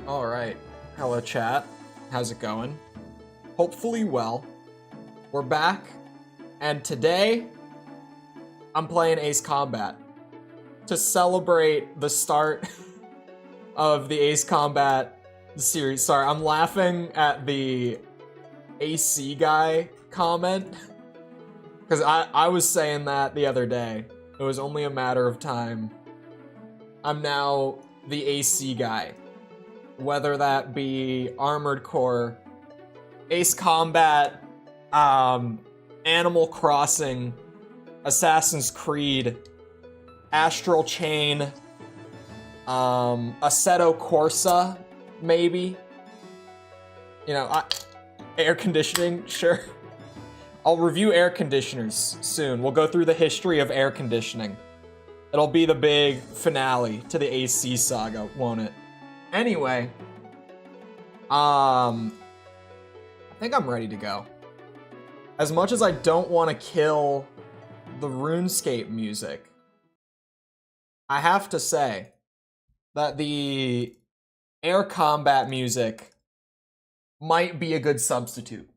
All right. Hello, chat. How's it going? Hopefully well. We're back, and today I'm playing Ace Combat to celebrate the start of the Ace Combat series. Sorry, I'm laughing at the AC guy comment because I was saying that the other day. It was only a matter of time. I'm now the AC guy. Whether that be Armored Core, Ace Combat, Animal Crossing, Assassin's Creed, Astral Chain, Assetto Corsa, maybe. You know, air conditioning, sure. I'll review air conditioners soon. We'll go through the history of air conditioning. It'll be the big finale to the AC saga, won't it? Anyway, I think I'm ready to go. As much as I don't want to kill the RuneScape music, I have to say that the air combat music might be a good substitute.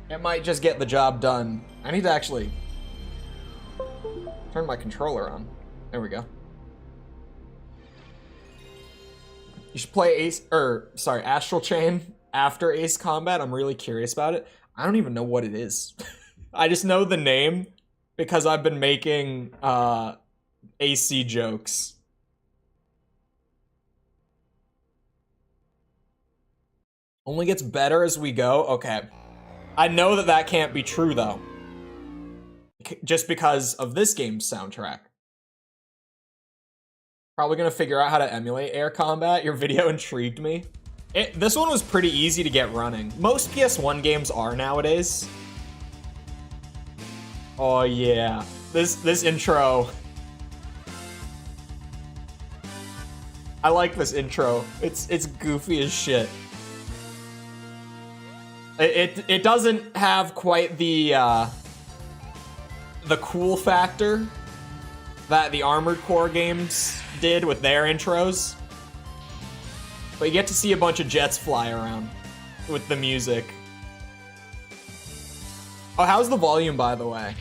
It might just get the job done. I need to actually turn my controller on. There we go. You should play Astral Chain after Ace Combat. I'm really curious about it. I don't even know what it is. I just know the name because I've been making AC jokes. Only gets better as we go? Okay. I know that that can't be true though. Just because of this game's soundtrack. Probably gonna figure out how to emulate air combat. Your video intrigued me. This one was pretty easy to get running. Most PS1 games are nowadays. Oh yeah, this intro. I like this intro. It's goofy as shit. It doesn't have quite the cool factor that the Armored Core games did with their intros. But you get to see a bunch of jets fly around with the music. Oh, how's the volume, by the way?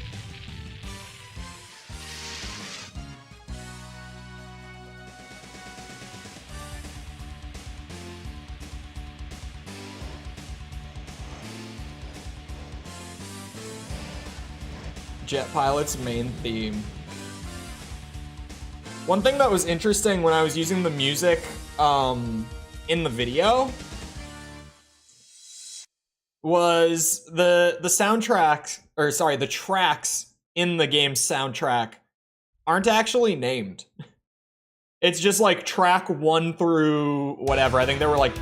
Jet Pilot's main theme. One thing that was interesting when I was using the music in the video was the soundtrack, or sorry, the tracks in the game's soundtrack aren't actually named. It's just like track 1 through whatever. I think there were like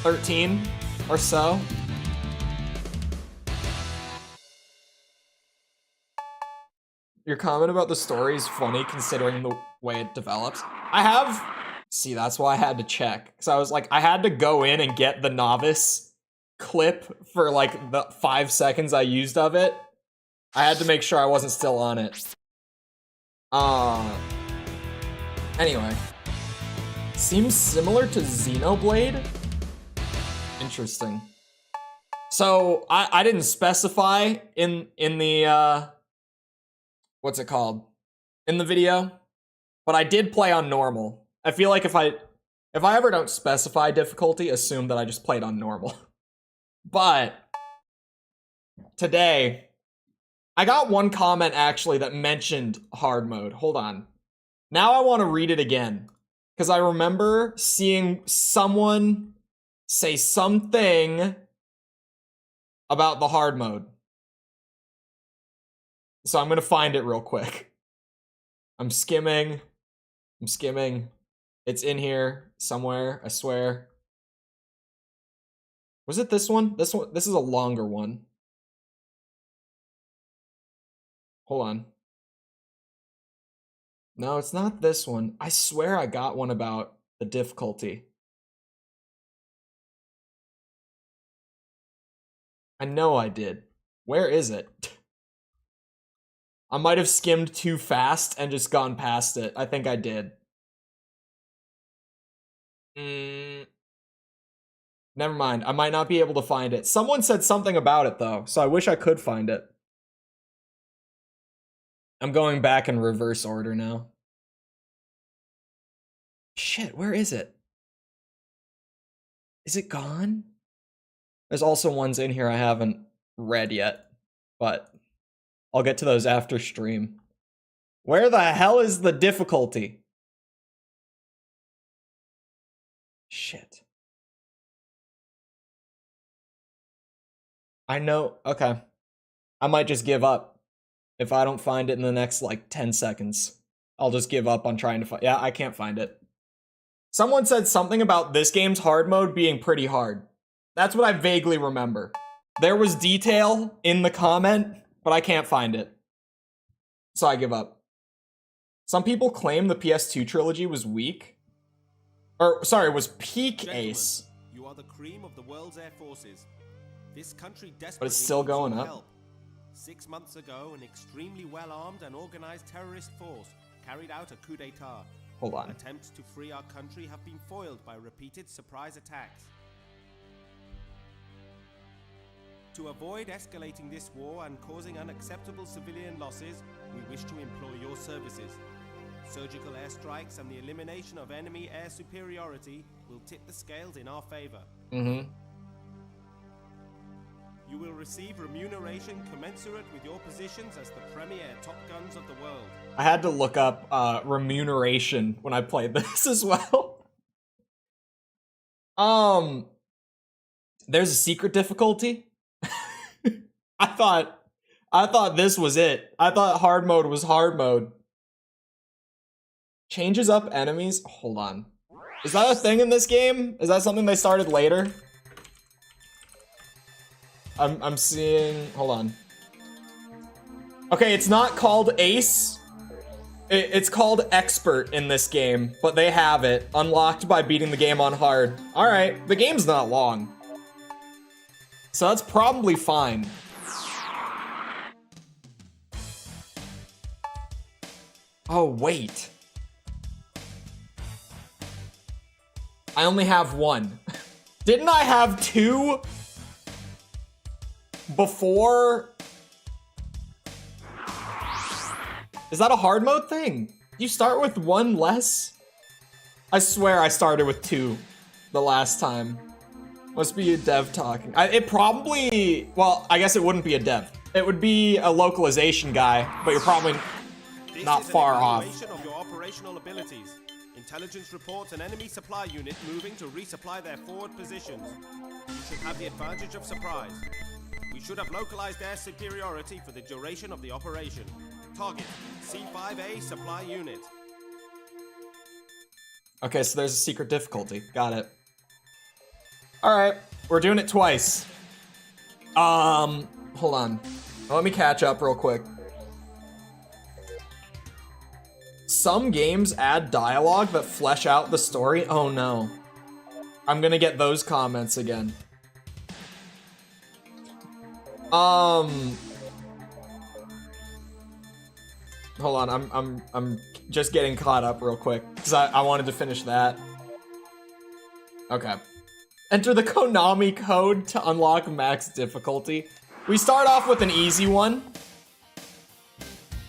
13 or so. Your comment about the story is funny considering the way it develops. See, that's why I had to check. Because I was like, I had to go in and get the novice clip for like the 5 seconds I used of it. I had to make sure I wasn't still on it. Anyway. Seems similar to Xenoblade. Interesting. So, I didn't specify in the, what's it called? In the video. But I did play on normal. I feel like if I ever don't specify difficulty, assume that I just played on normal. But today, I got one comment actually that mentioned hard mode. Hold on. Now I want to read it again. Because I remember seeing someone say something about the hard mode. So I'm going to find it real quick. I'm skimming. It's in here somewhere, I swear. Was it this one? This is a longer one. Hold on. No, it's not this one. I swear I got one about the difficulty. I know I did. Where is it? I might have skimmed too fast and just gone past it. I think I did. Never mind. I might not be able to find it. Someone said something about it, though, so I wish I could find it. I'm going back in reverse order now. Shit, where is it? Is it gone? There's also ones in here I haven't read yet, but I'll get to those after stream. Where the hell is the difficulty? Shit. I know, okay. I might just give up. If I don't find it in the next, like, 10 seconds. I'll just give up on trying to find. Yeah, I can't find it. Someone said something about this game's hard mode being pretty hard. That's what I vaguely remember. There was detail in the comment, but I can't find it. So I give up. Some people claim the PS2 trilogy was weak. Or, sorry, was peak Gentlemen, Ace. You are the cream of the world's air forces. This country desperately But it's still needs your going up. help. 6 months ago, an extremely well-armed and organized terrorist force carried out a coup d'etat. Hold on. Attempts to free our country have been foiled by repeated surprise attacks. To avoid escalating this war and causing unacceptable civilian losses, we wish to employ your services. Surgical airstrikes and the elimination of enemy air superiority will tip the scales in our favor. You will receive remuneration commensurate with your positions as the premier top guns of the world. I had to look up remuneration when I played this as well. There's a secret difficulty. I thought this was it. I thought hard mode was hard mode. Changes up enemies. Hold on. Is that a thing in this game? Is that something they started later? I'm seeing, hold on. Okay, it's not called Ace. It's called Expert in this game, but they have it. Unlocked by beating the game on hard. Alright, the game's not long. So that's probably fine. Oh, wait. I only have one. Didn't I have two before? Is that a hard mode thing? You start with one less? I swear I started with two the last time. Must be a dev talking. It probably, well, I guess it wouldn't be a dev. It would be a localization guy, but you're probably not far off. This is an evaluation of your operational abilities. Intelligence reports an enemy supply unit moving to resupply their forward positions. You should have the advantage of surprise. We should have localized air superiority for the duration of the operation. Target, C5A supply unit. Okay, so there's a secret difficulty. Got it. Alright, we're doing it twice. Hold on. Let me catch up real quick. Some games add dialogue that flesh out the story. Oh no. I'm gonna get those comments again. Hold on, I'm just getting caught up real quick because I wanted to finish that. Okay. Enter the Konami code to unlock max difficulty. We start off with an easy one.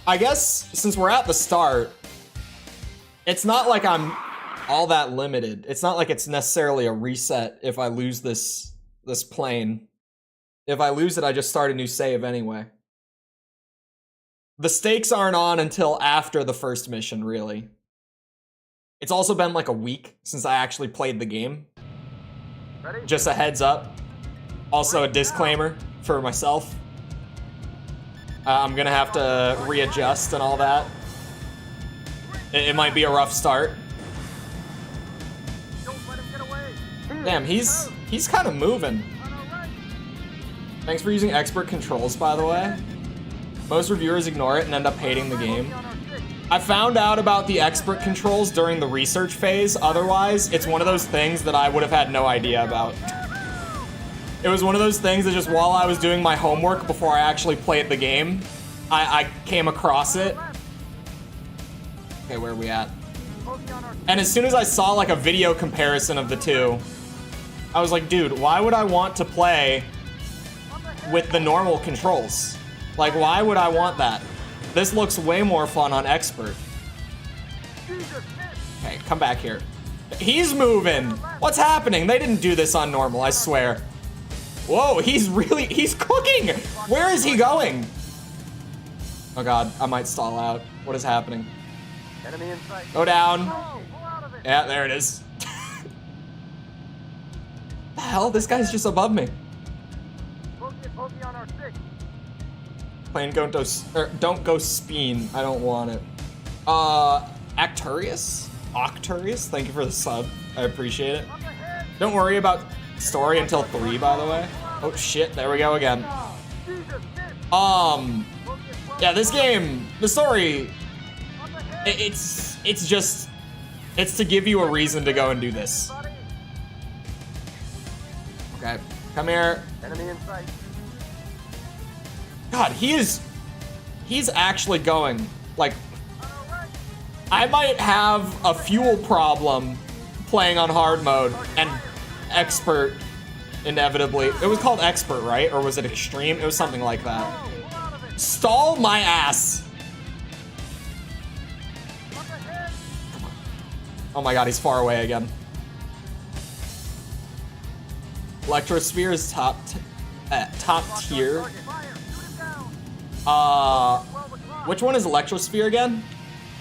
I guess since we're at the start, it's not like I'm all that limited. It's not like it's necessarily a reset if I lose this plane. If I lose it, I just start a new save anyway. The stakes aren't on until after the first mission, really. It's also been like a week since I actually played the game. Ready? Just a heads up. Also a disclaimer for myself. I'm gonna have to readjust and all that. It might be a rough start. Don't let him get away. Damn, he's kind of moving. Thanks for using expert controls, by the way. Most reviewers ignore it and end up hating the game. I found out about the expert controls during the research phase. Otherwise, it's one of those things that I would have had no idea about. It was one of those things that just while I was doing my homework before I actually played the game, I came across it. Okay, where are we at? And as soon as I saw like a video comparison of the two, I was like, dude, why would I want to play with the normal controls? Like, why would I want that? This looks way more fun on expert. Okay, come back here. He's moving. What's happening? They didn't do this on normal, I swear. Whoa, he's cooking. Where is he going? Oh God, I might stall out. What is happening? Enemy in sight. Go down. Oh, pull out of it. Yeah, there it is. The hell? This guy's just above me. Pokey on our six. Playing don't go speen. I don't want it. Octurius, thank you for the sub. I appreciate it. Up ahead. Don't worry about story until 3, by the way. Oh shit, there we go again. Jesus, miss. Yeah, this game, the story, Up ahead. it's to give you a reason to go and do this. Buddy. Okay, come here. Enemy in sight. God, he's actually going, like, On our right. I might have a fuel problem playing on hard mode and expert inevitably. It was called expert, right? Or was it extreme? It was something like that. Oh, pull out of it. Stall my ass. Up ahead. Oh my God, he's far away again. Electrosphere is top tier. Target. Fire. Shoot it down. Uh, 12 o'clock. which one is Electrosphere again?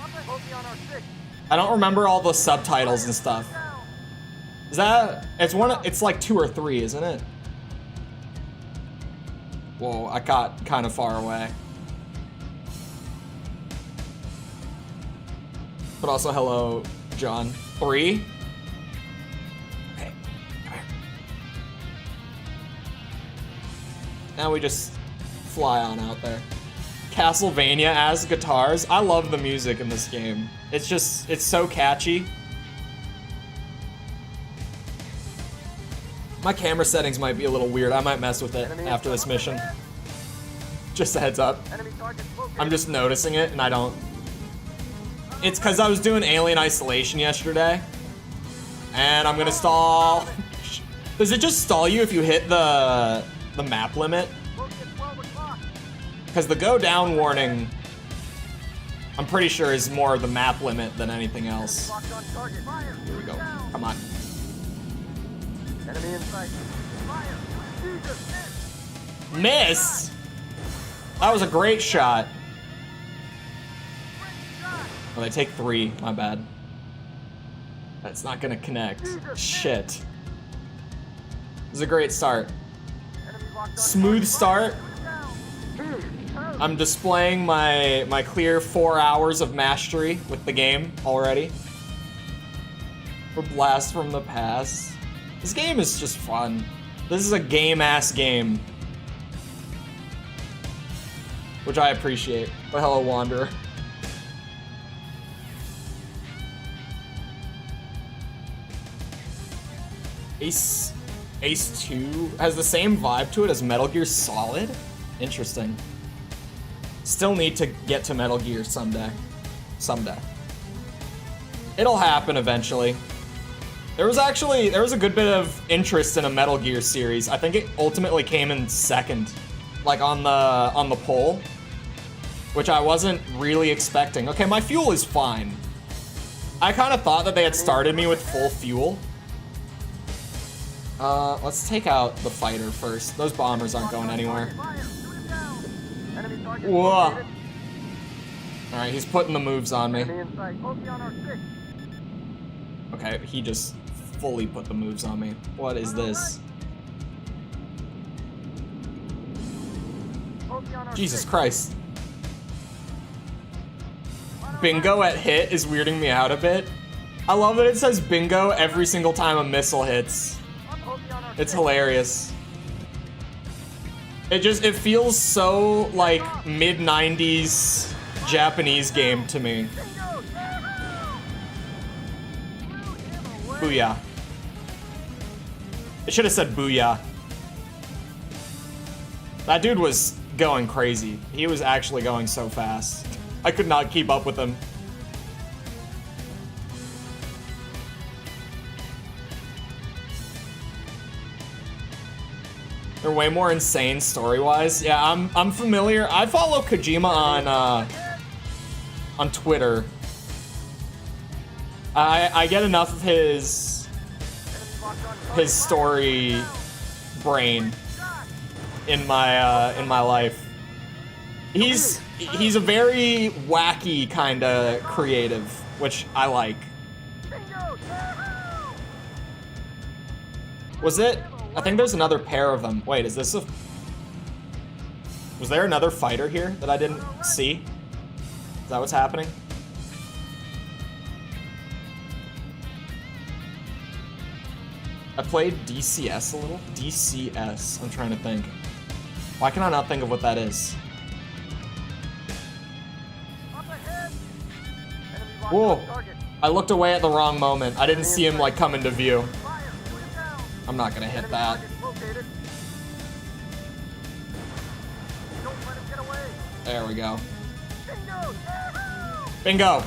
Up ahead. Pokey on our six. I don't remember all the subtitles and stuff. Down. Is that? It's like 2 or 3, isn't it? Whoa, I got kind of far away. But also, hello, John. 3? Okay, come here. Now we just fly on out there. Castlevania as guitars. I love the music in this game. It's so catchy. My camera settings might be a little weird. I might mess with it after this mission. Just a heads up. Enemy target located. I'm just noticing it and I don't. It's because I was doing Alien Isolation yesterday. And I'm gonna stall. Does it just stall you if you hit the map limit? Pokey at 12 o'clock. Because the go down warning, I'm pretty sure is more the map limit than anything else. Locked on target. Fire. Here we go. Down. Come on. Enemy in sight. Fire. Jesus, miss. Miss! That was a great shot. Great shot. Oh, they take 3. My bad. That's not gonna connect. Shit. This is a great start. Enemy locked on Smooth target. start. Shoot it down. I'm displaying my clear 4 hours of mastery with the game already. For Blast from the Past. This game is just fun. This is a game-ass game. Which I appreciate. But hello, Wanderer. Ace 2 has the same vibe to it as Metal Gear Solid? Interesting. Still need to get to Metal Gear someday. Someday. It'll happen eventually. There was a good bit of interest in a Metal Gear series. I think it ultimately came in second, like on the poll, which I wasn't really expecting. Okay, my fuel is fine. I kind of thought that they had started me with full fuel. Let's take out the fighter first. Those bombers aren't going anywhere. Fire. Shoot it down. Enemy target Whoa. located. All right, he's putting the moves on me. Enemy in sight. Pokey on our six. Okay, he just fully put the moves on me. What is this? Pokey on our Jesus six. Christ. Bingo at hit is weirding me out a bit. I love that it says bingo every single time a missile hits. Pokey on our It's six. hilarious. It feels so like mid-90s Japanese game to me. Bingo. Yahoo! Blew him away. Booyah. It should have said booyah. That dude was going crazy. He was actually going so fast. I could not keep up with him. They're way more insane story-wise. Yeah, I'm familiar. I follow Kojima on Twitter. I get enough of his story brain in my life. He's a very wacky kind of creative, which I like. Was it? I think there's another pair of them. Wait, is this a... Was there another fighter here that I didn't see? Is that what's happening? I played DCS a little? DCS, I'm trying to think. Why can I not think of what that is? Whoa, I looked away at the wrong moment. I didn't see him like come into view. I'm not gonna hit that. There we go. Bingo!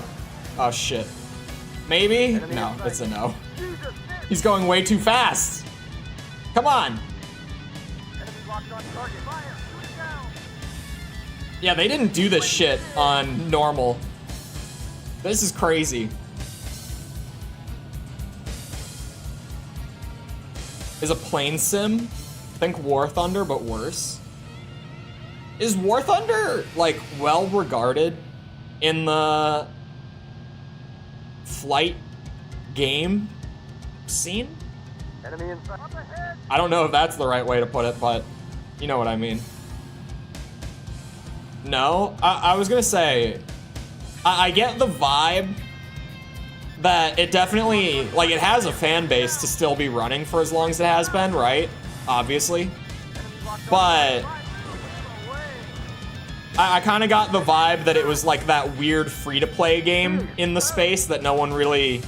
Oh shit. Maybe? No, it's a no. He's going way too fast! Come on! Yeah, they didn't do this shit on normal. This is crazy. Is a plane sim? Think War Thunder, but worse. Is War Thunder, like, well regarded in the flight game scene? I don't know if that's the right way to put it, but you know what I mean. No? I was gonna say, I get the vibe that it definitely, like, it has a fan base to still be running for as long as it has been, right? Obviously. But I kind of got the vibe that it was like that weird free-to-play game in the space that no one really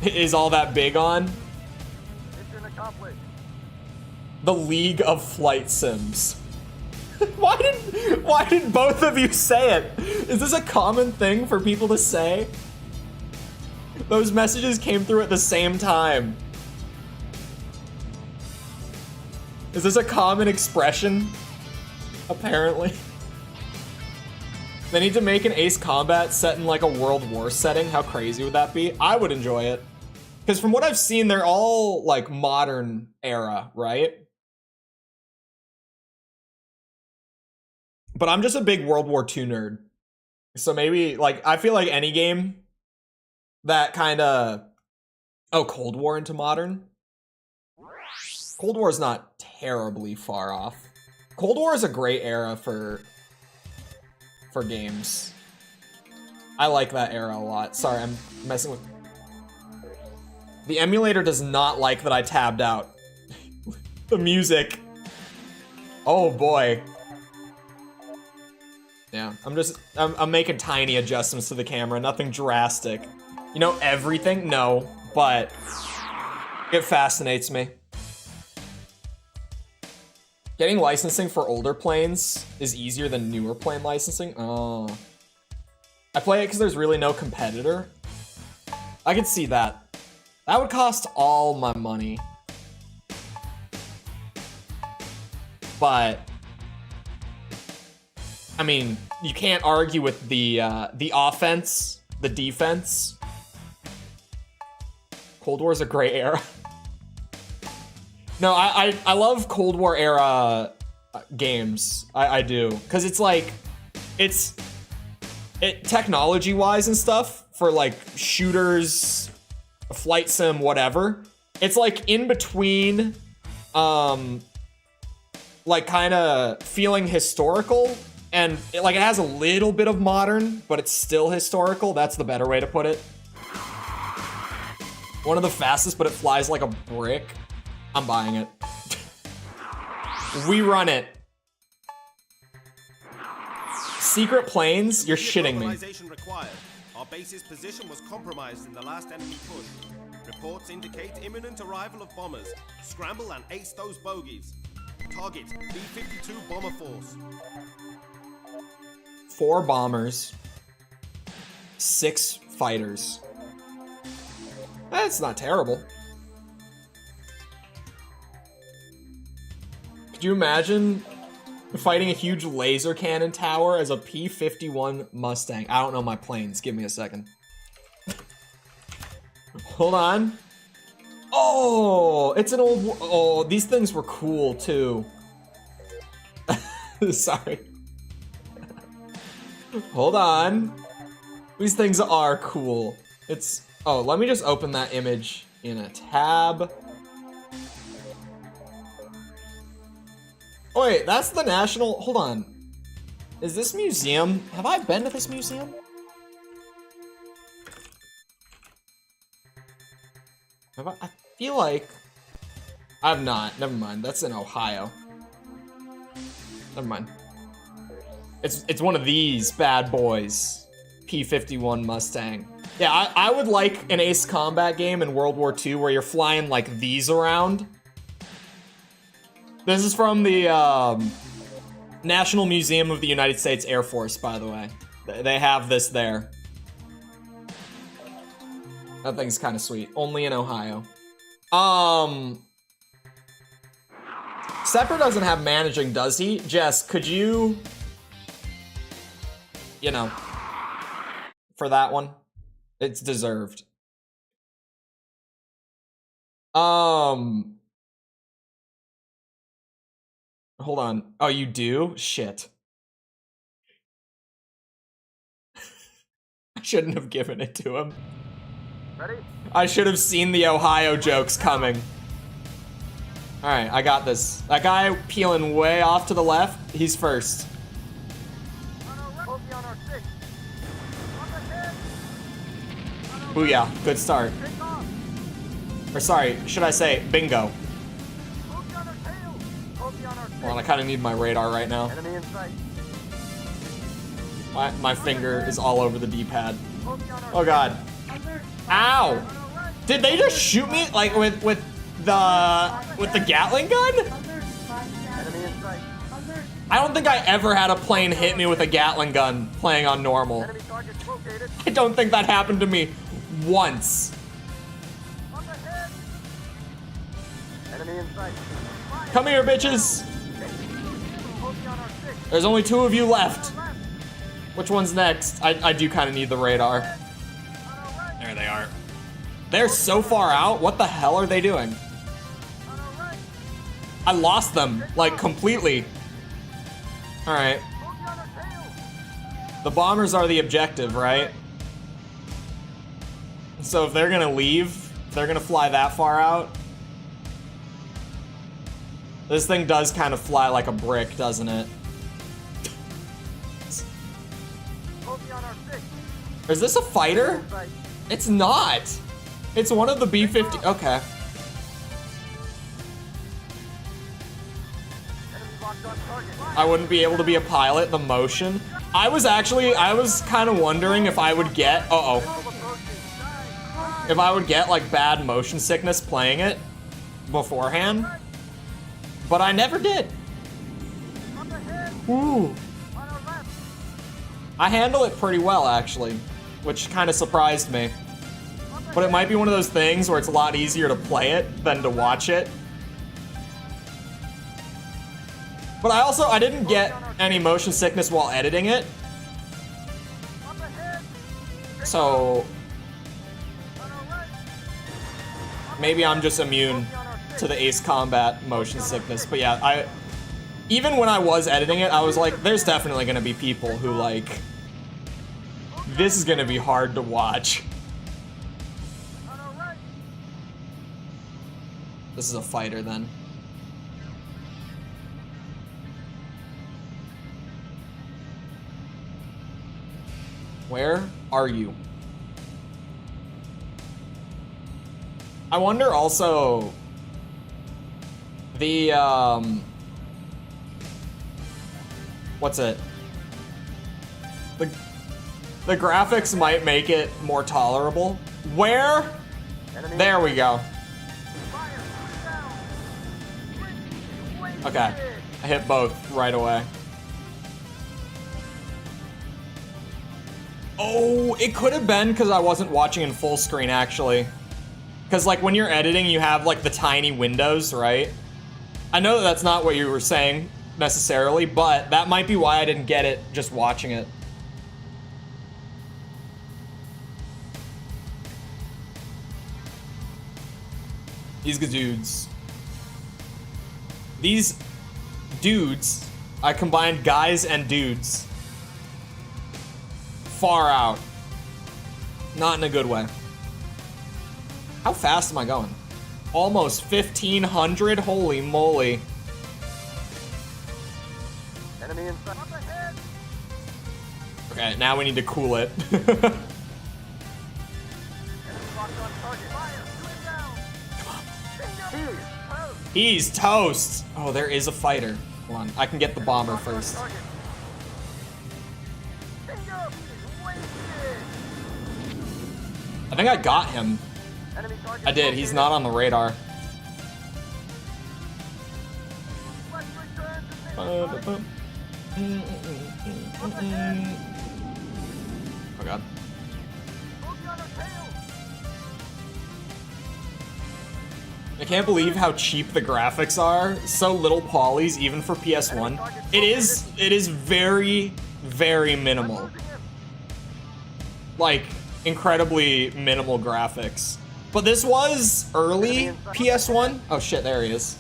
is all that big on. The League of Flight Sims. Why did both of you say it? Is this a common thing for people to say? Those messages came through at the same time. Is this a common expression? Apparently. They need to make an Ace Combat set in like a World War setting. How crazy would that be? I would enjoy it. Because from what I've seen, they're all like modern era, right? But I'm just a big World War II nerd. So maybe, like, I feel like any game that kind of... Oh, Cold War into modern? Cold War is not terribly far off. Cold War is a great era for games. I like that era a lot. Sorry, I'm messing with... The emulator does not like that I tabbed out. The music. Oh boy. Yeah, I'm making tiny adjustments to the camera, nothing drastic. You know everything? No, but it fascinates me. Getting licensing for older planes is easier than newer plane licensing? Oh. I play it because there's really no competitor. I could see that. That would cost all my money. But I mean, you can't argue with the offense, the defense. Cold War's a great era. No, I love Cold War era games. I do, because it's like, technology wise and stuff for like shooters, flight sim, whatever. It's like in between, like kind of feeling historical. And it has a little bit of modern, but it's still historical. That's the better way to put it. One of the fastest, but it flies like a brick. I'm buying it. We run it. Secret planes? You're shitting me. Required. Our base's position was compromised in the last enemy push. Reports indicate imminent arrival of bombers. Scramble and ace those bogeys. Target B-52 bomber force. 4 bombers, 6 fighters. That's not terrible. Could you imagine fighting a huge laser cannon tower as a P-51 Mustang? I don't know my planes. Give me a second. Hold on. Oh, it's an old... Oh, these things were cool, too. Sorry. Hold on. These things are cool. It's... Oh, let me just open that image in a tab. Oh, wait, that's the national... Hold on. Is this museum... Have I been to this museum? Have I feel like... I've not. Never mind. That's in Ohio. Never mind. It's one of these bad boys. P-51 Mustang. Yeah, I would like an Ace Combat game in World War II where you're flying like these around. This is from the National Museum of the United States Air Force, by the way. They have this there. That thing's kind of sweet. Only in Ohio. Sepper doesn't have managing, does he? Jess, could you... You know... For that one? It's deserved. Hold on. Oh, you do? Shit. I shouldn't have given it to him. Ready? I should have seen the Ohio jokes coming. Alright, I got this. That guy peeling way off to the left, he's first. Hope on our six. On the head. Booyah, good start. Take off. Or sorry, should I say bingo? Hope on our tail. Hope on our six. Hold on, I kind of need my radar right now. Enemy in sight. My finger is all over the D-pad. Hope on our Oh god. Ow! Did they just shoot me like with the Gatling gun? enemy in sight. I don't think I ever had a plane hit me with a Gatling gun playing on normal. Enemy target located. I don't think that happened to me once. On the head. Enemy in sight. Come here, bitches. Hope on our six. There's only 2 of you left. On our left. Which one's next? I do kind of need the radar. On our right. There they are. They're so far out. What the hell are they doing? On our right. I lost them, like, completely. Alright. Hope on our tail. The bombers are the objective, right? So if they're gonna leave, if they're gonna fly that far out. This thing does kind of fly like a brick, doesn't it? Hope on our six. Is this a fighter? In sight. It's not. It's one of the B-50. Okay. Enemy locked on target. I wouldn't be able to be a pilot, the motion. I was kind of wondering if I would get, uh-oh. If I would get, like, bad motion sickness playing it beforehand. But I never did. On the head. Ooh. On our left. I handle it pretty well, actually, which kind of surprised me. But it might be one of those things where it's a lot easier to play it than to watch it. But I didn't get any motion sickness while editing it. On the head. So On our right. maybe I'm just immune to the Ace Combat motion sickness. But yeah, even when I was editing it, I was like, there's definitely gonna be people who like, this is gonna be hard to watch. On our right. This is a fighter then. Where are you? I wonder also the what's it? The graphics might make it more tolerable. Where? Enemy There we go. fire. Down. Wait. Okay. I hit both right away. Oh, it could have been because I wasn't watching in full screen, actually. Because, like, when you're editing, you have, like, the tiny windows, right? I know that that's not what you were saying necessarily, but that might be why I didn't get it just watching it. These dudes. These dudes, I combined guys and dudes. Far out. Not in a good way. How fast am I going? Almost 1,500? Holy moly. Enemy inside. Up ahead. Okay, now we need to cool it. Enemy locked on target. Fire. Shoot down. Come on. He's toast. Oh, there is a fighter. Hold on, I can get the bomber first. I think I got him. I did. He's not on the radar. Oh god. I can't believe how cheap the graphics are. So little polys, even for PS1. It is very, very minimal. Like, incredibly minimal graphics. But this was early PS1. Oh shit, there he is.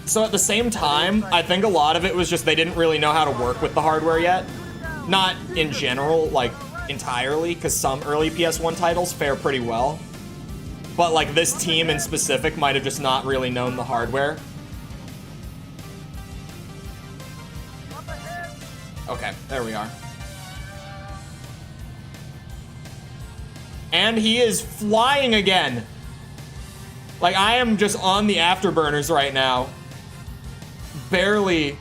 So at the same time, I think a lot of it was just they didn't really know how to work with the hardware yet. Not in general, like, entirely, because some early PS1 titles fare pretty well. But like this team in specific might have just not really known the hardware. Okay, there we are. And he is flying again. Like, I am just on the afterburners right now. Barely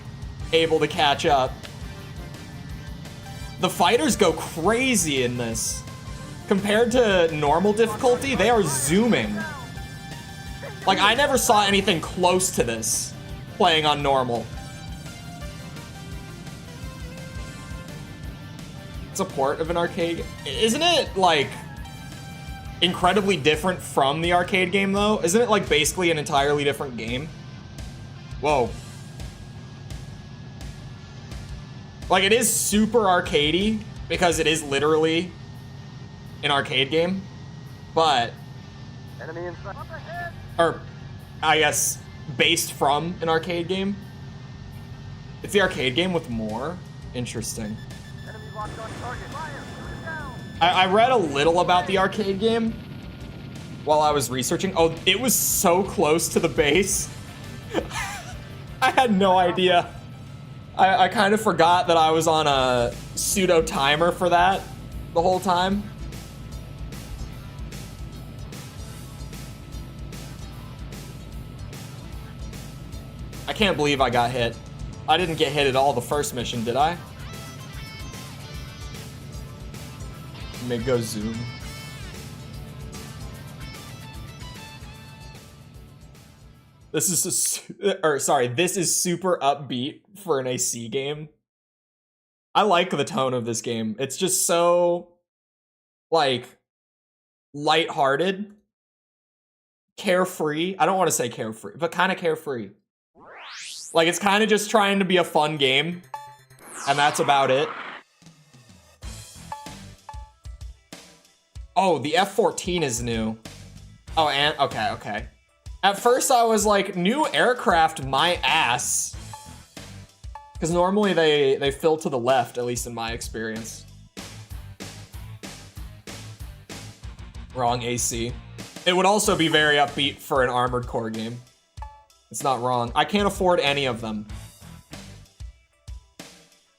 able to catch up. The fighters go crazy in this. Compared to normal difficulty, they are zooming. Like, I never saw anything close to this playing on normal. It's a port of an arcade. Isn't it, like, incredibly different from the arcade game, though? Isn't it, like, basically an entirely different game? Whoa. Like, it is super arcadey because it is literally an arcade game, but, Enemy inside. Up ahead. or I guess based from an arcade game. It's the arcade game with more? Interesting. Enemy locked on target. Fire. Shoot down. I read a little about the arcade game while I was researching. Oh, it was so close to the base. I had no idea. I kind of forgot that I was on a pseudo timer for that the whole time. I can't believe I got hit. I didn't get hit at all the first mission, did I? Let me go zoom. This is this is super upbeat for an AC game. I like the tone of this game. It's just so, like, lighthearted, carefree. I don't want to say carefree, but kind of carefree. Like, it's kind of just trying to be a fun game, and that's about it. Oh, the F-14 is new. Oh, and, okay. At first I was like, new aircraft, my ass. Because normally they fill to the left, at least in my experience. Wrong AC. It would also be very upbeat for an Armored Core game. It's not wrong. I can't afford any of them.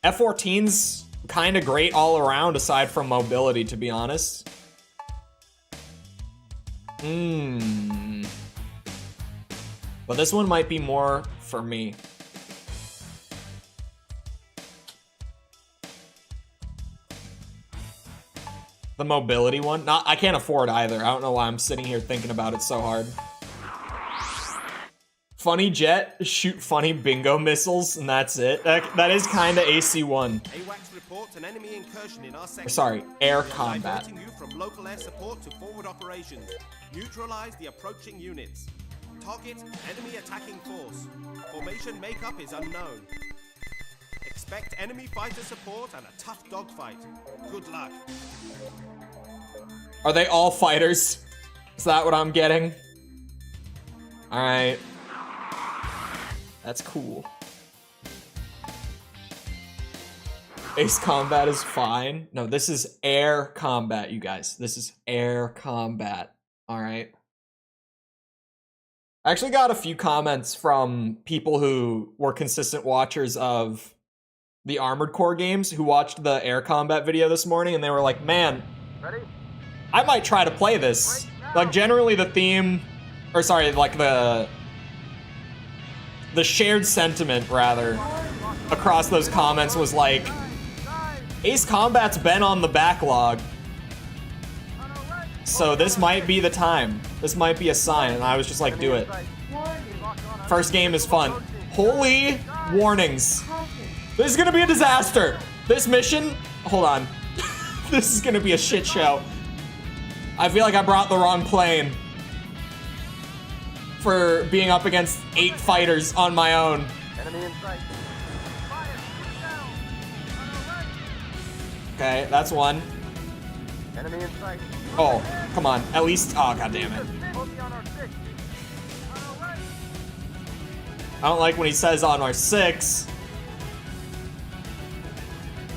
F-14's kind of great all around, aside from mobility, to be honest. But this one might be more for me. The mobility one? I can't afford either. I don't know why I'm sitting here thinking about it so hard. Funny jet, shoot funny bingo missiles, and that's it. That is kind of AC1. AWACS reports an enemy incursion in our sector. Sorry, air combat. Diverting you from local air support to forward operations. Neutralize the approaching units. Target, enemy attacking force. Formation makeup is unknown. Expect enemy fighter support and a tough dogfight. Good luck. Are they all fighters? Is that what I'm getting? Alright. That's cool. Ace combat is fine. No, this is air combat, you guys. This is air combat. Alright. I actually got a few comments from people who were consistent watchers of the Armored Core games who watched the air combat video this morning, and they were like, man, Ready? I might try to play this. Like, generally the theme, or sorry, like the shared sentiment, rather, across those comments was like, Ace Combat's been on the backlog, so this might be the time. This might be a sign, and I was just like, do it. First game is fun. Holy warnings. This is gonna be a disaster. This mission, hold on. This is gonna be a shit show. I feel like I brought the wrong plane for being up against 8 fighters on my own. Enemy in sight. Fire. Down. On our right. Okay, that's one. Enemy in sight. Oh, come on. At least, oh, god damn it. Bogey on our 6. On our right. I don't like when he says on our 6.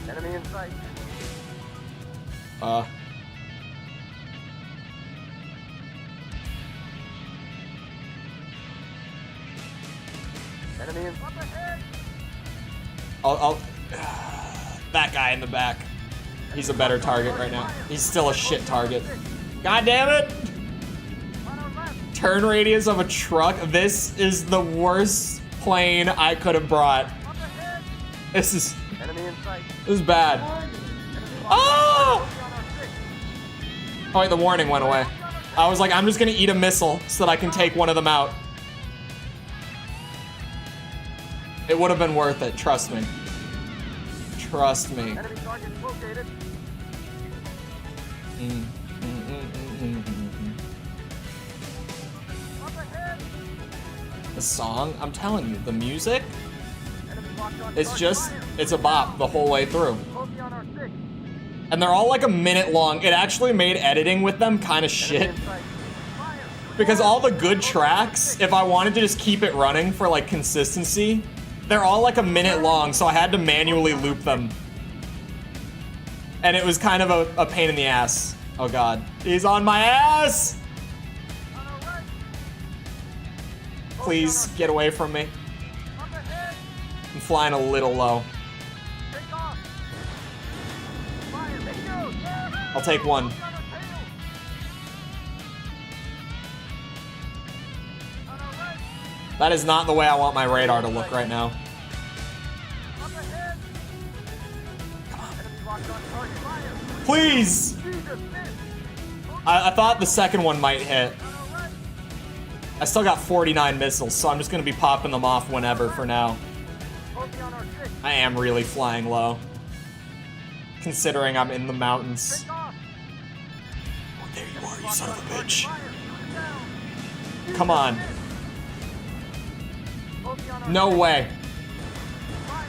Enemy in sight. Enemy in up ahead. I'll that guy in the back. He's a better target right now. He's still a shit target. God damn it! On our left. Turn radius of a truck. This is the worst plane I could have brought. Up ahead. This is Enemy in sight. bad. Oh! Bogey on our 6. Oh wait, the warning went away. I was like, I'm just gonna eat a missile so that I can take one of them out. It would have been worth it, trust me. Trust me. Enemy target located. Up ahead. The song, I'm telling you, the music, Enemy locked on it's target. just, Fire. it's a bop the whole way through. Bogey on our 6. And they're all like a minute long. It actually made editing with them kind of shit. Enemy in sight. Fire. Because all the good tracks, if I wanted to just keep it running for like consistency, they're all like a minute long, so I had to manually loop them. And it was kind of a pain in the ass. Oh god. He's on my ass! On our right. Please get away from me. Up ahead. I'm flying a little low. Take off. Fire. Bingo. Yeah. I'll take one. Bogey on our tail. On our right. That is not the way I want my radar to look right now. Up ahead. Enemy locked on target. Fire. Please! Jesus, miss. I thought the second one might hit. On our right. I still got 49 missiles, so I'm just gonna be popping them off whenever for now. Bogey on our 6. I am really flying low. Considering I'm in the mountains. Take off. Oh, there you are, you son of a bitch. Fire. Down. Come on. Bogey on our No 6. way. Fire.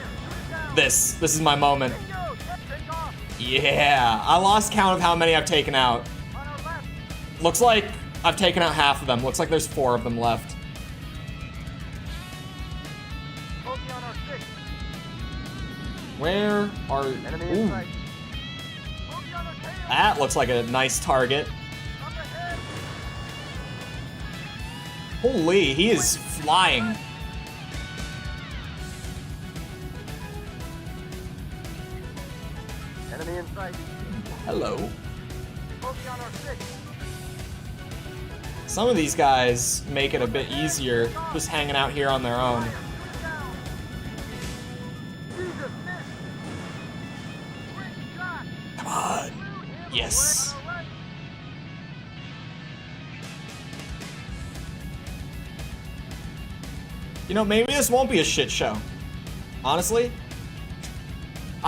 Down. This is my moment. Bingo. Take off. Yeah, I lost count of how many I've taken out. On our left. Looks like I've taken out half of them. Looks like there's 4 of them left. Bogey on our 6. Where are... Enemy in Ooh, sight. Bogey on our tail. that looks like a nice target. Up ahead. Holy, he is flying. Enemy in sight. Hello. Bogey on our 6. Some of these guys make it a bit easier just hanging out here on their own. Down. Jesus, miss. Great shot. Come on. Yes. On our right. You know, maybe this won't be a shit show. Honestly.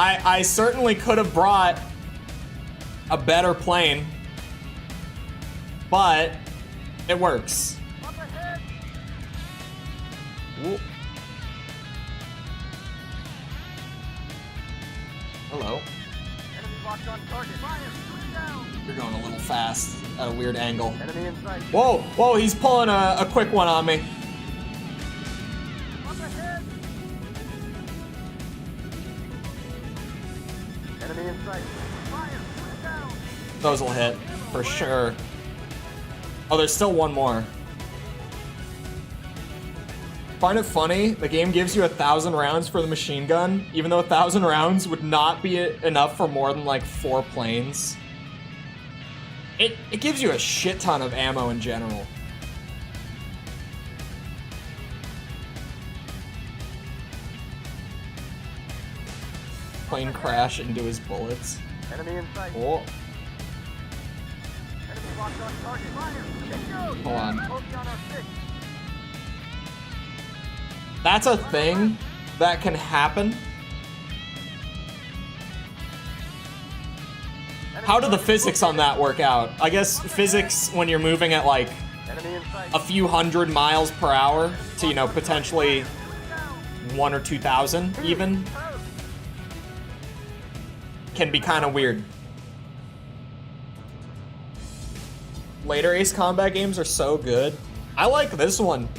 I certainly could have brought a better plane, but it works. Up ahead. Ooh. Hello. Enemy locked on target. Fire! Shoot down! You're going a little fast at a weird angle. Enemy in sight. Whoa, whoa, he's pulling a quick one on me. Up ahead! Enemy in sight. Fire! Shoot down! Those will hit, for sure. Oh, there's still one more. Find it funny, the game gives you 1,000 rounds for the machine gun, even though 1,000 rounds would not be enough for more than like 4 planes. It gives you a shit ton of ammo in general. Plane crash into his bullets. Enemy in sight. Oh, Enemy locked on target. Fire! Shoot! hold on. Trophy on our 6. That's a thing that can happen. How do the physics on that work out? I guess physics when you're moving at like Enemy in sight. a few hundred miles per hour to, you know, potentially 1 or 2,000 even, can be kind of weird. Later Ace Combat games are so good. I like this one.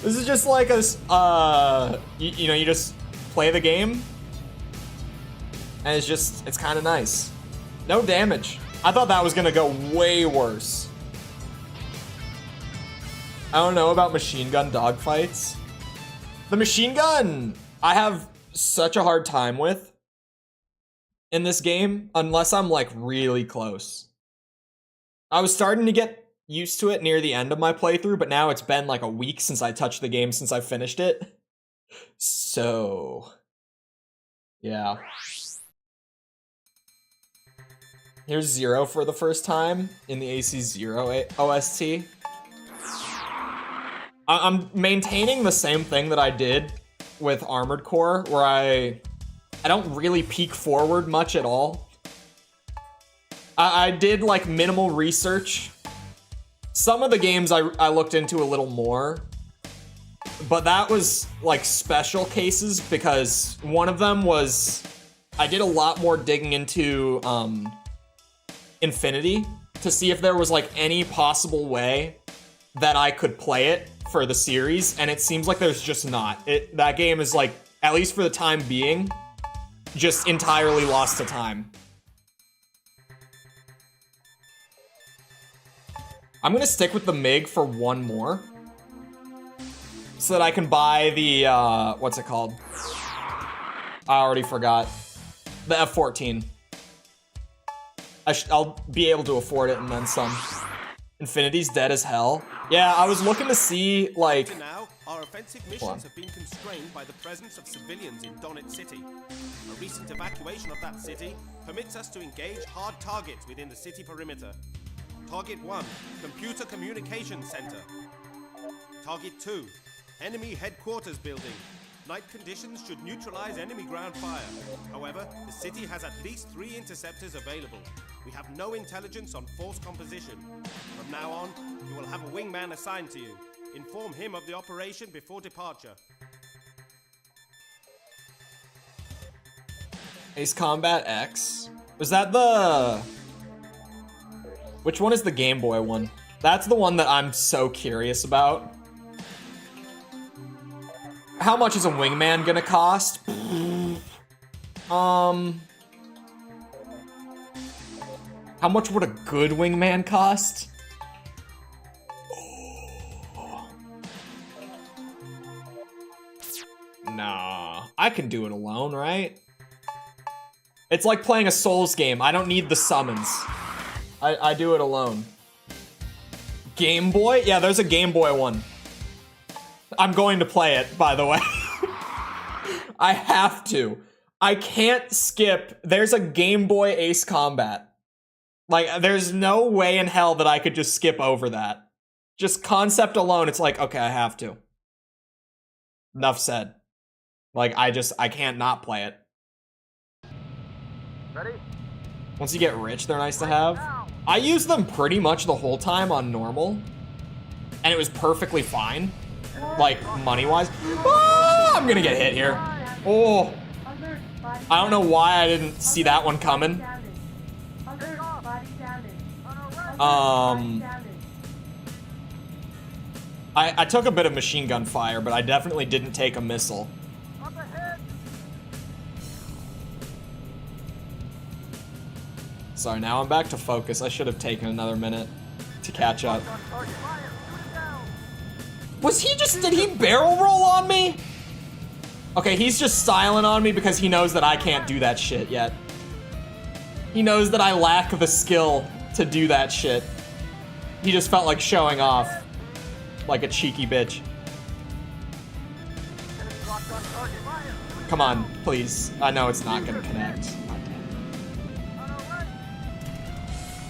This is just like a, you know, you just play the game, and it's kind of nice. No damage. I thought that was gonna go way worse. I don't know about machine gun dogfights. The machine gun, I have such a hard time with in this game, unless I'm like really close. I was starting to get used to it near the end of my playthrough, but now it's been like a week since I touched the game since I finished it. So, yeah. Here's Zero for the first time in the AC0 OST. I'm maintaining the same thing that I did with Armored Core, where I don't really peek forward much at all. I did like minimal research. Some of the games I looked into a little more, but that was like special cases because one of them was, I did a lot more digging into Infinity to see if there was like any possible way that I could play it for the series, and it seems like there's just not. That game is like, at least for the time being, just entirely lost to time. I'm gonna stick with the MiG for one more, so that I can buy the, what's it called? I already forgot. The F-14. I'll be able to afford it and then some. Infinity's dead as hell. Yeah, I was looking to see, like... To now, our offensive missions have been constrained by the presence of civilians in Donut City. A recent evacuation of that city permits us to engage hard targets within the city perimeter. Target 1, Computer Communications Center. Target 2, Enemy Headquarters Building. Night conditions should neutralize enemy ground fire. However, the city has at least 3 interceptors available. We have no intelligence on force composition. From now on, you will have a wingman assigned to you. Inform him of the operation before departure. Ace Combat X? Was that the... Which one is the Game Boy one? That's the one that I'm so curious about. How much is a wingman gonna cost? How much would a good wingman cost? Nah, I can do it alone, right? It's like playing a Souls game. I don't need the summons. I do it alone. Game Boy? Yeah, there's a Game Boy one. I'm going to play it, by the way. I have to. I can't skip. There's a Game Boy Ace Combat. Like, there's no way in hell that I could just skip over that. Just concept alone, it's like, okay, I have to. Enough said. Like, I can't not play it. Ready? Once you get rich, they're nice to have. I used them pretty much the whole time on normal, and it was perfectly fine. like, money-wise. Ah, I'm gonna get hit here. Oh. I don't know why I didn't see that one coming. I took a bit of machine gun fire, but I definitely didn't take a missile. Sorry, now I'm back to focus. I should have taken another minute to catch up. Did he barrel roll on me? Okay, he's just silent on me because he knows that I can't do that shit yet. He knows that I lack the skill to do that shit. He just felt like showing off. Like a cheeky bitch. Come on, please. I know it's not gonna connect.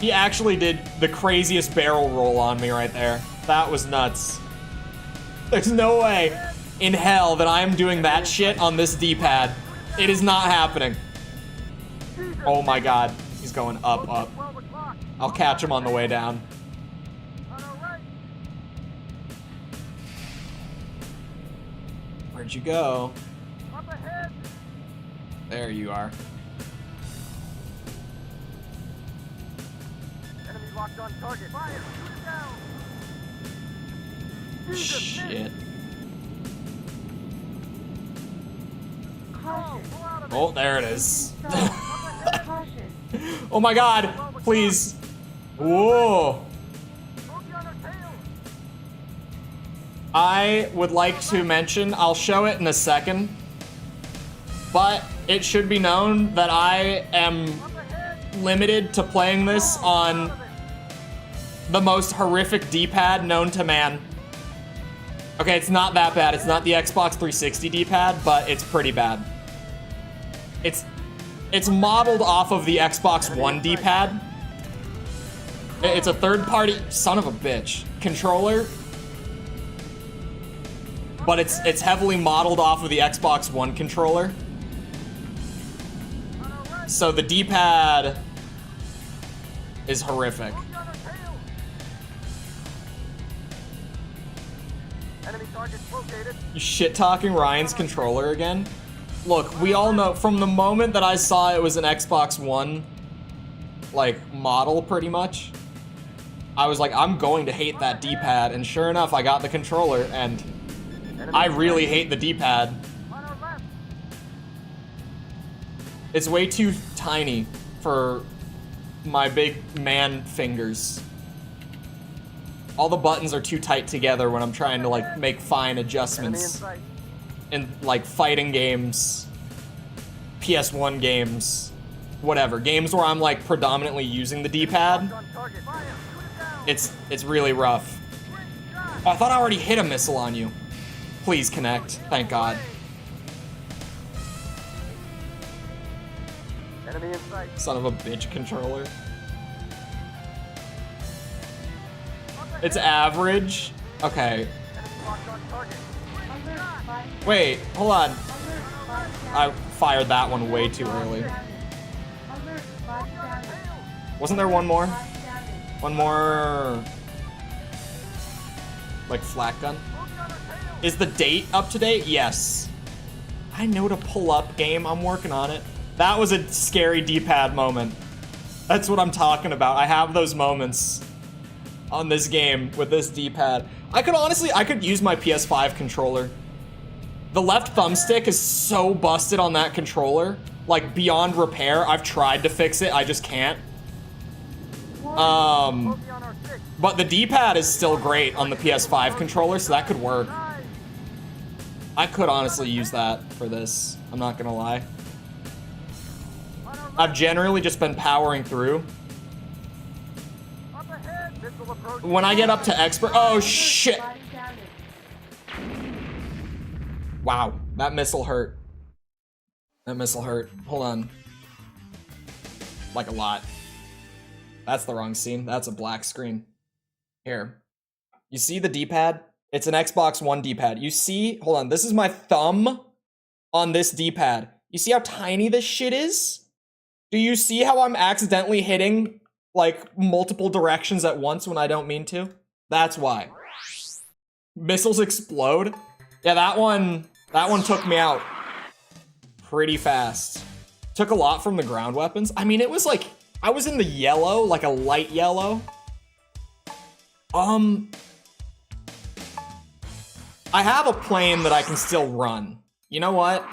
He actually did the craziest barrel roll on me right there. That was nuts. There's no way in hell that I am doing that shit on this D-pad. It is not happening. Oh my god. He's going up, up. I'll catch him on the way down. Where'd you go? There you are. Enemy locked on target. Fire! Shoot it down! Shit. Caution. Oh, there it is. Oh my god, please. Whoa. I would like to mention, I'll show it in a second, but it should be known that I am limited to playing this on the most horrific D-pad known to man. Okay, it's not that bad. It's not the Xbox 360 D-pad, but it's pretty bad. It's modeled off of the Xbox One D-pad. It's a third-party son of a bitch controller, but it's heavily modeled off of the Xbox One controller. So the D-pad is horrific. You shit-talking Ryan's controller again? Look, we all know from the moment that I saw it was an Xbox One, like, model pretty much, I was like, I'm going to hate that D-pad, and sure enough, I got the controller, and I really hate the D-pad. It's way too tiny for my big man fingers. All the buttons are too tight together when I'm trying to, like, make fine adjustments in, like, fighting games, PS1 games, whatever. Games where I'm, like, predominantly using the D-pad. It's really rough. Oh, I thought I already hit a missile on you. Please connect. Thank God. Son of a bitch controller. It's average. Okay. Wait, hold on. I fired that one way too early. Wasn't there one more? One more, like, flak gun? Is the date up to date? Yes. I know to pull up, game. I'm working on it. That was a scary D-pad moment. That's what I'm talking about. I have those moments on this game with this D-pad. I could use my PS5 controller. The left thumbstick is so busted on that controller, like beyond repair. I've tried to fix it, I just can't. But the D-pad is still great on the PS5 controller, so that could work. I could honestly use that for this, I'm not gonna lie. I've generally just been powering through. When I get up to expert, oh shit! Wow, that missile hurt. That missile hurt. Hold on. Like a lot. That's the wrong scene. That's a black screen. Here. You see the D-pad? It's an Xbox One D-pad. You see? Hold on. This is my thumb on this D-pad. You see how tiny this shit is? Do you see how I'm accidentally hitting, like, multiple directions at once when I don't mean to? That's why. Missiles explode. Yeah, that one took me out pretty fast. Took a lot from the ground weapons. I mean, it was like, I was in the yellow, like a light yellow. I have a plane that I can still run. You know what?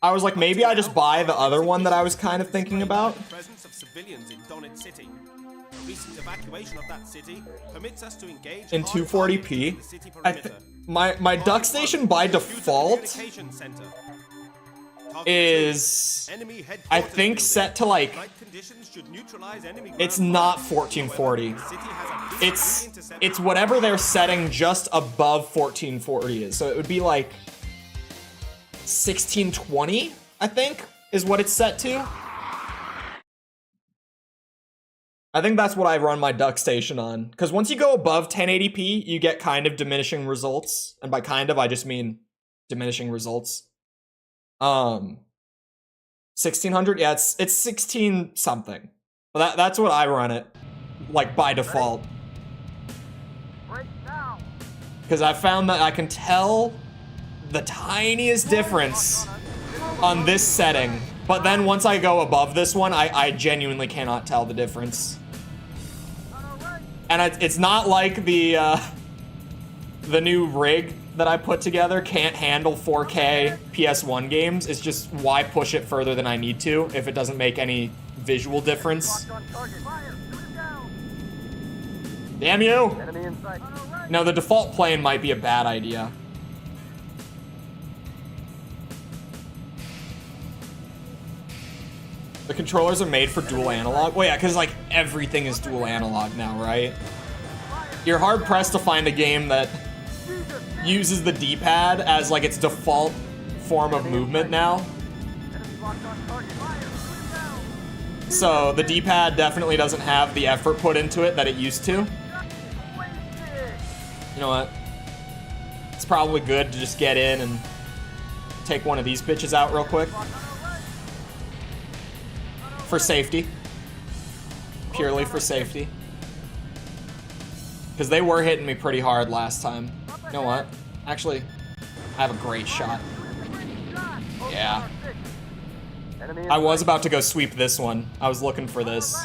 I was like, maybe I just buy the other one that I was kind of thinking about. Presence of civilians in Donetsk City. A recent evacuation of that city permits us to engage In 240p. My duck station by default is, I think, set to like, it's not 1440. It's whatever they're setting just above 1440 is. So it would be like 1620, I think, is what it's set to. I think that's what I run my duck station on. Because once you go above 1080p, you get kind of diminishing results. And by kind of, I just mean diminishing results. 1600, yeah, it's 16 something. Well, that's what I run it, like by default. Because I found that I can tell the tiniest difference on this setting, but then once I go above this one, I genuinely cannot tell the difference. And it's not like the new rig that I put together can't handle 4K PS1 games. It's just, why push it further than I need to if it doesn't make any visual difference? Damn you! No, the default plane might be a bad idea. The controllers are made for dual analog. Well, yeah, because like everything is dual analog now, right? You're hard pressed to find a game that uses the D-pad as like its default form of movement now. So the D-pad definitely doesn't have the effort put into it that it used to. You know what? It's probably good to just get in and take one of these bitches out real quick. For safety. Purely for safety. Because they were hitting me pretty hard last time. You know what? Actually, I have a great shot. Yeah. I was about to go sweep this one. I was looking for this.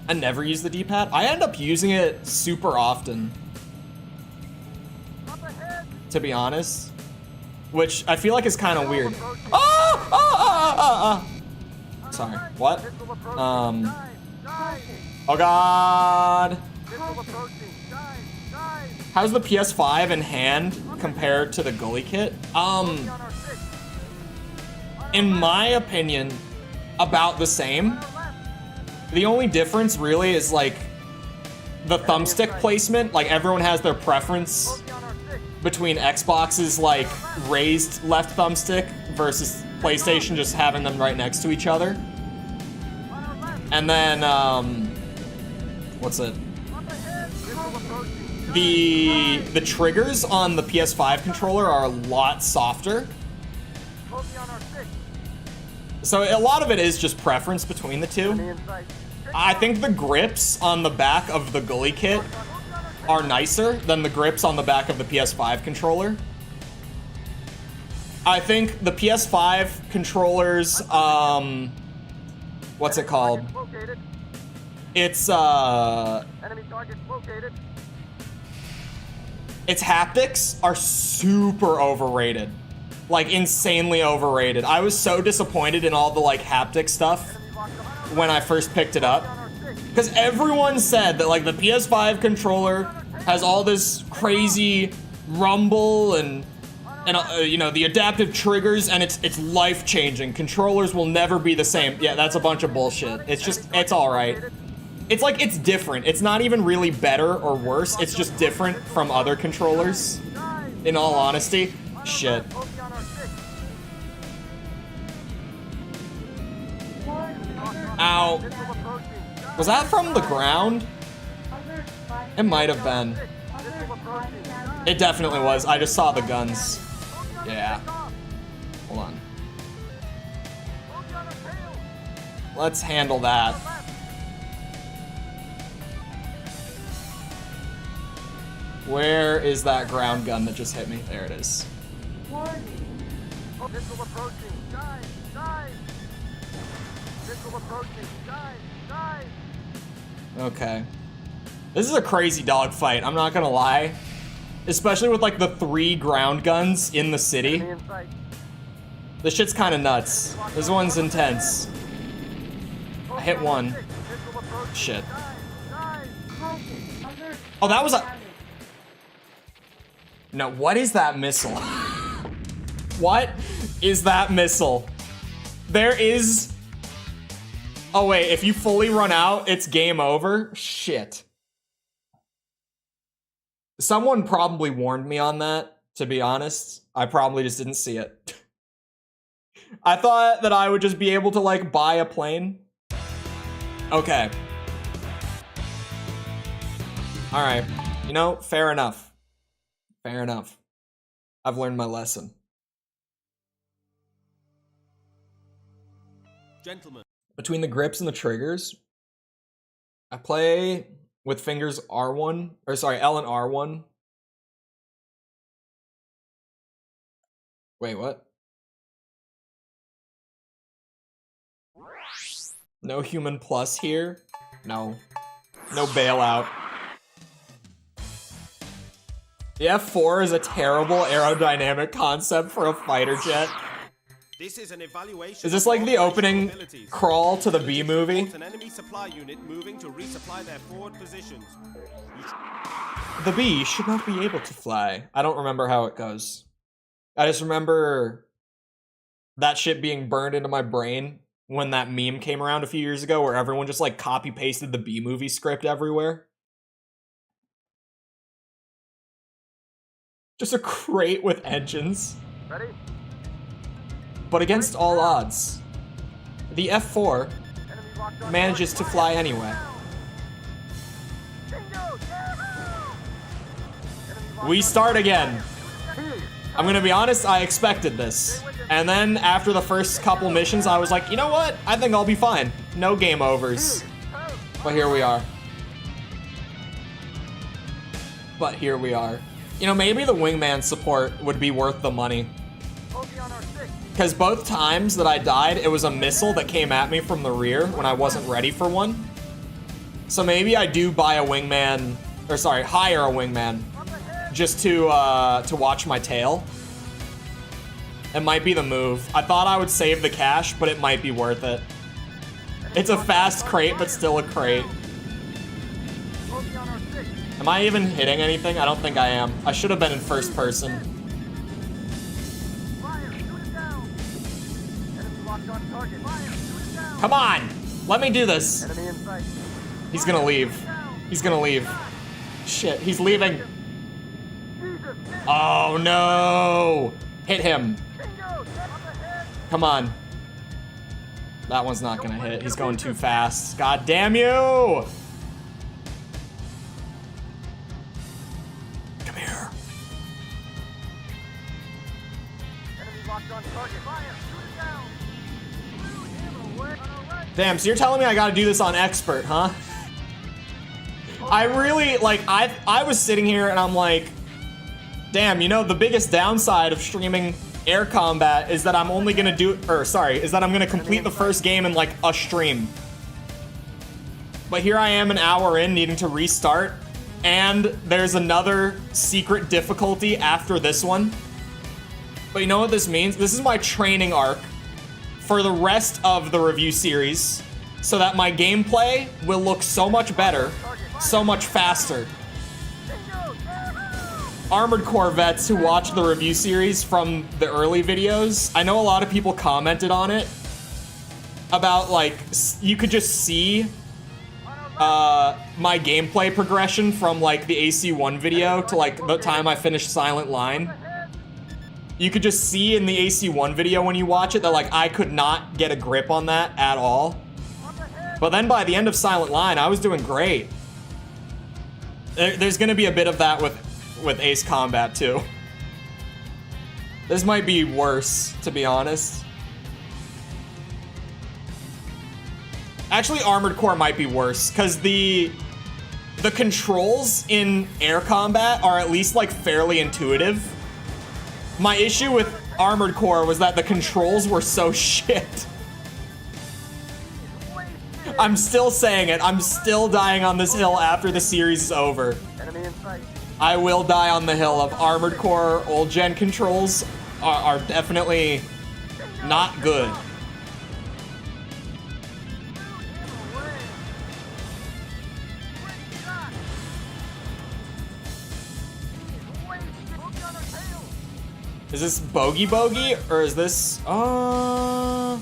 I never use the D-pad. I end up using it super often, to be honest. Which I feel like is kind of weird. Sorry, what? Oh god. How's the PS5 in hand compared to the Gully kit? In my opinion, about the same. The only difference really is like the thumbstick placement. Like everyone has their preference between Xbox's like raised left thumbstick versus PlayStation just having them right next to each other. And then what's it? The triggers on the PS5 controller are a lot softer. So a lot of it is just preference between the two. I think the grips on the back of the Gully kit are nicer than the grips on the back of the PS5 controller. I think the PS5 controllers, what's it called? It's its haptics are super overrated. Like insanely overrated. I was so disappointed in all the like haptic stuff when I first picked it up. Because everyone said that like the PS5 controller has all this crazy rumble and you know, the adaptive triggers, and it's life-changing. Controllers will never be the same. Yeah, that's a bunch of bullshit. It's just, it's alright. It's like, it's different. It's not even really better or worse. It's just different from other controllers, in all honesty. Shit. Ow. Was that from the ground? It might have been. It definitely was. I just saw the guns. Yeah. Hold on. Let's handle that. Where is that ground gun that just hit me? There it is. Oh, missile approaching. Dive, dive. Missile approaching. Dive, dive. Okay. This is a crazy dogfight, I'm not gonna lie. Especially with like the 3 ground guns in the city. Enemy in sight. This shit's kinda nuts. This one's intense. I hit one. Missile approaching. Shit. Dive, dive. Oh, that was a... No, what is that missile? What is that missile? There is... Oh wait, if you fully run out, it's game over? Shit. Someone probably warned me on that, to be honest. I probably just didn't see it. I thought that I would just be able to, like, buy a plane. Okay. Alright. You know, fair enough. Fair enough. I've learned my lesson. Gentlemen. Between the grips and the triggers, I play with fingers R1, or sorry, L and R1. Wait, what? No human plus here? No. No bailout. The F4 is a terrible aerodynamic concept for a fighter jet. This is an evaluation. Is this like the opening abilities. crawl to the B movie? An enemy supply unit moving to resupply their forward positions. The bee should not be able to fly. I don't remember how it goes. I just remember that shit being burned into my brain when that meme came around a few years ago where everyone just like copy pasted the B movie script everywhere. Just a crate with engines. Ready? But against all odds, the F4 Enemy locked on manages to target. fly anyway. Bingo! Yeah! Enemy locked We on start target. again. I'm gonna be honest, I expected this. And then after the first couple missions, I was like, you know what? I think I'll be fine. No game overs. But here we are. But here we are. You know, maybe the wingman support would be worth the money. Bogey on our 6. Because both times that I died, it was a missile that came at me from the rear when I wasn't ready for one. So maybe I do buy a wingman, or sorry, hire a wingman, just to watch my tail. It might be the move. I thought I would save the cash, but it might be worth it. It's a fast crate, but still a crate. Bogey on our 6. Am I even hitting anything? I don't think I am. I should have been in first person. Fire! Shoot it down! Enemy locked on target. Fire! Shoot it down! Come on! Let me do this. Enemy in sight. He's gonna leave. He's gonna leave. Shit, he's leaving. Jesus! Oh no! Hit him. Bingo! Up ahead! Come on. That one's not gonna hit. He's going too fast. God damn you! Come here. Enemy locked on target. Fire! Shoot it down! Shoot him away. On our right. Damn, so you're telling me I gotta do this on expert, huh? I really, like, I was sitting here and I'm like, damn, you know, the biggest downside of streaming air combat is that I'm only gonna is that I'm gonna complete the first game in like a stream. But here I am an hour in needing to restart, and there's another secret difficulty after this one. But you know what this means? This is my training arc for the rest of the review series, so that my gameplay will look so much better, so much faster. Armored Core vets who watch the review series from the early videos, I know a lot of people commented on it about, like, you could just see my gameplay progression from, like, the AC1 video to, like, the time I finished Silent Line. You could just see in the AC1 video when you watch it that, like, I could not get a grip on that at all. But then by the end of Silent Line, I was doing great. There's gonna be a bit of that with Ace Combat too. This might be worse, to be honest. Actually, Armored Core might be worse, because the the controls in air combat are at least like fairly intuitive. My issue with Armored Core was that the controls were so shit. I'm still saying it. I'm still dying on this hill after the series is over. Enemy in sight. I will die on the hill of Armored Core. Old gen controls are definitely not good. Is this Bogey or is this I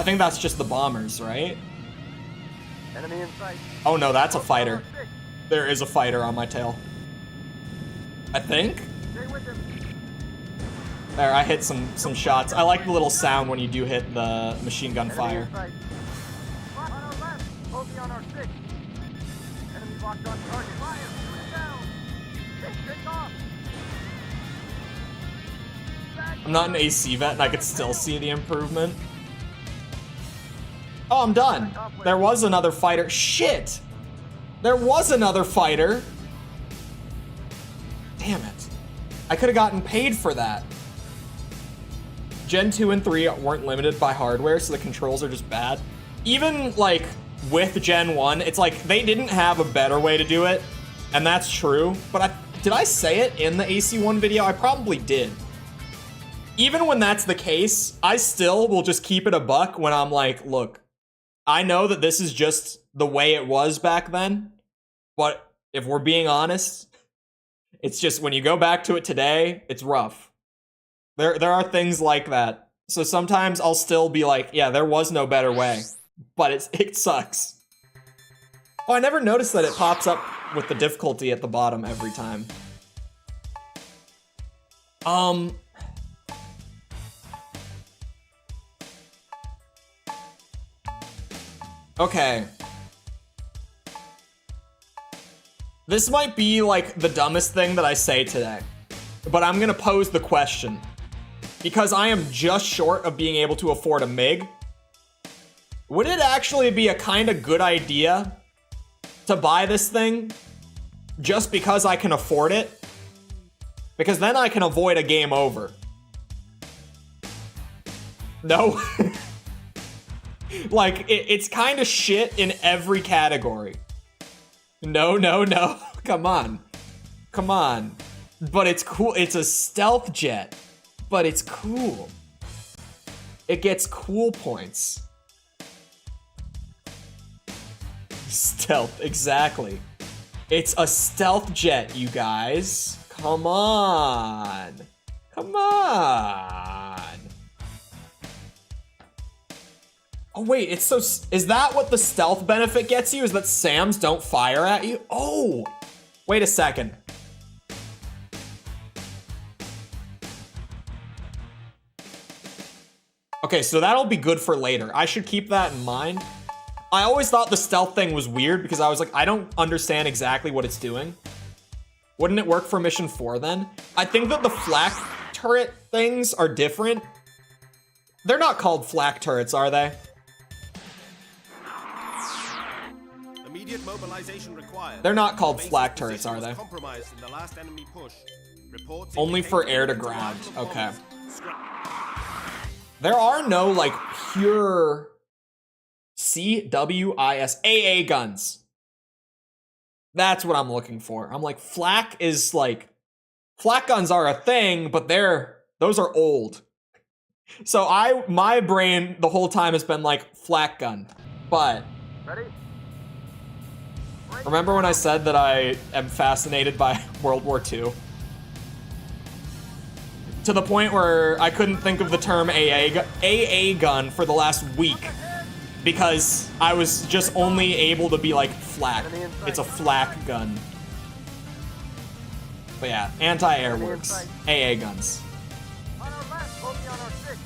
think that's just the bombers, right? Enemy in sight. Oh no, that's a fighter. There is a fighter on my tail. I think? Stay with him. There, I hit some shots. I like the little sound when you do hit the machine gun fire. Enemy in sight. On our left. Bogey on our 6. Enemy locked on target. Fire. Shoot it down. Take off. I'm not an AC vet and I could still see the improvement. Oh, I'm done. There was another fighter. Shit! There was another fighter. Damn it. I could have gotten paid for that. Gen 2 and 3 weren't limited by hardware, so the controls are just bad. Even, like, with Gen 1, it's like they didn't have a better way to do it, and that's true. But did I say it in the AC1 video? I probably did. Even when that's the case, I still will just keep it a buck when I'm like, look, I know that this is just the way it was back then, but if we're being honest, it's just when you go back to it today, it's rough. There are things like that. So sometimes I'll still be like, yeah, there was no better way, but it sucks. Oh, I never noticed that it pops up with the difficulty at the bottom every time. Okay. This might be like the dumbest thing that I say today, but I'm gonna pose the question. Because I am just short of being able to afford a MiG, would it actually be a kind of good idea to buy this thing just because I can afford it? Because then I can avoid a game over. No? Like, it's kind of shit in every category. No. Come on. Come on. But it's cool. It's a stealth jet. But it's cool. It gets cool points. Stealth, exactly. It's a stealth jet, you guys. Come on. Come on. Oh wait, it's so, is that what the stealth benefit gets you? Is that SAMs don't fire at you? Oh, wait a second. Okay, so that'll be good for later. I should keep that in mind. I always thought the stealth thing was weird because I was like, I don't understand exactly what it's doing. Wouldn't it work for mission 4 then? I think that the flak turret things are different. They're not called flak turrets, are they? Immediate mobilization required. They're not called flak turrets, are they? Compromised in the last enemy push. Reports Only for air to ground. Okay. There are no, like, pure CWIS AA guns. That's what I'm looking for. I'm like, flak is like, flak guns are a thing, but those are old. So my brain the whole time has been like flak gun. But Ready? remember when I said that I am fascinated by World War II? To the point where I couldn't think of the term AA gun for the last week because I was just only able to be like flak. It's a flak gun. But yeah, anti-air works. AA guns. On our left, bogey on our 6.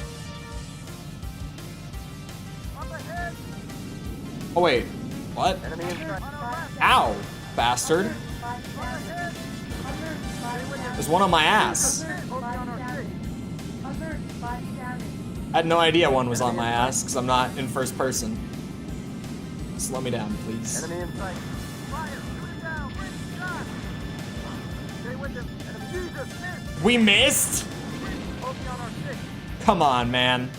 Up ahead. Oh wait, what? Enemy in sight. On our left. Ow, bastard. There's one on my ass. Bogey on our 6. I had no idea one was on my ass because I'm not in first person. Slow me down, please. Enemy in sight. with him. Enemy Jesus, miss. We missed? Obi on our 6. Come on, man.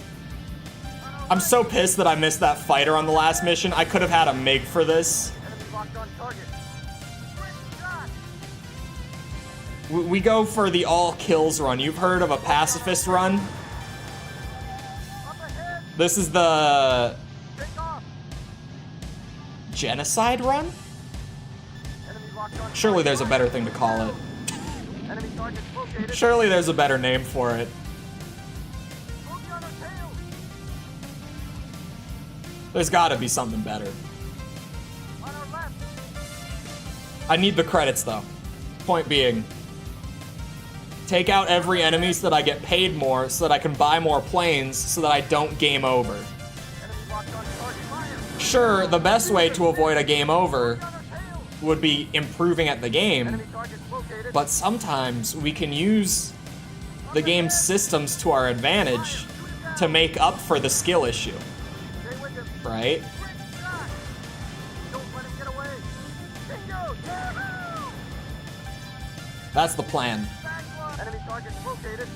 I'm so pissed that I missed that fighter on the last mission. I could have had a MiG for this. Enemy locked on target. Great shot. We go for the all kills run. You've heard of a pacifist run? Up ahead. This is the Take off. genocide run? Enemy locked on Surely there's a better thing to call it. Enemy target located. Surely there's a better name for it. Obi on our tail. There's gotta be something better. On our left. I need the credits though. Point being, take out every enemy so that I get paid more, so that I can buy more planes, so that I don't game over. Enemy locked on target. Fire. Sure, the best way to avoid a game over On our tail. would be improving at the game, Enemy target located. but sometimes we can use the game's systems to our advantage to make up for the skill issue, Stay with him. right? Great shot. Don't let him get away. Bingo. Yahoo! That's the plan. Back one. Enemy target located.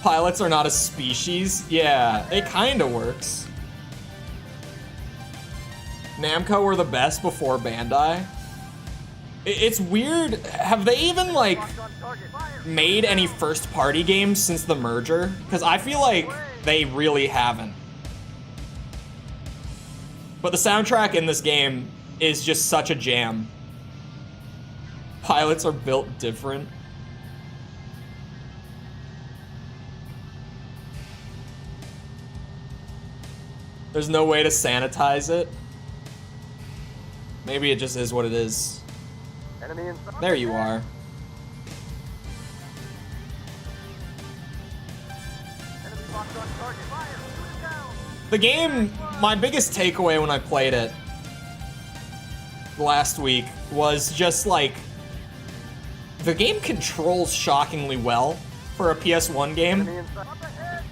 Pilots are not a species? Yeah, it kinda works. Namco were the best before Bandai. It's weird. Have they even, like, Locked on target. Fire. made any first-party games since the merger? Because I feel like they really haven't. But the soundtrack in this game is just such a jam. Pilots are built different. There's no way to sanitize it. Maybe it just is what it is. Enemy inside. There you are. Enemy locked on target. Fire. Shoot it down. The game, my biggest takeaway when I played it last week was just like, the game controls shockingly well for a PS1 game. Enemy inside. Up ahead.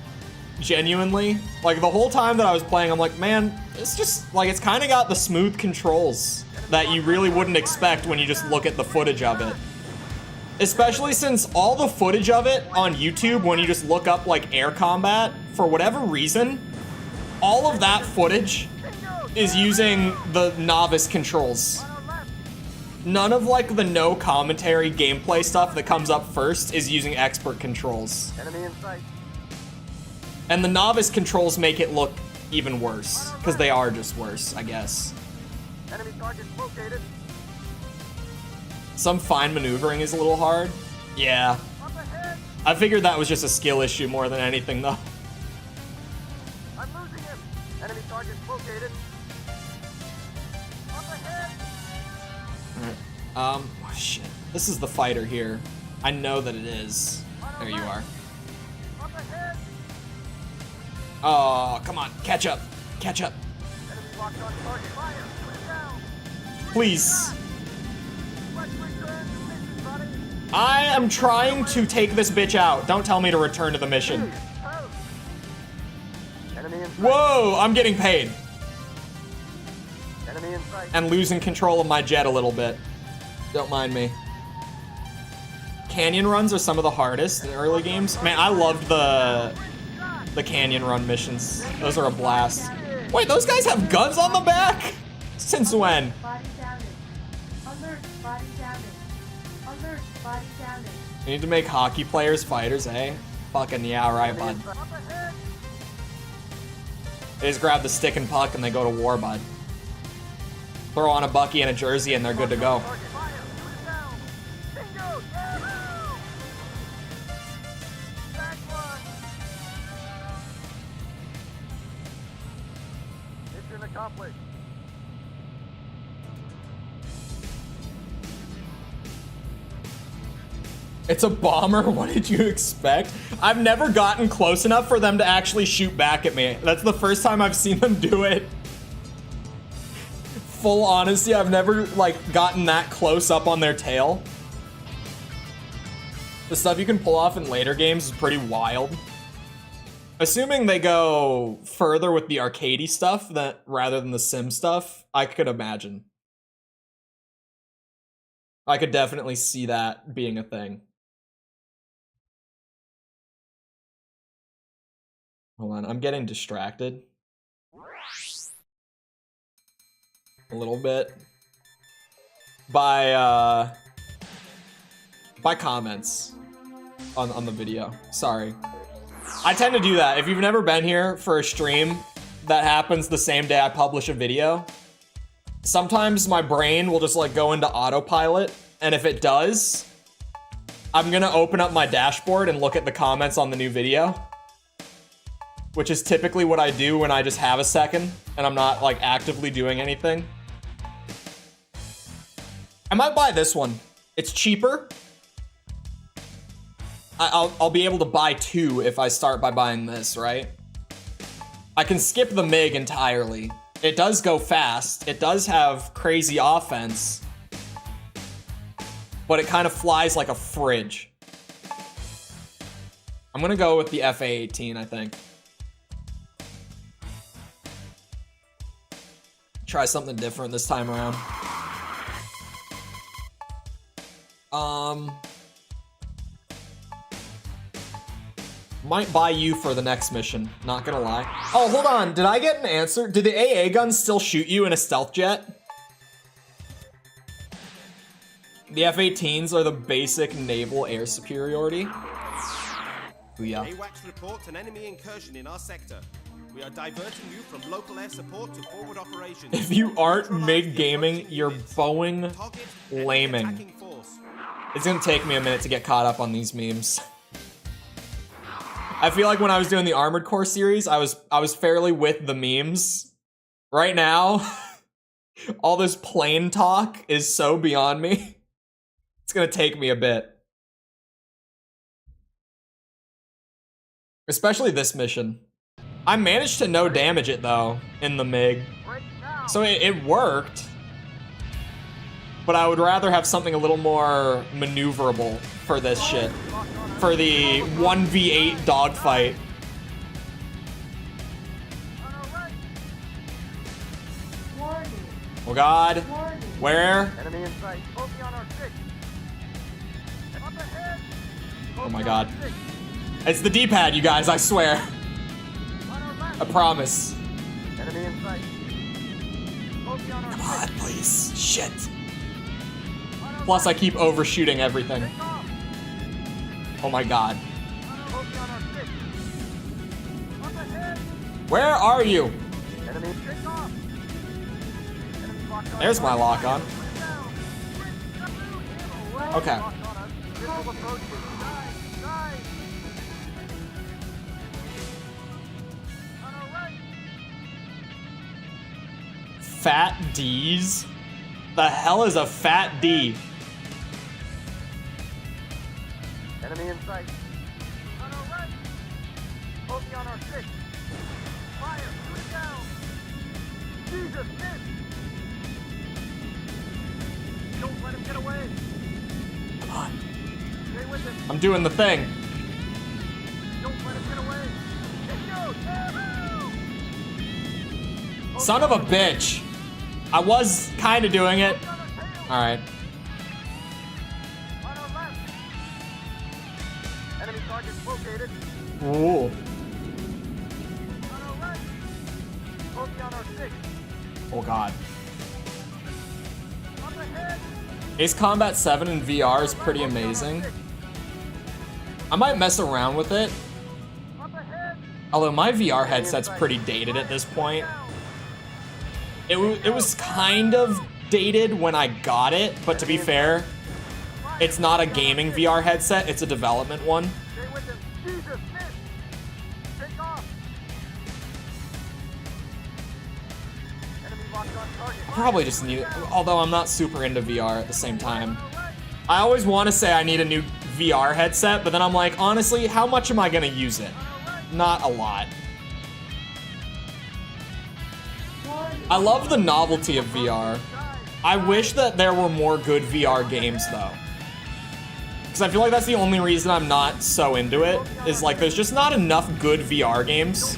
Genuinely. Like, the whole time that I was playing, I'm like, man, it's just, like, it's kind of got the smooth controls that you really wouldn't expect when you just look at the footage of it. Especially since all the footage of it on YouTube, when you just look up, like, air combat, for whatever reason, all of that footage Bingo. is using the novice controls. On our left. None of, like, the no commentary gameplay stuff that comes up first is using expert controls. Enemy in sight. And the novice controls make it look even worse, because they are just worse, I guess. Enemy target located. Some fine maneuvering is a little hard. Yeah. Up ahead. I figured that was just a skill issue more than anything, though. I'm losing him. Enemy target located. Up ahead. Oh, shit. This is the fighter here. I know that it is. There you are. Up ahead. Oh, come on. Catch up. Catch up. Enemy locked on target. Fire. Shoot it down. Please. Let's return to mission, buddy. I am trying to take this bitch out. Don't tell me to return to the mission. Post. Enemy in sight. Whoa, I'm getting paid. Enemy in sight. And losing control of my jet a little bit. Don't mind me. Canyon runs are some of the hardest in early games. Man, I loved the canyon run missions. Those are a blast. Wait, those guys have guns on the back? Since when? Body damage. Alert, body damage. Alert, body damage. You need to make hockey players fighters, eh? Fucking yeah, right, bud. Up ahead. They just grab the stick and puck and they go to war, bud. Throw on a bucky and a jersey and they're good to go. Target. Fire. Shoot it down. Bingo. Yahoo! Back one. Mission accomplished. It's a bomber, what did you expect? I've never gotten close enough for them to actually shoot back at me. That's the first time I've seen them do it. Full honesty, I've never, like, gotten that close up on their tail. The stuff you can pull off in later games is pretty wild. Assuming they go further with the arcadey stuff rather than the sim stuff, I could imagine. I could definitely see that being a thing. Hold on, I'm getting distracted. A little bit. By comments on the video. Sorry. I tend to do that. If you've never been here for a stream that happens the same day I publish a video, sometimes my brain will just like go into autopilot, and if it does, I'm gonna open up my dashboard and look at the comments on the new video, which is typically what I do when I just have a second and I'm not like actively doing anything. I might buy this one. It's cheaper. I'll be able to buy 2 if I start by buying this, right? I can skip the MiG entirely. It does go fast. It does have crazy offense. But it kind of flies like a fridge. I'm gonna go with the FA-18, I think. Try something different this time around. Might buy you for the next mission, not gonna lie. Oh, hold on, did I get an answer? Did the AA guns still shoot you in a stealth jet? The F-18s are the basic naval air superiority. Booyah. AWACS reports an enemy incursion in our sector. We are diverting you from local air support to forward operations. If you aren't mid-gaming, you're Boeing laming. It's gonna take me a minute to get caught up on these memes. I feel like when I was doing the Armored Core series, I was fairly with the memes. Right now, all this plane talk is so beyond me. It's gonna take me a bit. Especially this mission. I managed to no damage it though, in the MiG. So it worked. But I would rather have something a little more maneuverable for this shit. For the 1v8 dogfight. Oh god. Where? Enemy in sight. Focus on our 6. Up ahead. Oh my god. It's the D-pad, you guys, I swear. I promise. Enemy in sight. Focus on our Come on, please. Shit. Plus, I keep overshooting everything. Oh my god. Focus on our 6. Up ahead. Where are you? Enemy take off. Enemy locked on. There's my lock on. Okay. Locked on us. Missile approaches. Nice, nice. On our right. Fat D's? The hell is a fat D? Enemy in sight. On our right. Focus on our 6. Fire. Shoot it down. Jesus, miss. Don't let him get away. Come on. Stay with him. I'm doing the thing. Don't let him get away. It goes. Yahoo! Son of a bitch. I was kind of doing it. On our tail. Alright. On our left. Enemy target located. Ooh. On our right. Focus on our 6. Oh god. Up ahead. Ace Combat 7 in VR is pretty amazing. I might mess around with it. Up ahead. Although my VR headset's pretty dated at this point. It was kind of dated when I got it, but to be fair, it's not a gaming VR headset, it's a development one. Stay with him. Jesus, miss. Take off. Enemy locked on target. Probably just need it, although I'm not super into VR at the same time. I always want to say I need a new VR headset, but then I'm like, honestly, how much am I gonna use it? Not a lot. I love the novelty of VR. I wish that there were more good VR games though. Because I feel like that's the only reason I'm not so into it, is like there's just not enough good VR games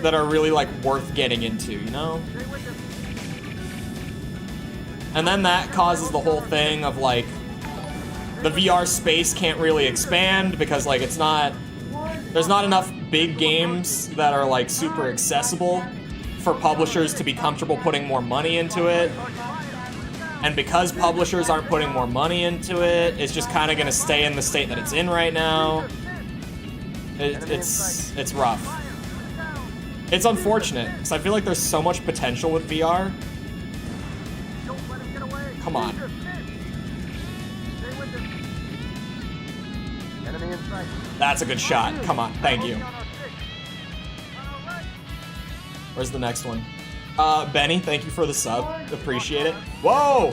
that are really like worth getting into, you know? And then that causes the whole thing of like, the VR space can't really expand because like it's not, there's not enough big games that are like super accessible for publishers to be comfortable putting more money into it. And because publishers aren't putting more money into it, it's just kind of gonna stay in the state that it's in right now. It's rough. It's unfortunate, because I feel like there's so much potential with VR. Come on. That's a good shot. Come on, thank you. Where's the next one? Benny, thank you for the sub. Appreciate it. Whoa!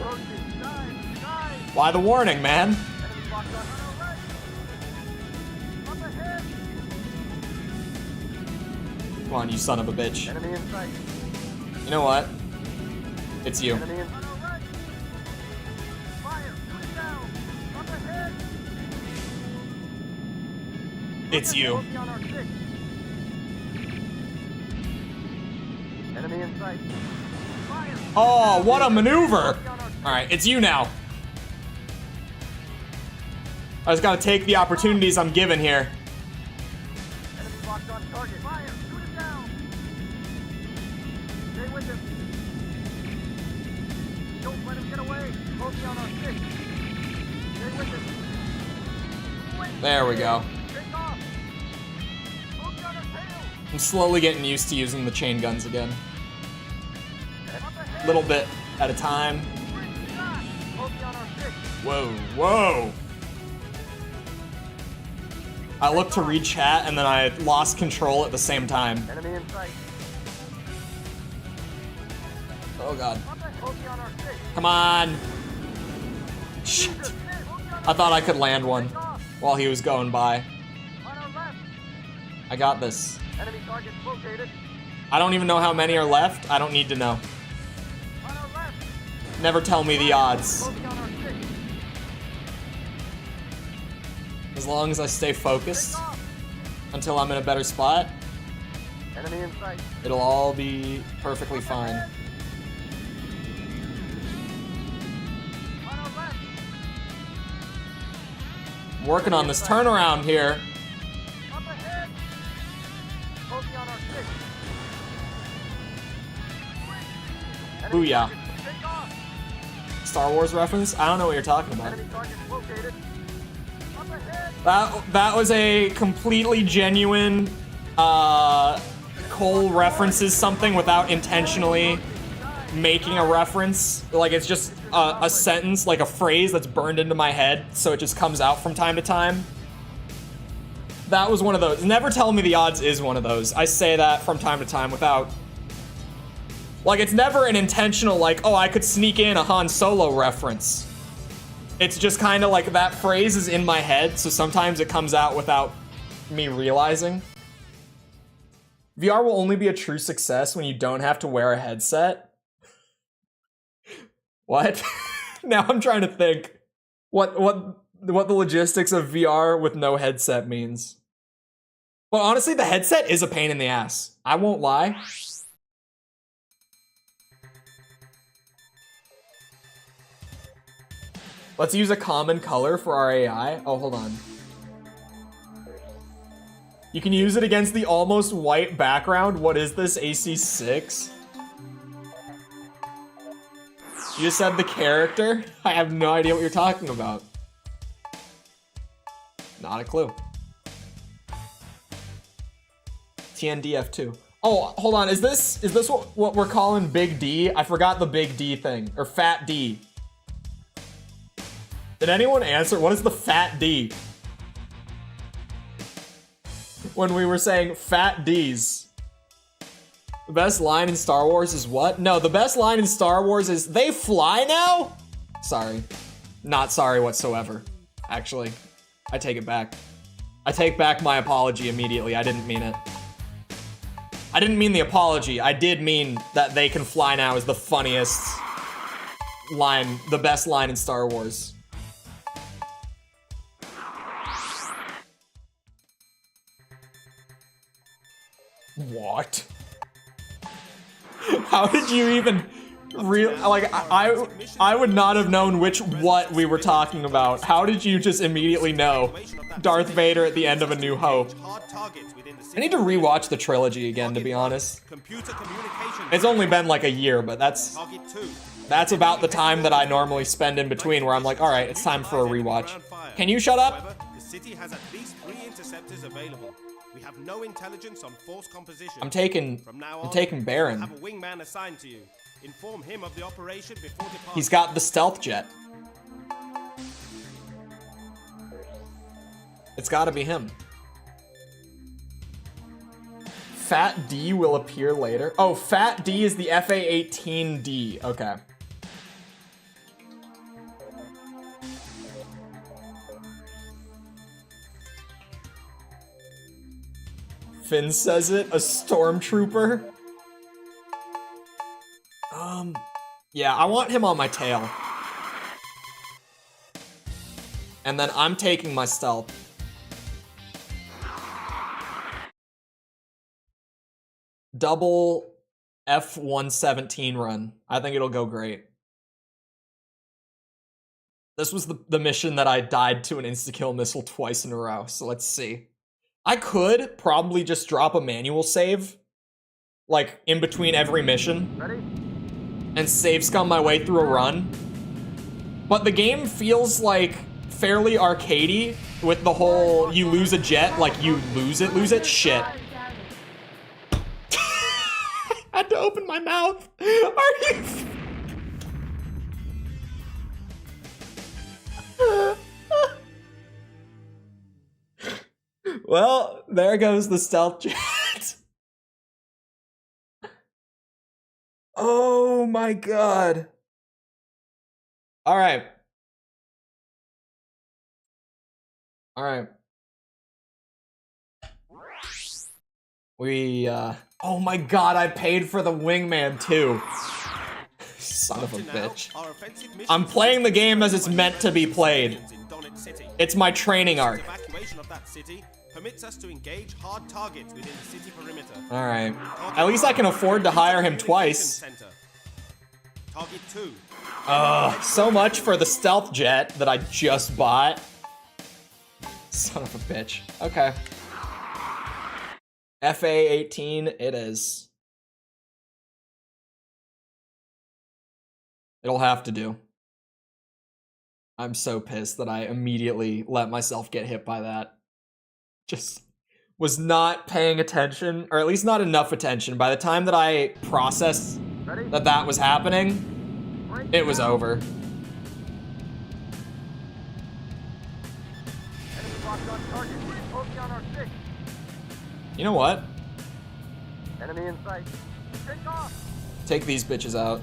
Why the warning, man? Come on, you son of a bitch. You know what? It's you. It's you. Oh, what a maneuver! Alright, it's you now. I just gotta take the opportunities I'm given here. There we go. I'm slowly getting used to using the chain guns again. Little bit at a time. Whoa, whoa! I looked to read chat and then I lost control at the same time. Oh god. Come on! Shit. I thought I could land one while he was going by. I got this. I don't even know how many are left. I don't need to know. Never tell me the odds. As long as I stay focused until I'm in a better spot, it'll all be perfectly fine. I'm working on this turnaround here. Booyah. Star Wars reference? I don't know what you're talking about. That was a completely genuine, Chole references something without intentionally making a reference. Like, it's just a sentence, like a phrase that's burned into my head, so it just comes out from time to time. That was one of those. Never tell me the odds is one of those. I say that from time to time without... Like, it's never an intentional, like, oh, I could sneak in a Han Solo reference. It's just kind of like that phrase is in my head, so sometimes it comes out without me realizing. VR will only be a true success when you don't have to wear a headset. What? Now I'm trying to think what the logistics of VR with no headset means. Well, honestly, the headset is a pain in the ass. I won't lie. Let's use a common color for our AI. Oh, hold on. You can use it against the almost white background. What is this, AC6? You just said the character? I have no idea what you're talking about. Not a clue. TNDF2. Oh, hold on. Is this what we're calling Big D? I forgot the Big D thing. Or Fat D. Did anyone answer? What is the Fat D? When we were saying Fat Ds. The best line in Star Wars is what? No, the best line in Star Wars is, they fly now? Sorry. Not sorry whatsoever. Actually, I take it back. I take back my apology immediately. I didn't mean it. I didn't mean the apology. I did mean that they can fly now is the funniest line, the best line in Star Wars. What? How did you even Real, like, I would not have known what we were talking about. How did you just immediately know Darth Vader at the end of A New Hope? I need to rewatch the trilogy again, to be honest. It's only been like a year, but that's about the time that I normally spend in between where I'm like, all right, it's time for a rewatch. Can you shut up? The city has at least 3 interceptors available. We have no intelligence on force composition. I'm taking Baron. Have a wingman assigned to you. Inform him of the operation before departure. He's got the stealth jet. It's gotta be him. Fat D will appear later. Oh, Fat D is the FA-18D. Okay. Finn says it, a stormtrooper. Yeah, I want him on my tail. And then I'm taking my stealth. Double F-117 run. I think it'll go great. This was the mission that I died to an insta-kill missile twice in a row, so let's see. I could probably just drop a manual save, like, in between every mission. Ready? And save scum my way through a run. But the game feels like fairly arcadey with the whole you lose a jet, like you lose it shit. I had to open my mouth. Are you? Well, there goes the stealth jet. Oh my god. All right. All right. Oh my god, I paid for the wingman too. Son of a bitch. I'm playing the game as it's meant to be played. It's my training arc. Evacuation of that city permits us to engage hard targets within the city perimeter. All right. At least I can afford to hire him twice. Target 2. So much for the stealth jet that I just bought. Son of a bitch. Okay. FA-18 it is. It'll have to do. I'm so pissed that I immediately let myself get hit by that. Just was not paying attention, or at least not enough attention. By the time that I processed that was happening, it was over. You know what? Enemy in sight. Take off. Take these bitches out.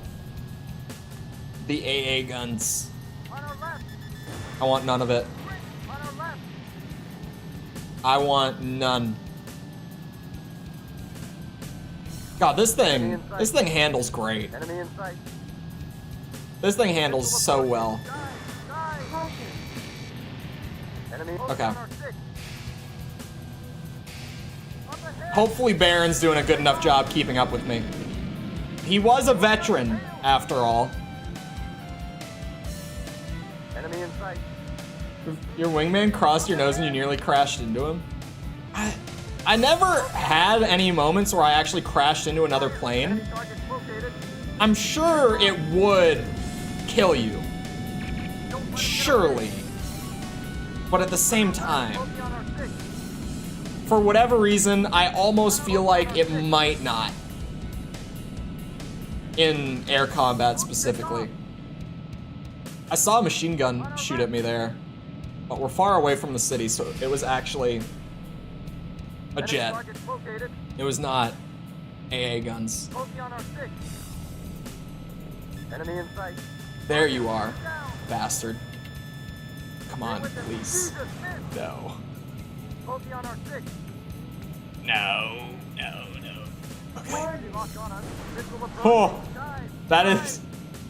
The AA guns. On our left. I want none of it. On our left. I want none. God, this thing handles great. Enemy in sight. This thing handles so well. Enemy Okay. on our 6. Hopefully Baron's doing a good enough job keeping up with me. He was a veteran, after all. Enemy in sight. Your wingman crossed your nose and you nearly crashed into him? I never had any moments where I actually crashed into another plane. Target located. I'm sure it would kill you. Surely. But at the same time, Focus on our 6. for whatever reason, I almost feel like it might not. In air combat specifically. I saw a machine gun shoot at me there, but we're far away from the city, so it was actually a jet. Target located. It was not AA guns. Focus on our 6. Enemy in sight. There you are, bastard. Come on, please. Jesus, miss. No. Focus on our 6. No. Okay. Lock on us. Missile approach. Oh, Dive. that is...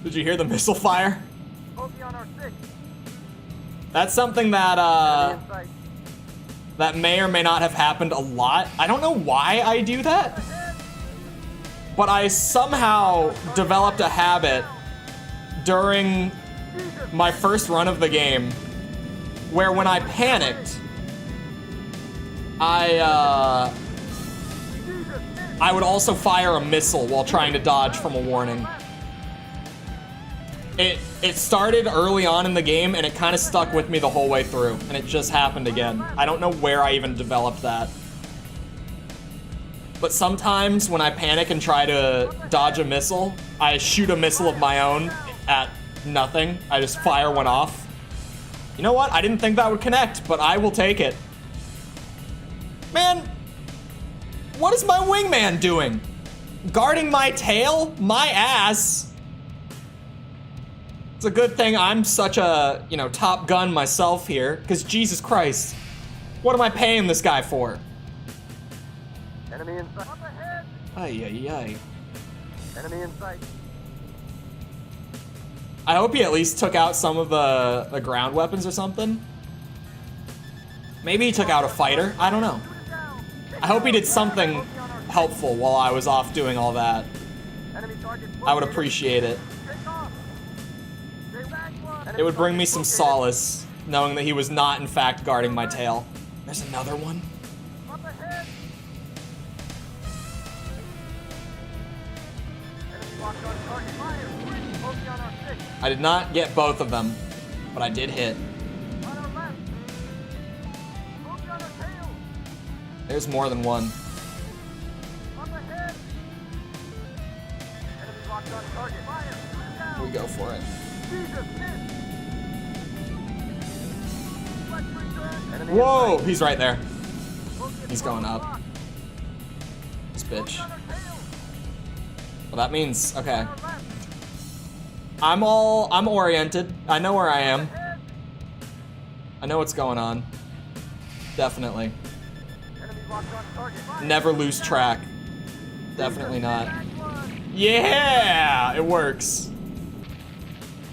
Did you hear the missile fire? Focus on our 6. That's something that, Enemy in sight. that may or may not have happened a lot. I don't know why I do that, but I somehow developed a habit during my first run of the game where when I panicked, I would also fire a missile while trying to dodge from a warning. It started early on in the game and it kind of stuck with me the whole way through, and it just happened again. I don't know where I even developed that. But sometimes when I panic and try to dodge a missile, I shoot a missile of my own at nothing. I just fire one off. You know what? I didn't think that would connect, but I will take it. Man, what is my wingman doing? Guarding my tail? My ass? It's a good thing I'm such a, you know, Top Gun myself here, because Jesus Christ, what am I paying this guy for? Enemy in sight. Up ahead. Ay, ay, ay. Enemy in sight. I hope he at least took out some of the ground weapons or something. Maybe he took out a fighter. I don't know. I hope he did something helpful while I was off doing all that. Enemy target. I would appreciate it. Take off. Stay back, one. It would bring me some solace knowing that he was not in fact guarding my tail. There's another one. Up ahead. Enemy locked on target. Fire. Focus on our six. I did not get both of them, but I did hit. On our left. Focus on our tail. There's more than one. Up ahead. Enemy locked on target. Fire. Down. We go for it. Jesus, miss. Flex return. Enemy Whoa, in sight. he's right there. Focus He's going on up. lock. This Focus bitch. on our tail. Well, that means, okay. On our left. I'm oriented. I know where I am. Ahead. I know what's going on. Definitely. Enemy locked on target. Fire. Never lose track. Definitely not. Back one. Yeah, it works.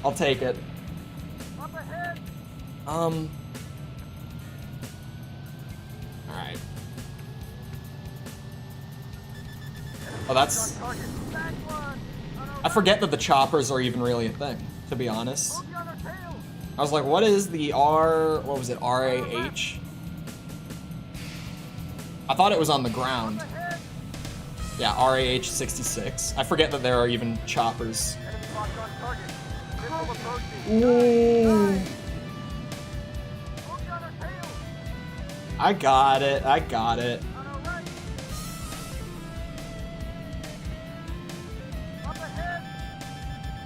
I'll take it. Up ahead. Alright. Oh, that's... Target. Back one. On our I forget that the choppers are even really a thing, to be honest. focus on our tail. I was like, what is the what was it, RAH? I thought it was on the ground. Ahead. Yeah, RAH 66. I forget that there are even choppers. Enemy locked on target. Missile approaching. Ooh. Focus on our tail. I got it, I got it. On our right. Up ahead.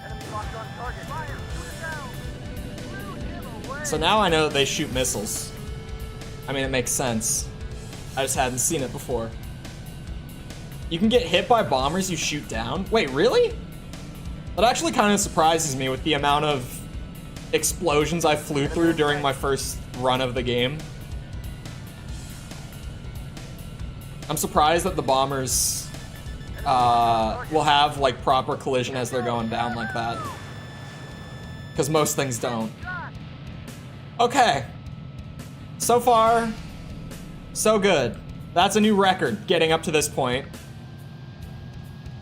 Enemy locked on target. Fire. Shoot it down. Blew him away. So now I know that they shoot missiles. I mean, it makes sense. I just hadn't seen it before. You can get hit by bombers you shoot down? Wait, really? That actually kind of surprises me with the amount of explosions I flew through during my first run of the game. I'm surprised that the bombers will have like proper collision as they're going down like that. Because most things don't. Okay. So far, so good. That's a new record, getting up to this point.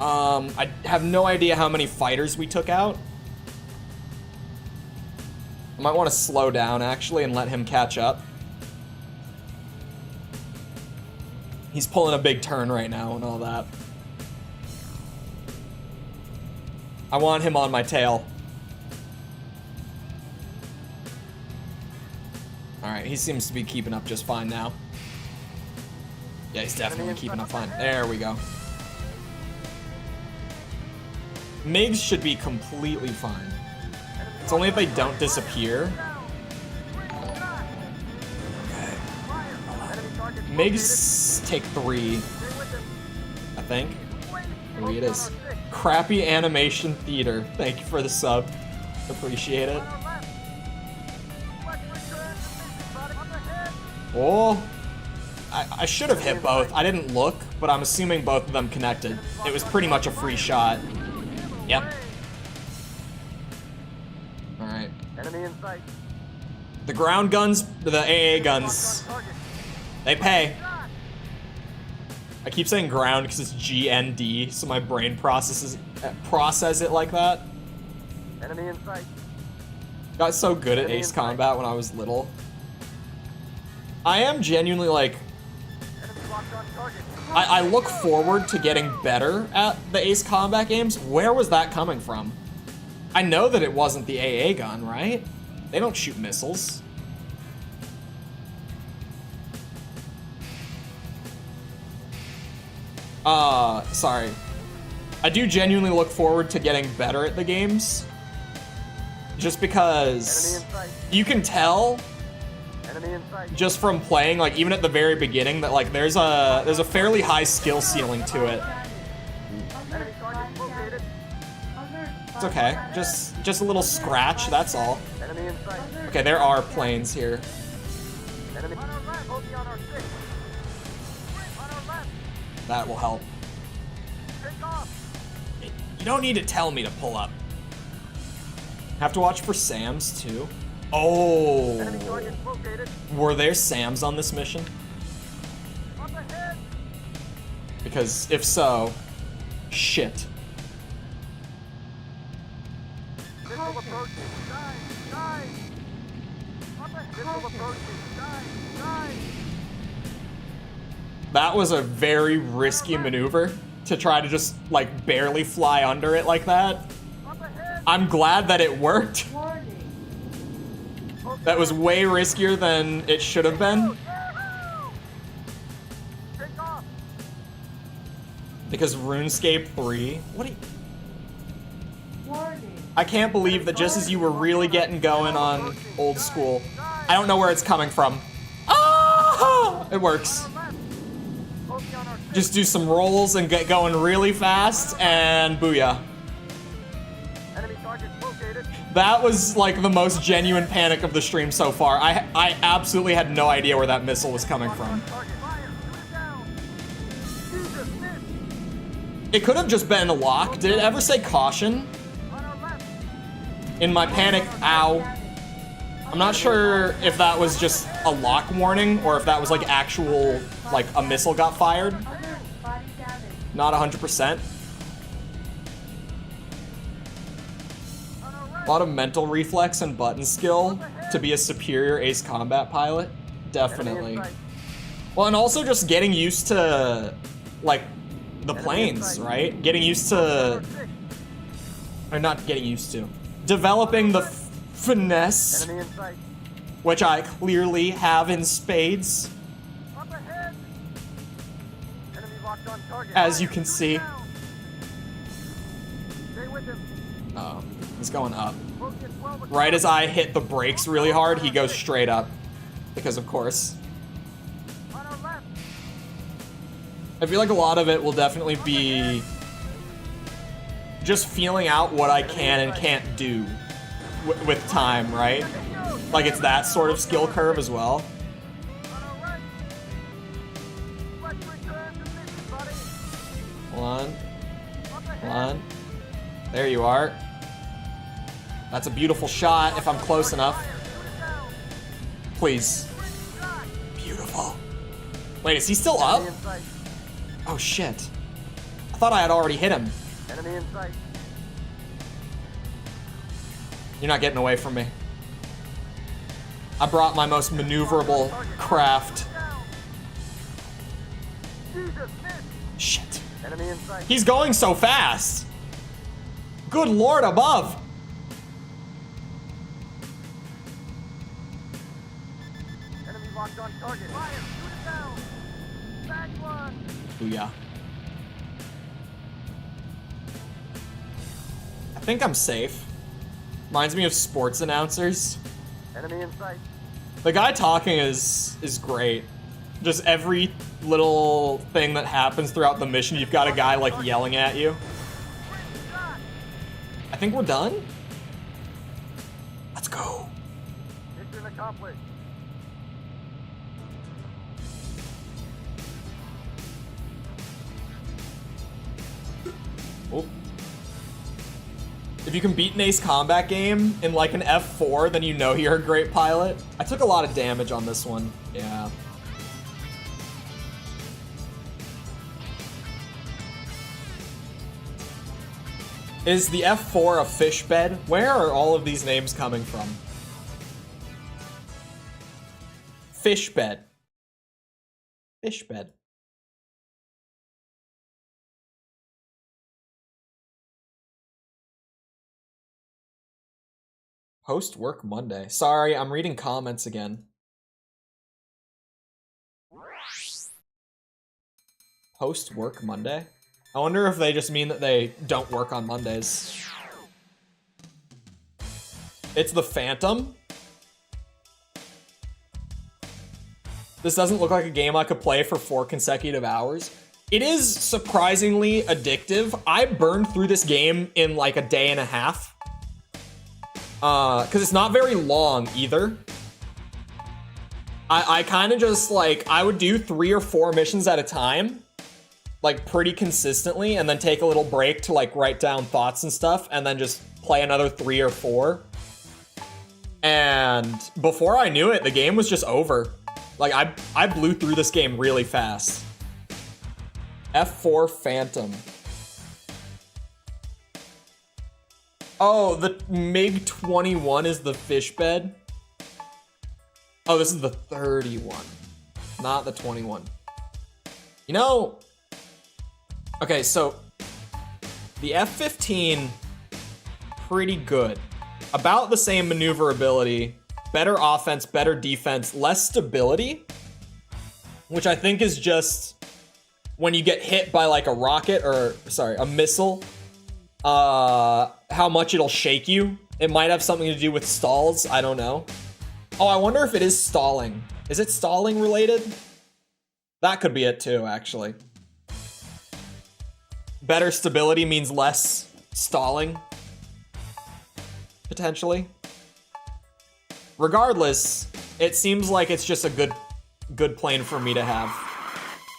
I have no idea how many fighters we took out. I might want to slow down, actually, and let him catch up. He's pulling a big turn right now and all that. I want him on my tail. Alright, he seems to be keeping up just fine now. Yeah, he's definitely keeping up fine. There we go. MiGs should be completely fine. It's only if they don't disappear. MiGs take 3, I think. Here it is. Crappy Animation Theater. Thank you for the sub. Appreciate it. Oh, I should have hit both. I didn't look, but I'm assuming both of them connected. It was pretty much a free shot. Yep. Alright. Enemy in sight. The ground guns, the AA guns, they pay. I keep saying ground because it's GND, so my brain process it like that. Enemy in sight. Got so good at Ace Combat when I was little. I am genuinely like, Enemy locked on target. I look forward to getting better at the Ace Combat games. Where was that coming from? I know that it wasn't the AA gun, right? They don't shoot missiles. Sorry. I do genuinely look forward to getting better at the games. Just because Enemy in sight. you can tell Enemy in sight. just from playing, like even at the very beginning, that like there's a fairly high skill ceiling to it. Enemy target located. It's okay. Just a little scratch, that's all. Enemy in sight. Okay, there are planes here. Enemy on our left. Bogey on our 6. On our left. That will help. Take off. You don't need to tell me to pull up. Have to watch for Sams too. Oh, Enemy target located. were there Sams on this mission? Up ahead. Because if so, shit. Missile approaching. Dive. Up ahead. Missile approaching. Dive. That was a very risky maneuver to try to just like barely fly under it like that. Up ahead. I'm glad that it worked. That was way riskier than it should have been. Take off. Because RuneScape 3, what do you... Warning. I can't believe that just as you were really getting going on old school, I don't know where it's coming from. Ah! It works. Bogey on our 6. Just do some rolls and get going really fast, and booyah. Enemy target located. That was like the most genuine panic of the stream so far. I absolutely had no idea where that missile was coming from. Target fire. Shoot it down. Jesus, miss. It could have just been a lock. Did it ever say caution? On our left. In my panic, ow. I'm not sure if that was just a lock warning or if that was like actual, like a missile got fired. Alert. Body damage. Not 100%. On our right. A lot of mental reflex and button skill to be a superior Ace Combat pilot. Definitely. Enemy in sight. Well, and also just getting used to, like, the planes, right? Getting used to, or not getting used to, developing the finesse, Enemy in sight. which I clearly have in spades, Up ahead. Enemy locked on target. as Fire. you can Shoot it see. down. Stay with him. Oh, he's going up. Bogey at 12 o'clock. Right as I hit the brakes really hard, he goes straight up. Because of course. On our left. I feel like a lot of it will definitely be just feeling out what I can and can't do with time, right? Like it's that sort of skill curve as well. On our right. Let's return to mission, buddy. Hold on, Up ahead. hold on. There you are. That's a beautiful shot if I'm close enough. Fire. Shoot it down. Please. Great shot. Beautiful. Wait, is he still up? Enemy in sight. Oh shit. I thought I had already hit him. Enemy in sight. You're not getting away from me. I brought my most maneuverable craft. Down. Jesus, miss. Shit. Enemy in sight. He's going so fast. Good lord above. Enemy locked on target. Fire. Shoot it down. Back one. Booyah. I think I'm safe. Reminds me of sports announcers. Enemy in sight. The guy talking is great. Just every little thing that happens throughout the mission, you've got a guy like yelling at you. Great shot. I think we're done. Let's go. Mission accomplished. Oh. If you can beat an Ace Combat game in like an F4, then you know you're a great pilot. I took a lot of damage on this one. Yeah. Is the F4 a fish bed? Where are all of these names coming from? Fish bed. Fish bed. Post-work Monday. Sorry, I'm reading comments again. Post-work Monday? I wonder if they just mean that they don't work on Mondays. It's the Phantom. This doesn't look like a game I could play for 4 consecutive hours. It is surprisingly addictive. I burned through this game in like a day and a half. Because it's not very long either. I kind of just like, I would do 3 or 4 missions at a time, like pretty consistently, and then take a little break to like write down thoughts and stuff, and then just play another 3 or 4. And before I knew it, the game was just over. Like I blew through this game really fast. F4 Phantom. Oh, the MiG-21 is the fish bed. Oh, this is the 31, not the 21. You know, okay, so the F-15, pretty good. About the same maneuverability, better offense, better defense, less stability, which I think is just when you get hit by like a rocket or, sorry, a missile, how much it'll shake you. It might have something to do with stalls, I don't know. Oh, I wonder if it is stalling. Is it stalling related? That could be it too, actually. Better stability means less stalling, potentially. Regardless, it seems like it's just a good plane for me to have.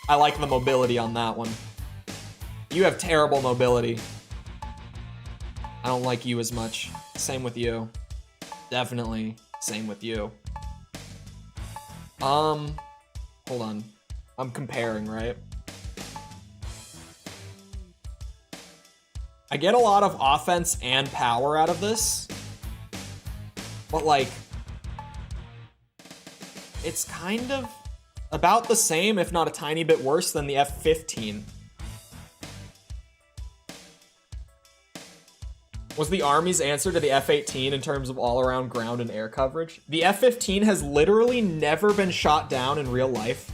I like the mobility on that one. You have terrible mobility. I don't like you as much. Same with you. Definitely same with you. Hold on. I'm comparing, right? I get a lot of offense and power out of this, but like, it's kind of about the same, if not a tiny bit worse than the F-15. Was the Army's answer to the F-18 in terms of all-around ground and air coverage? The F-15 has literally never been shot down in real life.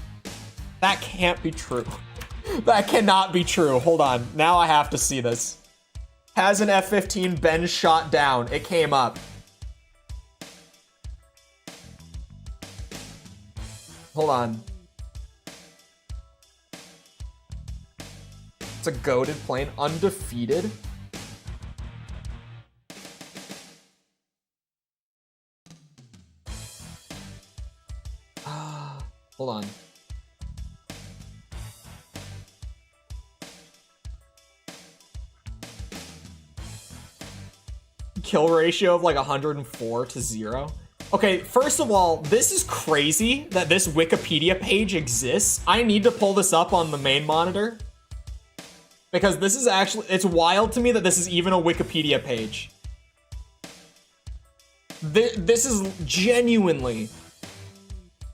That can't be true. That cannot be true. Hold on. Now I have to see this. Has an F-15 been shot down? It came up. Hold on. It's a goated plane. Undefeated. Hold on. Kill ratio of like 104 to 0. Okay, first of all, this is crazy that this Wikipedia page exists. I need to pull this up on the main monitor, because this is actually, it's wild to me that this is even a Wikipedia page. This is genuinely,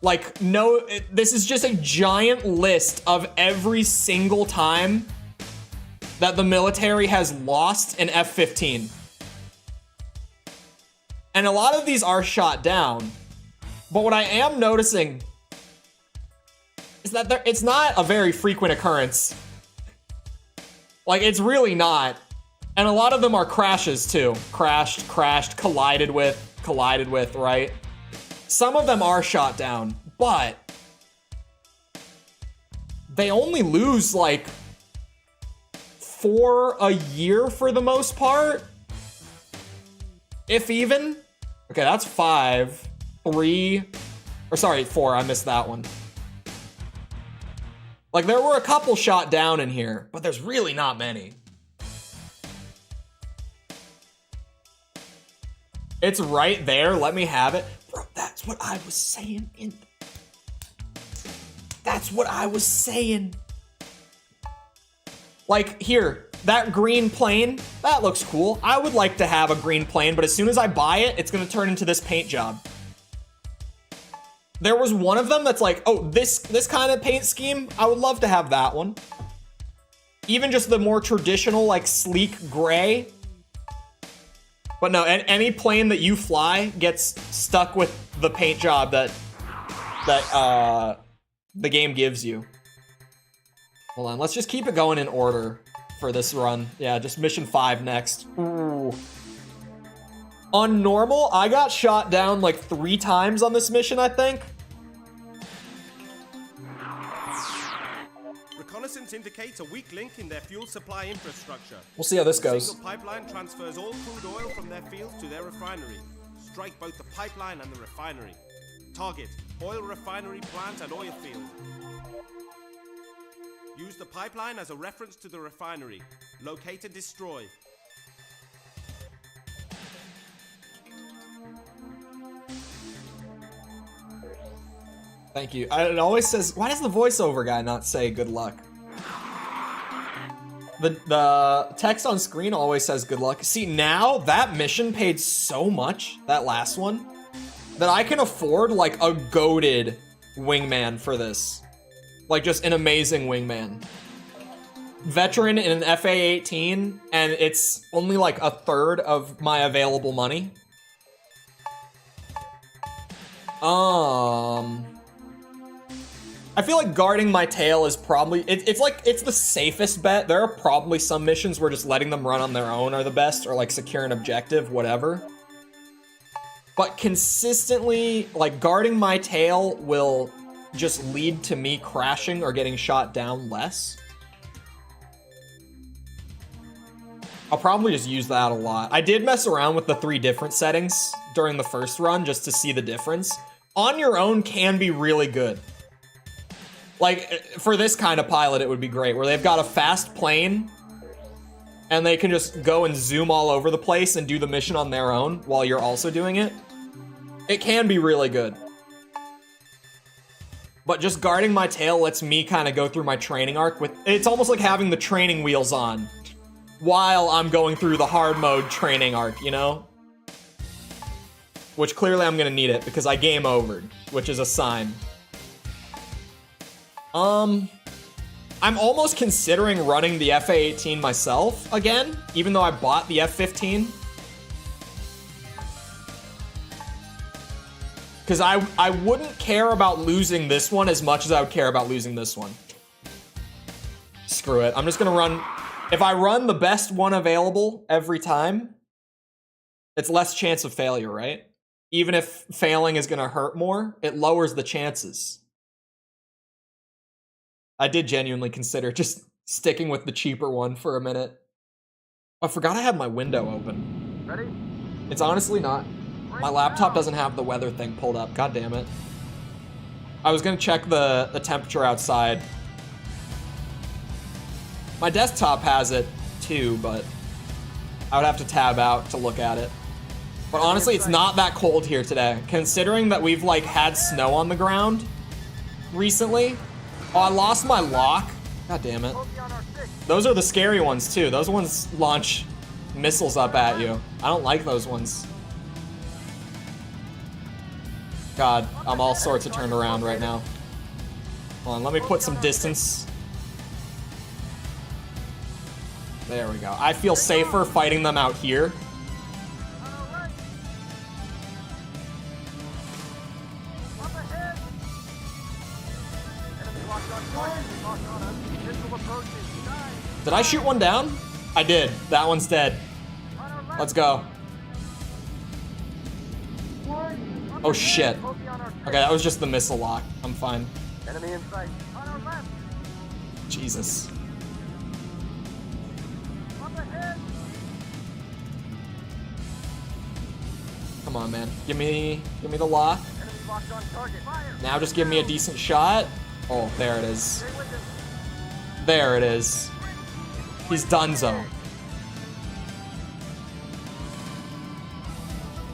like, no, this is just a giant list of every single time that the military has lost an F-15. And a lot of these are shot down. But what I am noticing is that it's not a very frequent occurrence. Like, it's really not. And a lot of them are crashes too. Crashed, collided with, right? Some of them are shot down, but they only lose like 4 a year for the most part. If even. Okay, that's 5, 3, or sorry, 4, I missed that one. Like, there were a couple shot down in here, but there's really not many. It's right there, let me have it. Bro, that's what I was saying That's what I was saying. Like, here, that green plane, that looks cool. I would like to have a green plane, but as soon as I buy it, it's gonna turn into this paint job. There was one of them that's like, oh, this kind of paint scheme, I would love to have that one. Even just the more traditional, like, sleek gray. But no, any plane that you fly gets stuck with the paint job that the game gives you. Hold on, let's just keep it going in order for this run. Yeah, just mission 5 next. Ooh. On normal, I got shot down like 3 times on this mission, I think. Reconnaissance indicates a weak link in their fuel supply infrastructure. We'll see how this A goes. single pipeline transfers all crude oil from their fields to their refinery. Strike both the pipeline and the refinery. Target: oil refinery plant and oil field. Use the pipeline as a reference to the refinery. Locate and destroy. Thank you. It always says, why does the voiceover guy not say good luck? The text on screen always says good luck. See, now that mission paid so much, that last one, that I can afford like a goated wingman for this. Like just an amazing wingman. Veteran in an FA-18, and it's only like a third of my available money. I feel like guarding my tail is probably, it's the safest bet. There are probably some missions where just letting them run on their own are the best, or like secure an objective, whatever. But consistently, like guarding my tail will just lead to me crashing or getting shot down less. I'll probably just use that a lot. I did mess around with the 3 different settings during the first run just to see the difference. On your own can be really good. Like, for this kind of pilot, it would be great, where they've got a fast plane, and they can just go and zoom all over the place and do the mission on their own while you're also doing it. It can be really good. But just guarding my tail lets me kind of go through my training arc with... It's almost like having the training wheels on while I'm going through the hard mode training arc, you know? Which clearly I'm gonna need it, because I game overed, which is a sign. I'm almost considering running the FA-18 myself again, even though I bought the F-15. Because I wouldn't care about losing this one as much as I would care about losing this one. Screw it. I'm just gonna run... If I run the best one available every time, it's less chance of failure, right? Even if failing is gonna hurt more, it lowers the chances. I did genuinely consider just sticking with the cheaper one for a minute. I forgot I had my window open. Ready? It's honestly not. My laptop doesn't have the weather thing pulled up. God damn it. I was gonna check the temperature outside. My desktop has it too, but I would have to tab out to look at it. But honestly, it's not that cold here today. Considering that we've like had snow on the ground recently. Oh, I lost my lock. God damn it. Those are the scary ones too. Those ones launch missiles up at you. I don't like those ones. God, I'm all sorts of turned around right now. Hold on, let me put some distance. There we go. I feel safer fighting them out here. Did I shoot one down? I did. That one's dead. Let's go. Oh shit. Okay, that was just the missile lock. I'm fine. Enemy in sight. On our left. Jesus. Up ahead. Come on, man. Give me the lock. Enemy locked on target. Fire. Now just give me a decent shot. Oh, there it is. Stay with him. There it is. He's donezo.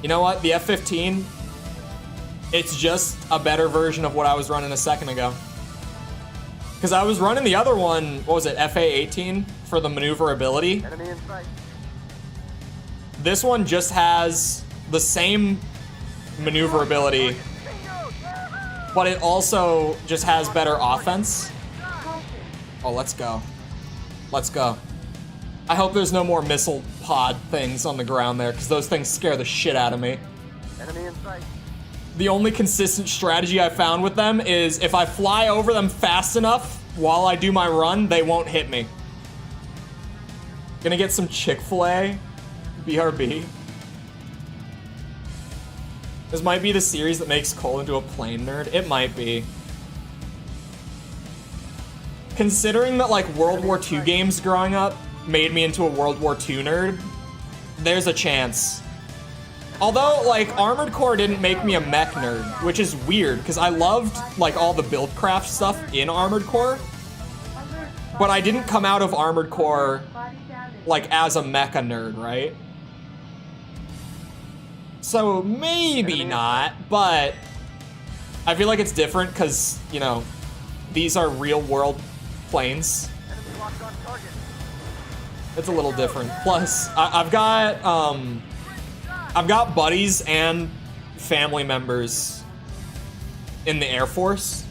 You know what? The F-15, it's just a better version of what I was running a second ago. Because I was running the other one, what was it, FA-18 for the maneuverability. Enemy in sight. This one just has the same maneuverability, but it also just has better offense. Oh, let's go. Let's go. I hope there's no more missile pod things on the ground there, because those things scare the shit out of me. Enemy in sight. The only consistent strategy I found with them is if I fly over them fast enough while I do my run, they won't hit me. Gonna get some Chick-fil-A. BRB. This might be the series that makes Cole into a plane nerd. It might be. Considering that like World War II games growing up made me into a World War II nerd, there's a chance. Although like Armored Core didn't make me a mech nerd, which is weird because I loved like all the buildcraft stuff in Armored Core, but I didn't come out of Armored Core like as a mecha nerd, right? So maybe not, but I feel like it's different because, you know, these are real world planes. Enemy locked on target. It's a little different. Plus, I've got buddies and family members in the Air Force.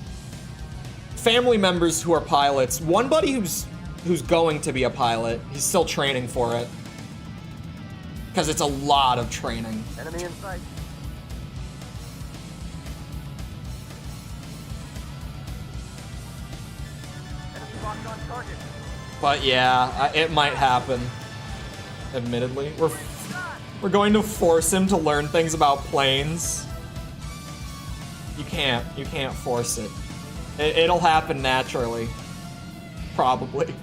Family members who are pilots. One buddy who's going to be a pilot. He's still training for it. Because it's a lot of training. Enemy in sight. Enemy locked on target. But yeah, it might happen. Admittedly, we're going to force him to learn things about planes. You can't force it. It'll happen naturally. Probably.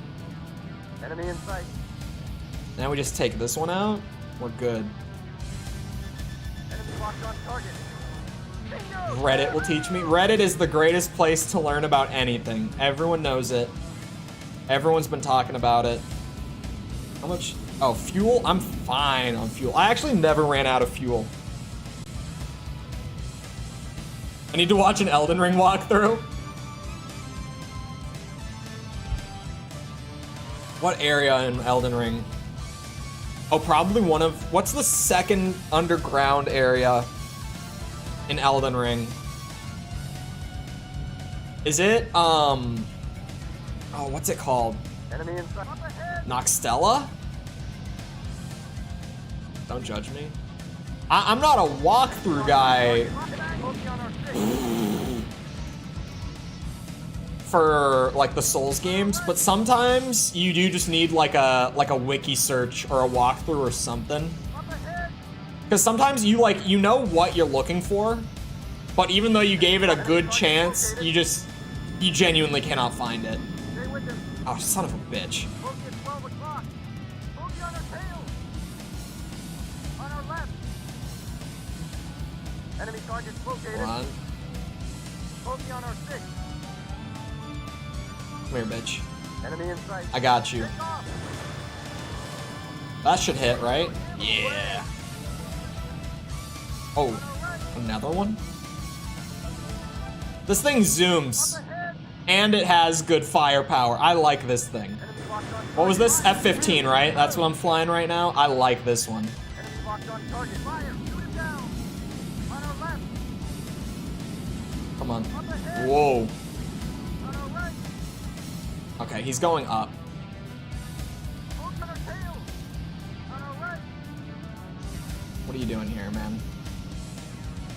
Enemy in sight. Now we just take this one out. We're good. Enemy locked on target. Bingo! Reddit will teach me. Reddit is the greatest place to learn about anything. Everyone knows it. Everyone's been talking about it. How much? Oh, fuel? I'm fine on fuel. I actually never ran out of fuel. I need to watch an Elden Ring walkthrough. What area in Elden Ring? Oh, probably one of... What's the second underground area in Elden Ring? Is it, oh, what's it called? Enemy in sight. Up ahead. Noxtella? Don't judge me. I'm not a walkthrough guy Bogey on our six. for like the Souls games, but sometimes you do just need like a wiki search or a walkthrough or something. Up ahead. Because sometimes you know what you're looking for, but even though you gave it a good chance, you genuinely cannot find it. Stay with them. Oh, son of a bitch. Bogey at 12 o'clock. Bogey on our tail. On our left. Enemy targets located. Hold on. Bogey on our six. Come here, bitch. Enemy in sight. I got you. Take off. That should hit, right? Yeah. Oh, another one? This thing zooms, Ahead. and it has good firepower. I like this thing. Enemy locked on What was this? F-15, right? That's what I'm flying right now? I like this one. Enemy locked on target. Fire. Shoot him down. On our left. Come on. Up ahead. Whoa. On our right. Okay, he's going up. Bogey on our tail. On our right. What are you doing here, man?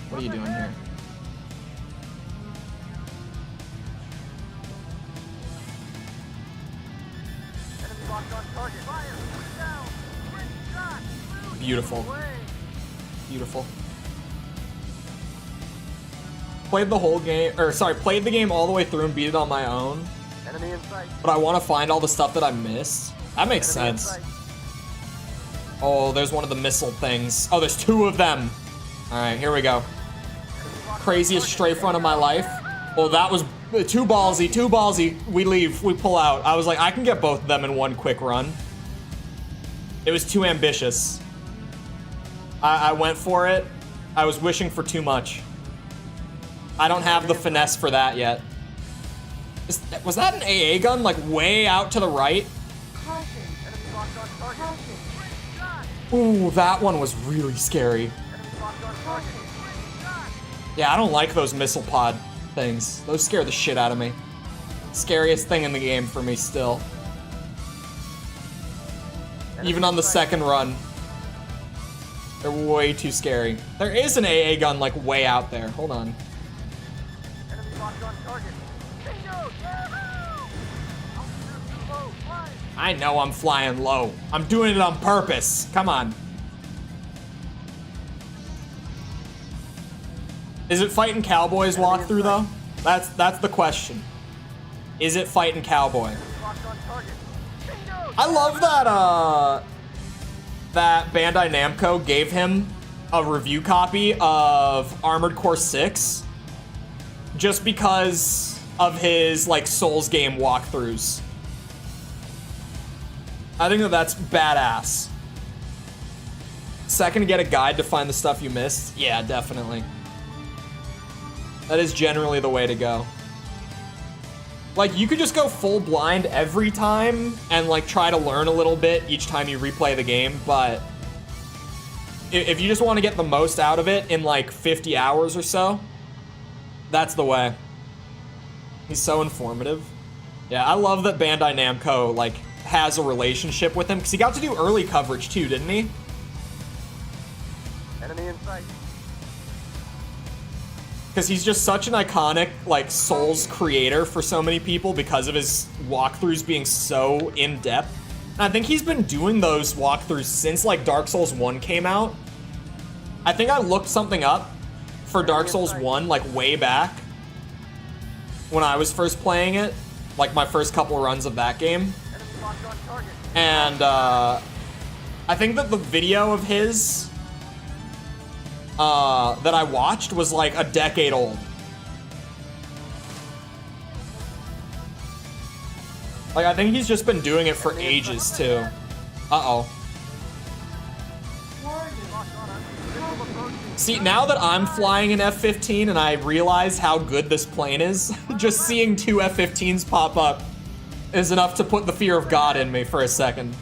What are you doing here? Enemy locked on target. Fire. Shoot him down. Great shot. Shoot. Beautiful. Away. Beautiful. Played the whole game, or sorry, played the game all the way through and beat it on my own, Enemy in sight. but I want to find all the stuff that I missed. That makes Enemy in sense. sight. Oh, there's one of the missile things. Oh, there's two of them. All right, here we go. Craziest strafe run of my life. Well, that was too ballsy, too ballsy. We leave, we pull out. I was like, I can get both of them in one quick run. It was too ambitious. I went for it. I was wishing for too much. I don't have the finesse for that yet. Was that an AA gun, like way out to the right? Caution. Ooh, that one was really scary. Yeah, I don't like those missile pod things. Those scare the shit out of me. Scariest thing in the game for me still. Even on the second run. They're way too scary. There is an AA gun like way out there. Hold on. I know I'm flying low. I'm doing it on purpose. Come on. Is it fighting Cowboy's walkthrough though? That's the question. Is it fighting Cowboy? I love that that Bandai Namco gave him a review copy of Armored Core 6 just because of his like Souls game walkthroughs. I think that that's badass. Second, to get a guide to find the stuff you missed. Yeah, definitely. That is generally the way to go. Like, you could just go full blind every time and like try to learn a little bit each time you replay the game, but if you just want to get the most out of it in like 50 hours or so, that's the way. He's so informative. Yeah, I love that Bandai Namco like has a relationship with him because he got to do early coverage too, didn't he? Enemy in sight. Because he's just such an iconic, like, Souls creator for so many people because of his walkthroughs being so in-depth. And I think he's been doing those walkthroughs since, like, Dark Souls 1 came out. I think I looked something up for Dark Souls 1, like, way back when I was first playing it. Like, my first couple runs of that game. And, I think that the video of his that I watched was like a decade old. Like, I think he's just been doing it for ages too. Uh-oh. See, now that I'm flying an F-15 and I realize how good this plane is, just seeing two F-15s pop up is enough to put the fear of God in me for a second.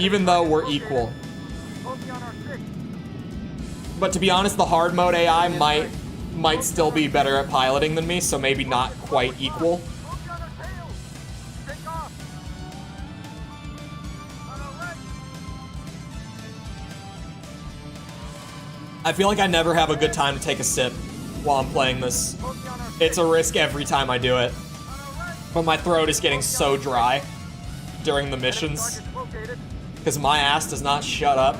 Even though we're equal. But to be honest, the hard mode AI might still be better at piloting than me, so maybe not quite equal. I feel like I never have a good time to take a sip while I'm playing this. It's a risk every time I do it. But my throat is getting so dry during the missions because my ass does not shut up.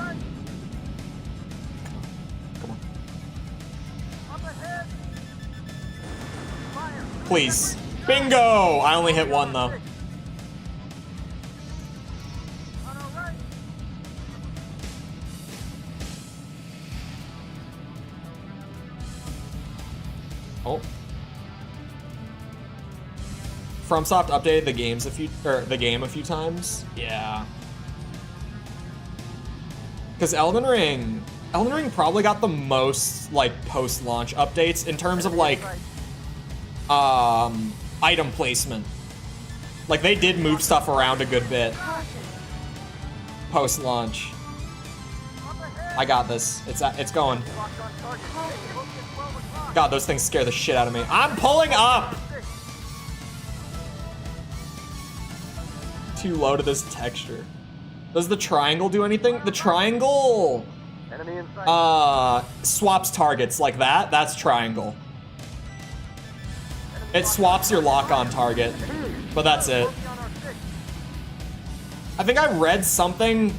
Please. Bingo! I only hit one, though. Oh. FromSoft updated the game a few times. Yeah. Because Elden Ring probably got the most like post-launch updates in terms of like item placement. Like, they did move stuff around a good bit post-launch. I got this. It's going. God, those things scare the shit out of me. I'm pulling up! Too low to this texture. Does the triangle do anything? The triangle swaps targets like that. That's triangle. It swaps your lock-on target, but that's it. I think I read something,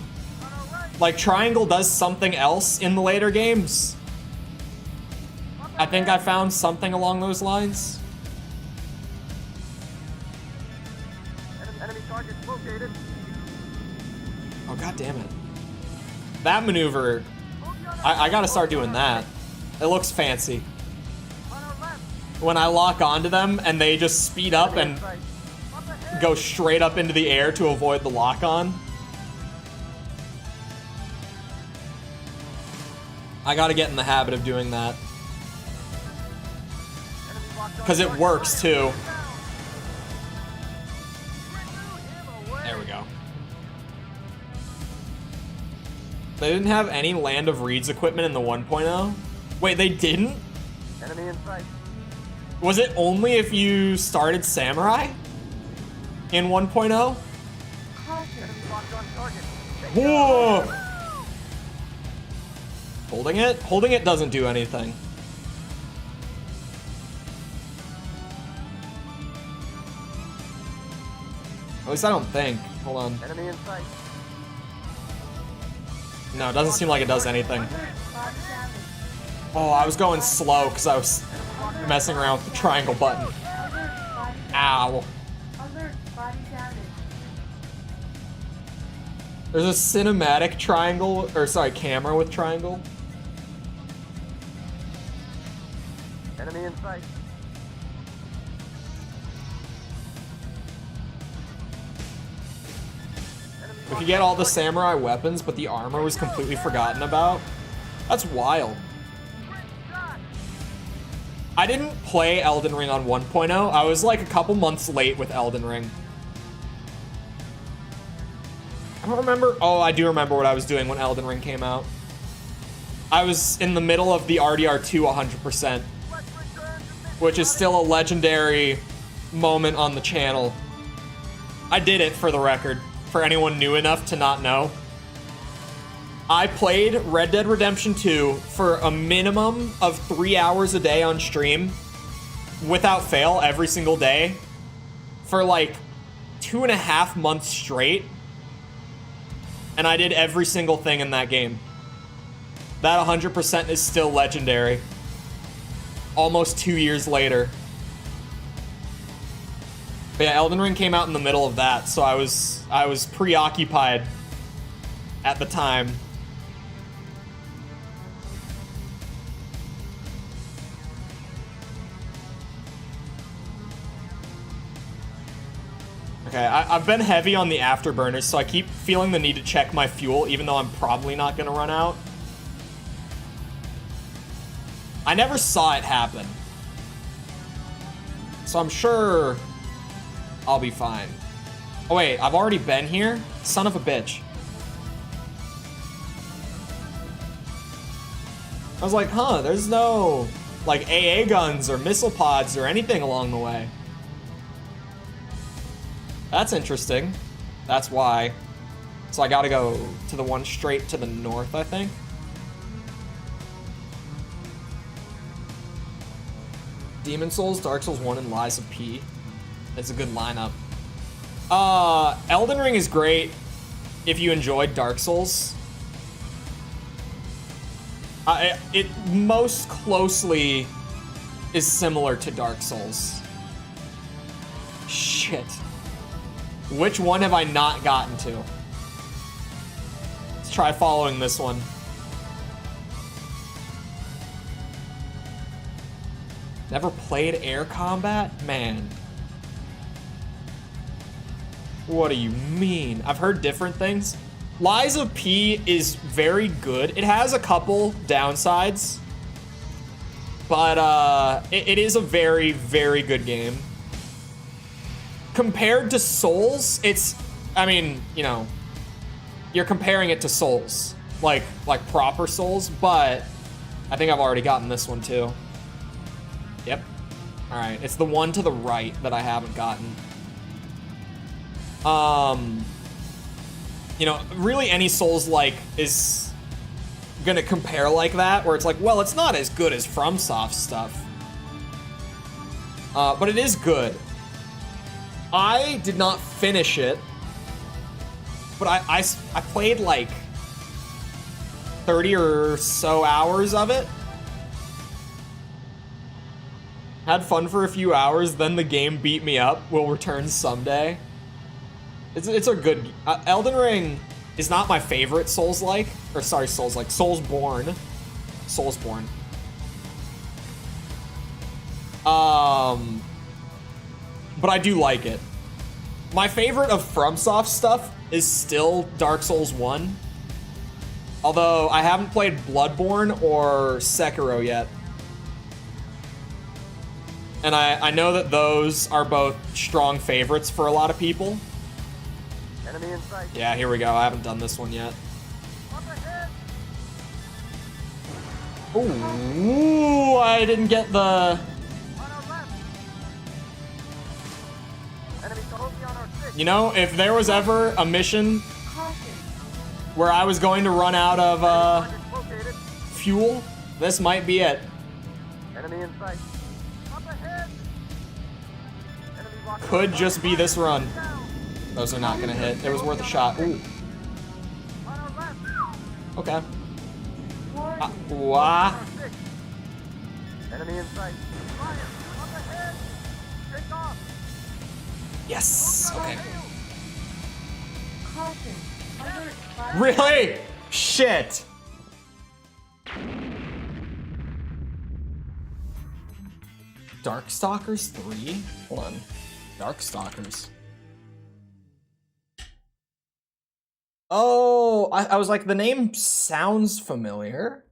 like triangle does something else in the later games. I think I found something along those lines. Oh, god damn it. That maneuver, I gotta start doing that. It looks fancy. When I lock onto them and they just speed up and go straight up into the air to avoid the lock-on. I gotta get in the habit of doing that. Because it works too. There we go. They didn't have any Land of Reeds equipment in the 1.0? Wait, they didn't? Enemy in sight. Was it only if you started Samurai? In 1.0? Caution. Enemy locked on target. Whoa! Holding it? Holding it doesn't do anything. At least I don't think. Hold on. Enemy in sight. No, it doesn't seem like it does anything. Alert. Body damage. Oh, I was going slow because I was messing around with the triangle button. Alert. Body damage. Ow. Alert. Body damage. There's a cinematic triangle, or sorry, camera with triangle. Enemy in sight. Enemy We could get all the samurai weapons, but the armor was completely forgotten about. That's wild. I didn't play Elden Ring on 1.0. I was like a couple months late with Elden Ring. I don't remember. Oh, I do remember what I was doing when Elden Ring came out. I was in the middle of the RDR2 100%, which is still a legendary moment on the channel. I did it, for the record, for anyone new enough to not know. I played Red Dead Redemption 2 for a minimum of 3 hours a day on stream, without fail, every single day, for like 2.5 months straight. And I did every single thing in that game. That 100% is still legendary. Almost 2 years later. But yeah, Elden Ring came out in the middle of that, so I was preoccupied at the time. Okay, I've been heavy on the afterburners, so I keep feeling the need to check my fuel, even though I'm probably not gonna run out. I never saw it happen, so I'm sure I'll be fine. Oh wait, I've already been here? Son of a bitch. I was like, huh, there's no, like, AA guns or missile pods or anything along the way. That's interesting. That's why. So I gotta go to the one straight to the north, I think. Demon Souls, Dark Souls 1, and Lies of P. It's a good lineup. Elden Ring is great if you enjoyed Dark Souls. It most closely is similar to Dark Souls. Shit. Which one have I not gotten to? Let's try following this one. Never played air combat? Man. What do you mean? I've heard different things. Lies of P is very good. It has a couple downsides, but it is a very, very good game. Compared to Souls, it's, I mean, you know, you're comparing it to Souls, like proper Souls, but I think I've already gotten this one too. Yep. All right, it's the one to the right that I haven't gotten. You know, really any Souls-like is gonna compare like that, where it's like, well, it's not as good as FromSoft stuff. But it is good. I did not finish it, but I played like 30 or so hours of it. Had fun for a few hours, then the game beat me up. Will return someday. It's a good... Elden Ring is not my favorite Souls-like. Or sorry, Souls-like. Soulsborne. Soulsborne. But I do like it. My favorite of FromSoft stuff is still Dark Souls 1. Although I haven't played Bloodborne or Sekiro yet. And I know that those are both strong favorites for a lot of people. Enemy in sight. Yeah, here we go. I haven't done this one yet. Up ahead. Ooh, I didn't get the... On our left. Enemy Homophobia on our 6. You know, if there was ever a mission Caution. where I was going to run out of Target located. fuel, this might be it. Enemy in sight. Up ahead. Enemy locked Could on just be this run. down. Those are not gonna hit. It was worth a shot. Ooh, On our left. okay. Warning. Wah. On our 6. Enemy in sight. Fire. Up ahead. Take off. Yes. Okay. Caution. Alert. Body Really? Shit. Darkstalkers 3? Hold on. Darkstalkers. Oh, I was like, the name sounds familiar.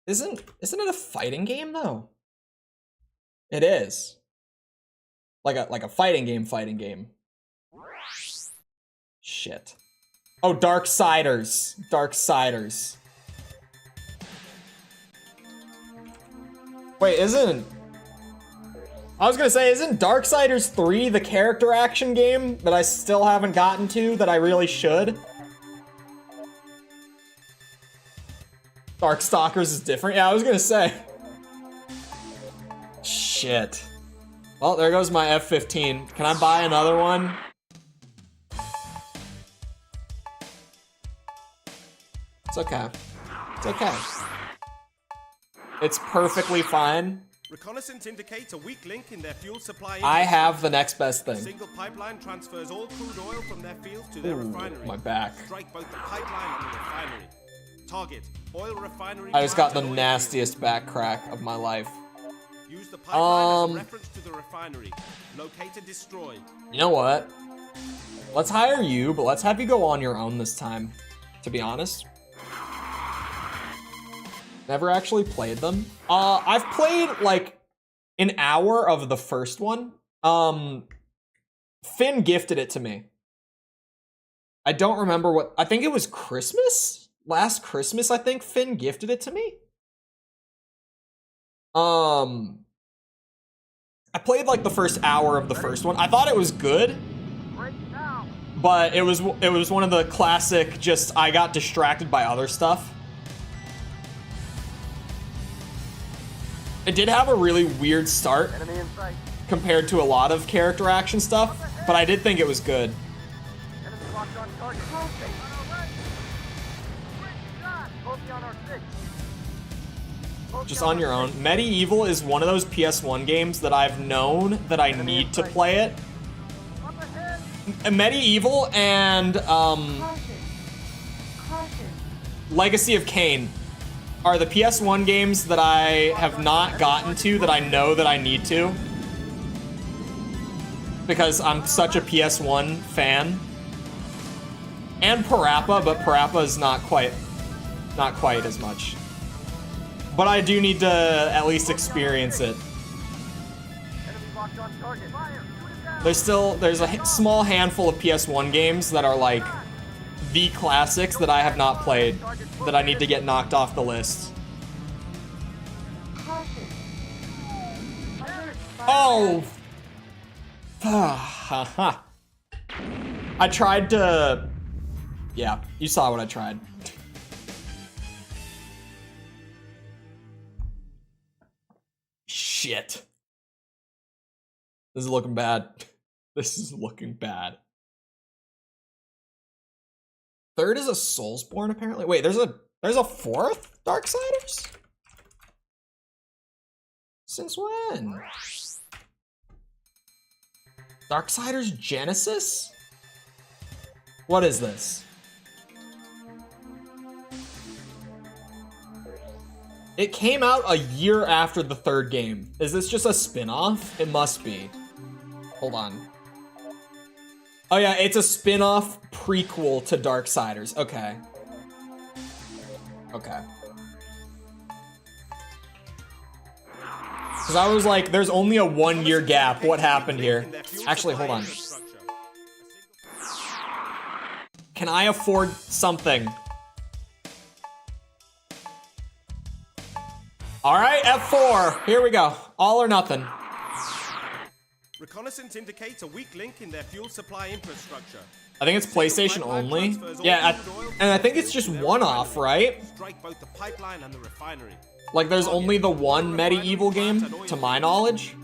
Isn't it a fighting game though? It is. Like a fighting game. Shit. Oh, Darksiders. Darksiders. Wait, I was gonna say, isn't Darksiders 3 the character action game that I still haven't gotten to that I really should? Darkstalkers is different? Yeah, I was gonna say. Shit. Well, there goes my F-15. Can I buy another one? It's okay. It's okay. It's perfectly fine. Reconnaissance indicates a weak link in their fuel supply. I have the next best A thing. single pipeline transfers all crude oil from their fields to their Ooh, refinery. my back. Strike both the pipeline and the refinery. Target oil refinery. I just got the plant and oil nastiest back crack of my life. field. Use the pipeline as a reference to the refinery. Locate and destroy. You know what? Let's hire you, but let's have you go on your own this time, to be honest. Never actually played them. I've played like an hour of the first one. Finn gifted it to me. I don't remember what, I think it was Christmas? Last Christmas, I think Finn gifted it to me. I played like the first hour of the first one. I thought it was good, Break now. but it was one of the classic, just I got distracted by other stuff. It did have a really weird start Enemy in sight. compared to a lot of character action stuff, but I did think it was good. Enemy locked on target. On our right. Great shot. Homophobia on our 6. Just on your own. Medieval is one of those PS1 games that I've known that I need to play it. Up ahead. Medieval and Caution. Caution. Legacy of Kain are the PS1 games that I have not gotten to that I know that I need to. Because I'm such a PS1 fan. And Parappa, but Parappa is not quite as much. But I do need to at least experience it. Enemy locked on target. Fire. Shoot it down. There's a small handful of PS1 games that are like the classics that I have not played that I need to get knocked off the list. Caution. Alert. Oh! I tried to... Yeah, you saw what I tried. Shit. This is looking bad. This is looking bad. Third is a Soulsborne, apparently. Wait, there's a fourth Darksiders? Since when? Darksiders Genesis? What is this? It came out a year after the third game. Is this just a spin-off? It must be. Hold on. Oh yeah, it's a spin-off prequel to Darksiders. Okay. Okay. Because I was like, there's only a 1 year gap. What happened here? Actually, hold on. Can I afford something? F4. Here we go. All or nothing. Reconnaissance indicates a weak link in their fuel supply infrastructure. I think it's PlayStation only. Yeah, and I think it's just one-off, right? Strike both the pipeline and the refinery. Like, there's only the one medieval game, to my knowledge.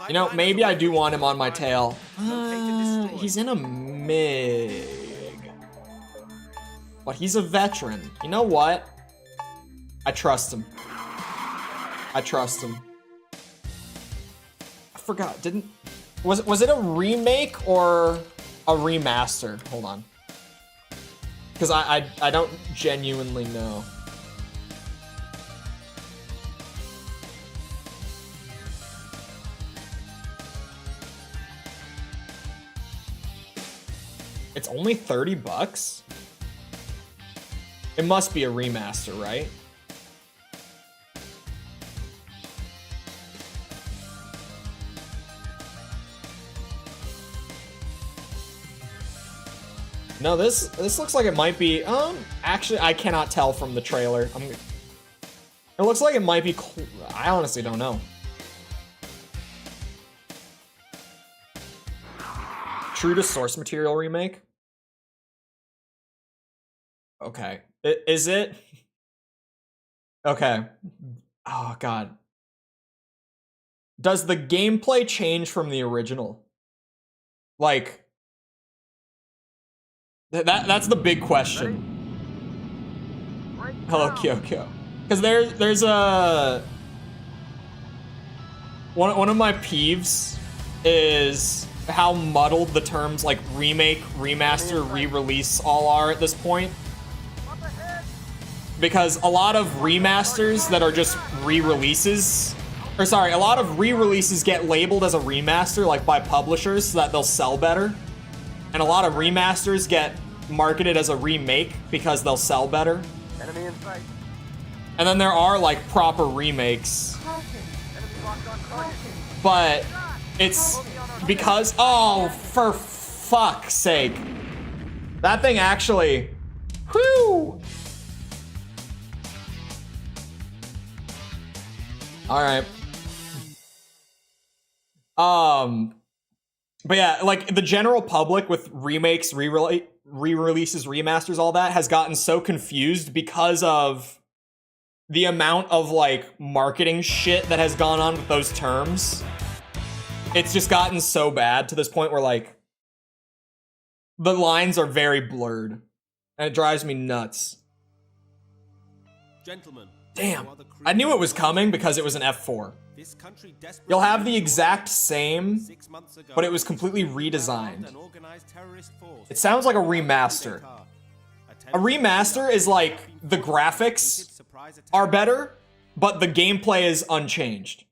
You know, maybe I do want him on my tail. He's in a MiG. But he's a veteran. You know what? I trust him. I trust him. I forgot, was it a remake or a remaster? Hold on. Because I don't genuinely know. It's only 30 bucks? It must be a remaster, right? No, this looks like it might be, actually I cannot tell from the trailer. It looks like it might be, I honestly don't know. True to source material remake? Okay. Is it? Okay. Oh, God. Does the gameplay change from the original? Like, that's the big question. Hello, Kyoko. Because there's a... One of my peeves is how muddled the terms like remake, remaster, re-release all are at this point. Because a lot of remasters that are just re-releases, or sorry, a lot of re-releases get labeled as a remaster, like by publishers, so that they'll sell better. And a lot of remasters get marketed as a remake because they'll sell better. Enemy in sight. And then there are like proper remakes. But it's because, oh, for fuck's sake. That thing actually, whew. All right. But yeah, like the general public with remakes, re-releases, remasters, all that has gotten so confused because of the amount of like marketing shit that has gone on with those terms. It's just gotten so bad to this point where like the lines are very blurred and it drives me nuts. Gentlemen, damn, I knew it was coming because it was an F4. You'll have the exact same, but it was completely redesigned. It sounds like a remaster. A remaster is like the graphics are better, but the gameplay is unchanged.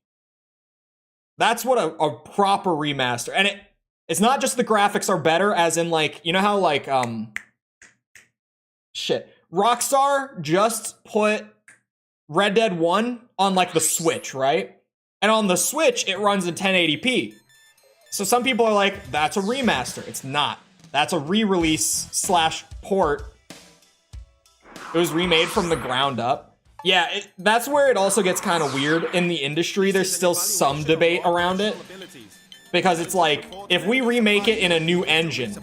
That's what a proper remaster, and it's not just the graphics are better, as in like, you know how like, Rockstar just put Red Dead 1 on like the Switch, right? And on the Switch, it runs in 1080p. So some people are like, that's a remaster. It's not. That's a re-release / port. It was remade from the ground up. Yeah, that's where it also gets kind of weird in the industry. There's still some debate around it. Because it's like, if we remake it in a new engine,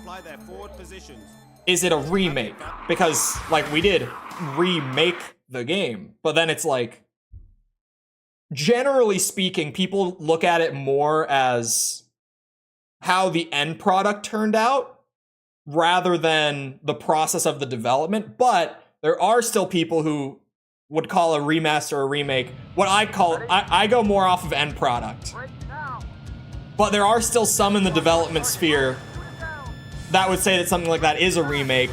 is it a remake? Because, like, we did remake the game. But then it's like, generally speaking, people look at it more as how the end product turned out rather than the process of the development. But there are still people who would call a remaster or remake what I call, I go more off of end product. But there are still some in the development sphere that would say that something like that is a remake,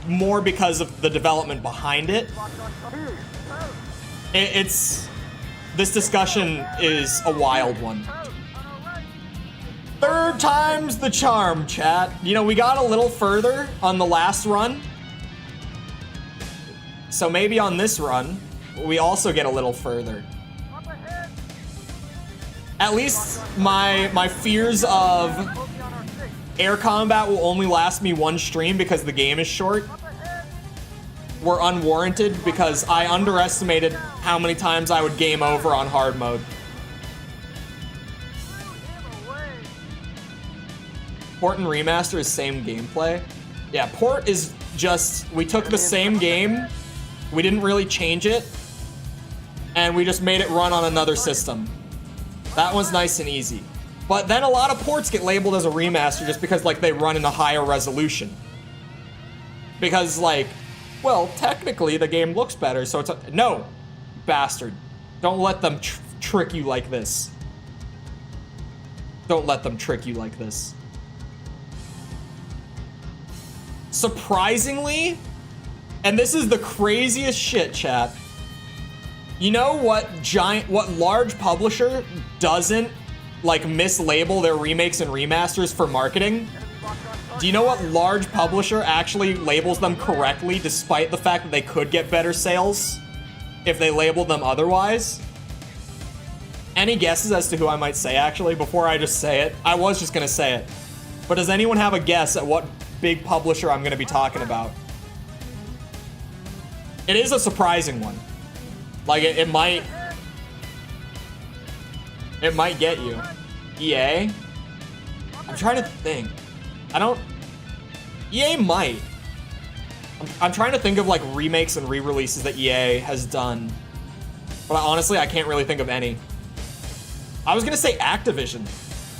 more because of the development behind it. This discussion is a wild one. Third time's the charm, chat. You know, we got a little further on the last run. So maybe on this run, we also get a little further. At least my fears of air combat will only last me one stream because the game is short. were unwarranted because I underestimated how many times I would game over on hard mode. Port and remaster is same gameplay. Yeah, port is just, we took the same game, we didn't really change it, and we just made it run on another system. That one's nice and easy. But then a lot of ports get labeled as a remaster just because like they run in a higher resolution. Because like, well, technically the game looks better, so it's a, no, bastard. Don't let them trick you like this. Don't let them trick you like this. Surprisingly, and this is the craziest shit, chat. You know what large publisher doesn't like mislabel their remakes and remasters for marketing? Do you know what large publisher actually labels them correctly despite the fact that they could get better sales if they labeled them otherwise? Any guesses as to who I might say actually before I just say it? I was just gonna say it. But does anyone have a guess at what big publisher I'm gonna be talking about? It is a surprising one. Like it might get you. EA? I'm trying to think. EA might. I'm trying to think of like remakes and re-releases that EA has done. But honestly, I can't really think of any. I was gonna say Activision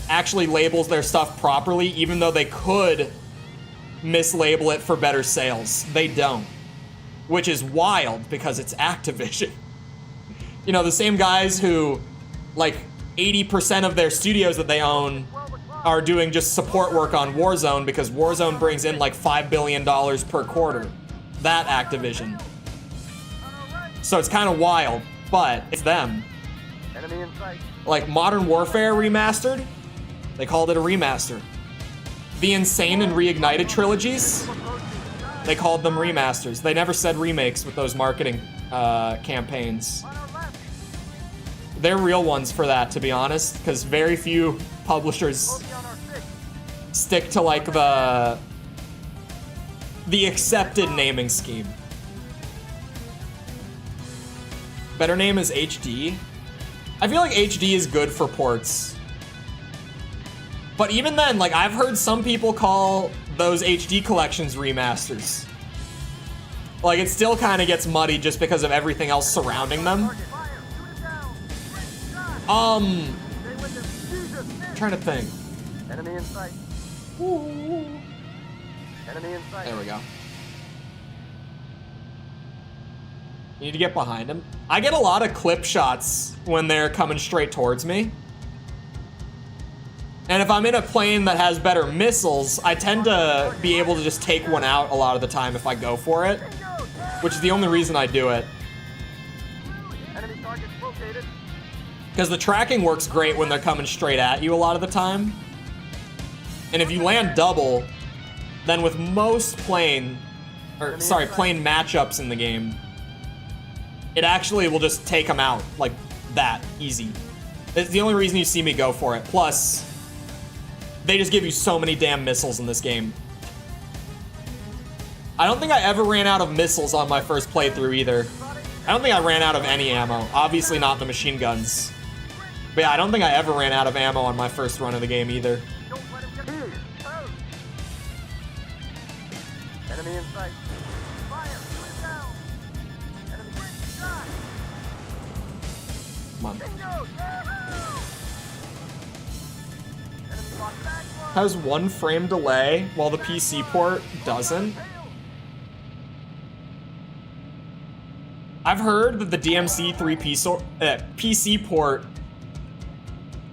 actually labels their stuff properly, even though they could mislabel it for better sales. They don't. Which is wild because it's Activision. You know, the same guys who, like, 80% of their studios that they own are doing just support work on Warzone because Warzone brings in like $5 billion per quarter. That Activision. So it's kind of wild, but it's them. Enemy in sight. Like Modern Warfare Remastered, they called it a remaster. The Insane and Reignited trilogies, they called them remasters. They never said remakes with those marketing campaigns. They're real ones for that, to be honest, because very few publishers stick to like the accepted naming scheme. Better name is HD. I feel like HD is good for ports. But even then, like I've heard some people call those HD collections remasters. Like it still kind of gets muddy just because of everything else surrounding them. I'm trying to think. Enemy in sight. Enemy in sight. There we go. You need to get behind him. I get a lot of clip shots when they're coming straight towards me. And if I'm in a plane that has better missiles, I tend to be able to just take one out a lot of the time if I go for it. Which is the only reason I do it. Enemy target located. Because the tracking works great when they're coming straight at you a lot of the time. And if you land double, then with most plane matchups in the game, it actually will just take them out like that, easy. It's the only reason you see me go for it. Plus, they just give you so many damn missiles in this game. I don't think I ever ran out of missiles on my first playthrough either. I don't think I ran out of any ammo. Obviously not the machine guns. But yeah, I don't think I ever ran out of ammo on my first run of the game either. Don't let him get here. Enemy in sight. Fire. Shoot it down. Enemy shot. Come on. Bingo. Enemy locked back. Has 1 frame delay while the PC port doesn't. I've heard that the DMC PC port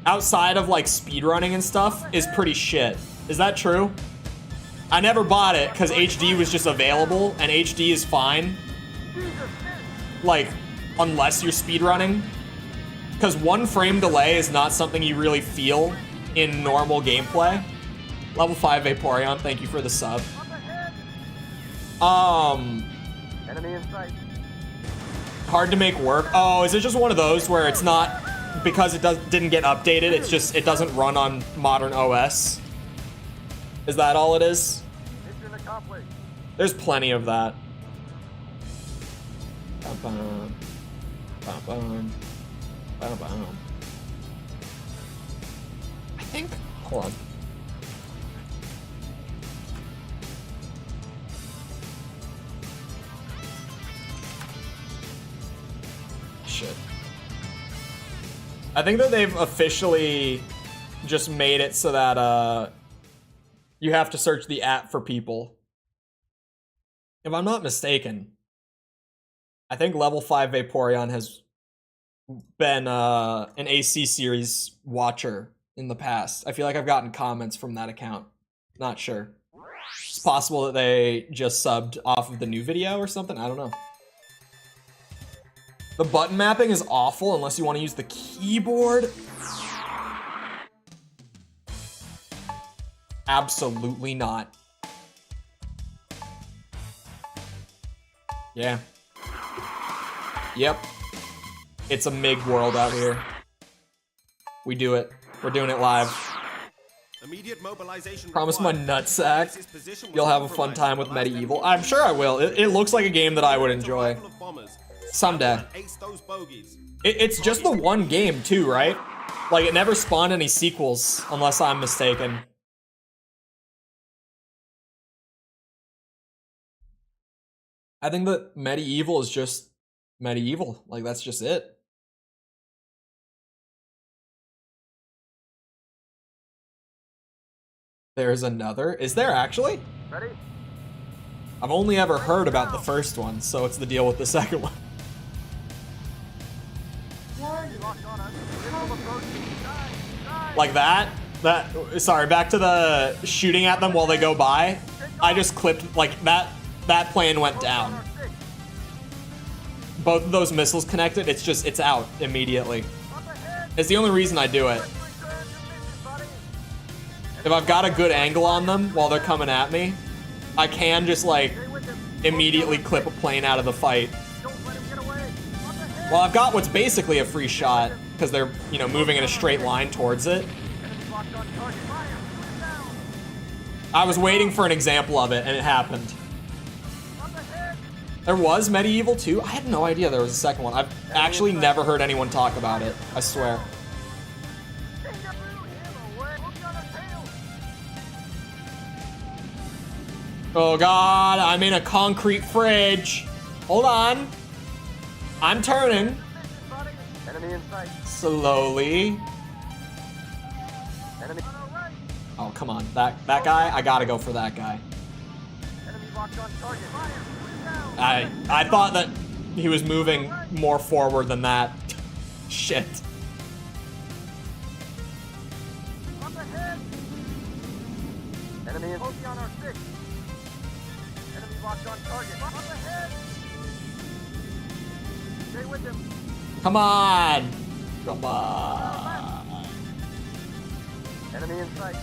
outside of like speedrunning and stuff is pretty shit. Is that true? I never bought it because HD was just available and HD is fine. Like, unless you're speedrunning. Because 1 frame delay is not something you really feel in normal gameplay. Level 5 Vaporeon, thank you for the sub. Enemy in sight. Hard to make work. Oh, is it just one of those where it's not, because it didn't get updated, it's just, it doesn't run on modern OS? Is that all it is? Mission accomplished. There's plenty of that. Bum, bum. Bum, bum. Bum, bum. I think. Hold on. Shit. I think that they've officially just made it so that you have to search the app for people. If I'm not mistaken, I think level 5 Vaporeon has been an AC series watcher in the past. I feel like I've gotten comments from that account. Not sure. It's possible that they just subbed off of the new video or something. I don't know. The button mapping is awful unless you want to use the keyboard. Absolutely not. Yeah. Yep. It's a MIG world out here. We do it. We're doing it live. Immediate mobilization. Promise my required. nutsack. This position was You'll have a fun compromised time by with the last Medieval. enemy. I'm sure I will. It looks like a game that I would enjoy. Arrival of bombers. Someday. Ace those bogeys. It's just the one game too, right? Like it never spawned any sequels, unless I'm mistaken. I think that Medieval is just Medieval. Like that's just it. There's another. Is there actually? Ready? I've only ever heard about the first one, so it's the deal with the second one. Warning. Locked on us. Missile approaching. Dive. Like that? Sorry, back to the shooting at them while they go by. I just clipped, like, that plane went down. On our six. Both of those missiles connected, it's out immediately. Up ahead. It's the only reason I do it. Return your mission, buddy. If I've got a good angle on them while they're coming at me, I can just, like, Stay with them. immediately clip a plane out of the fight. Don't let him get away. Up ahead. Well, I've got what's basically a free shot, because they're, you know, moving in a straight line towards it. Enemy locked on target. Fire. Shoot it down. I was waiting for an example of it, and it happened. Up ahead. There was Medieval 2? I had no idea there was a second one. I've actually never heard anyone talk about it, I swear. Kangaroo him away. Look on our tail. Oh god, I'm in a concrete fridge. Hold on. I'm turning. Mission, buddy. Enemy in sight. Slowly. Enemy on our right. Oh, come on. That guy? I gotta go for that guy. Enemy locked on target. Fire. Shoot it down. I thought that he was moving more forward than that. Shit. Up ahead. Enemy in Hoki on our six. Enemy locked on target. Up ahead. Stay with him. Come on. Come on. Enemy in sight.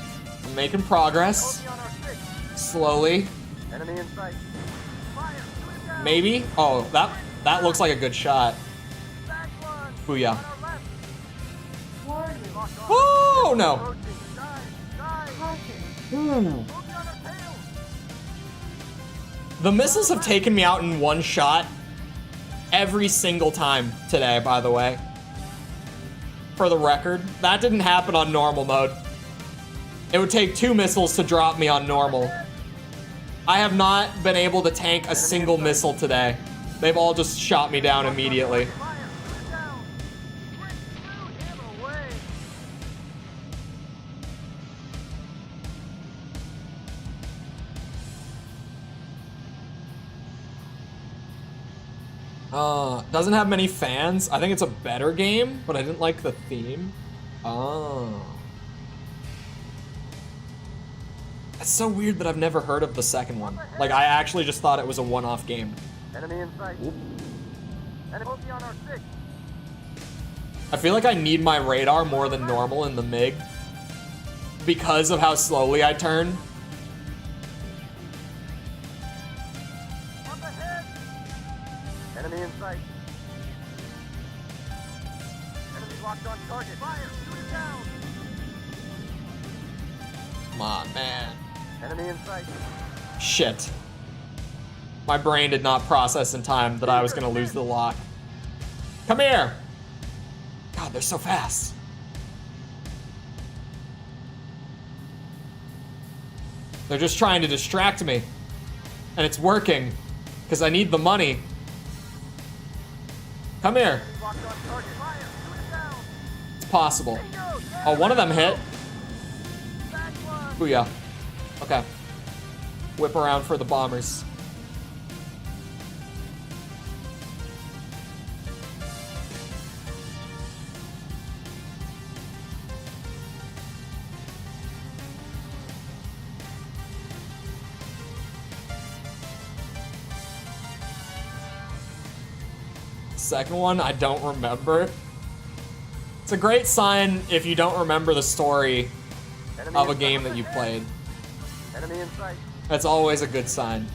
I'm making progress. Hoki on our six. Slowly. Enemy in sight. Fire. Shoot it down. Maybe? Oh, that looks like a good shot. Back one. Booyah. On our left. Warning. Locked on. Oh, no. Approaching. Dive. Dive. Caution. Hoki on our tail. The missiles have taken me out in one shot every single time today, by the way. For the record, that didn't happen on normal mode. It would take 2 missiles to drop me on normal. I have not been able to tank a single missile today. They've all just shot me down immediately. Fire. Shoot it down. Quick. Shoot him away. Doesn't have many fans. I think it's a better game, but I didn't like the theme. Oh. That's so weird that I've never heard of the second one. Like, I actually just thought it was a one-off game. Enemy in sight. Enemy Hoki on our six. I feel like I need my radar more than normal in the MiG because of how slowly I turn. Up ahead. Enemy in sight. Enemy locked on target. Fire. Shoot it down. Come on, man. Enemy in sight. Shit. My brain did not process in time that I was gonna lose the lock. Come here! God, they're so fast. They're just trying to distract me. And it's working, because I need the money. Come here. It's possible. Oh, one of them hit. Booyah. Okay. Whip around for the bombers. Second one, I don't remember. It's a great sign if you don't remember the story of a game that you played. Enemy in sight. That's always a good sign.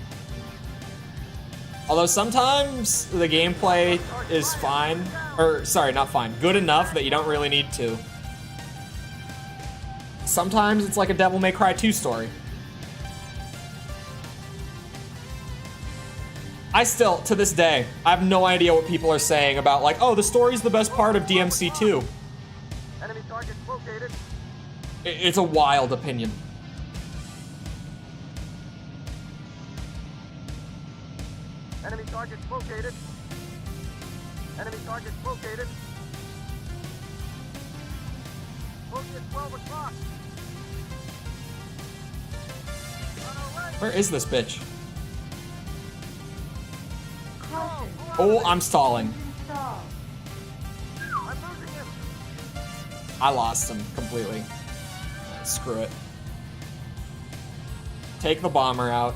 Although sometimes the gameplay is fine, or sorry, not fine, good enough that you don't really need to. Sometimes it's like a Devil May Cry 2 story. I still, to this day, I have no idea what people are saying about like, oh, the story's the best part of DMC2. Enemy target located. It's a wild opinion. Enemy target located. Enemy target located. Bogey at 12 o'clock. Where is this bitch? Caution. Oh, I'm stalling. Engine stall. I'm losing him. I lost him completely. Screw it. Take the bomber out.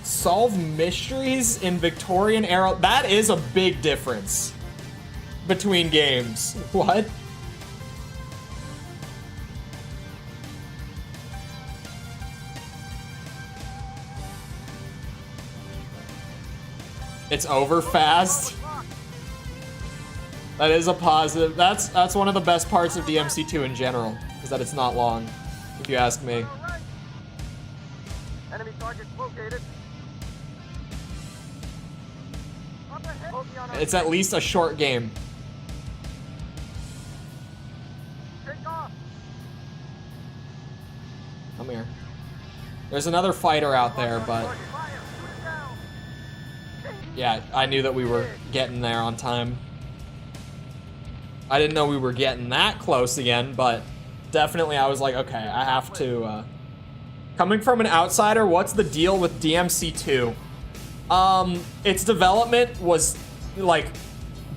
Solve mysteries in Victorian era. That is a big difference between games. What? It's over fast. That is a positive. That's one of the best parts of DMC2 in general, is that it's not long, if you ask me. Enemy target located. Up ahead. Bogey on our It's at least a short game. take off. Come here. There's another fighter out there, but Fire. Shoot it down. yeah, I knew that we were getting there on time. I didn't know we were getting that close again, but definitely I was like, okay, I have to, coming from an outsider, what's the deal with DMC2? Its development was, like,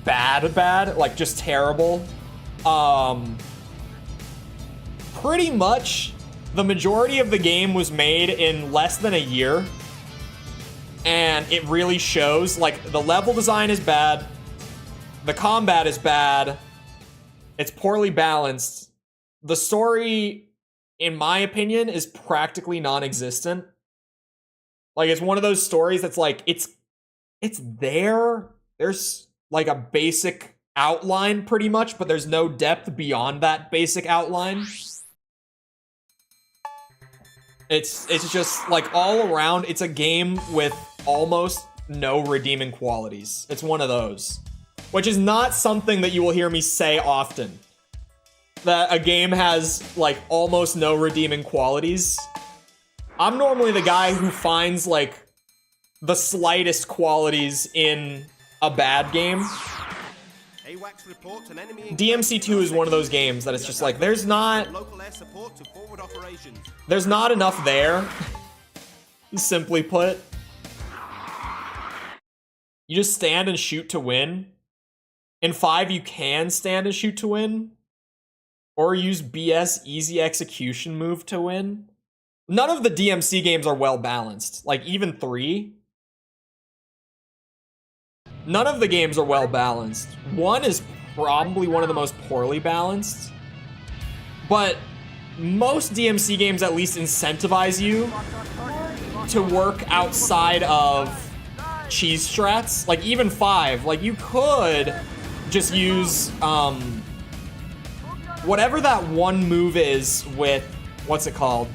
bad, like, just terrible. Pretty much, the majority of the game was made in less than a year. And it really shows, like, the level design is bad. The combat is bad. It's poorly balanced. The story, in my opinion, is practically non-existent. Like, it's one of those stories that's like, it's there. There's like a basic outline pretty much, but there's no depth beyond that basic outline. It's just like all around, it's a game with almost no redeeming qualities. It's one of those. Which is not something that you will hear me say often. That a game has, like, almost no redeeming qualities. I'm normally the guy who finds, like, the slightest qualities in a bad game. AWACS reports an enemy DMC2 is one of those games that it's just like, there's not local air support to forward operations. enough there. Simply put. You just stand and shoot to win. In 5, you can stand and shoot to win. Or use BS easy execution move to win. None of the DMC games are well balanced. Like, even 3. None of the games are well balanced. 1 is probably one of the most poorly balanced. But most DMC games at least incentivize you to work outside of cheese strats. Like, even 5, like, you could just use whatever that one move is with, what's it called?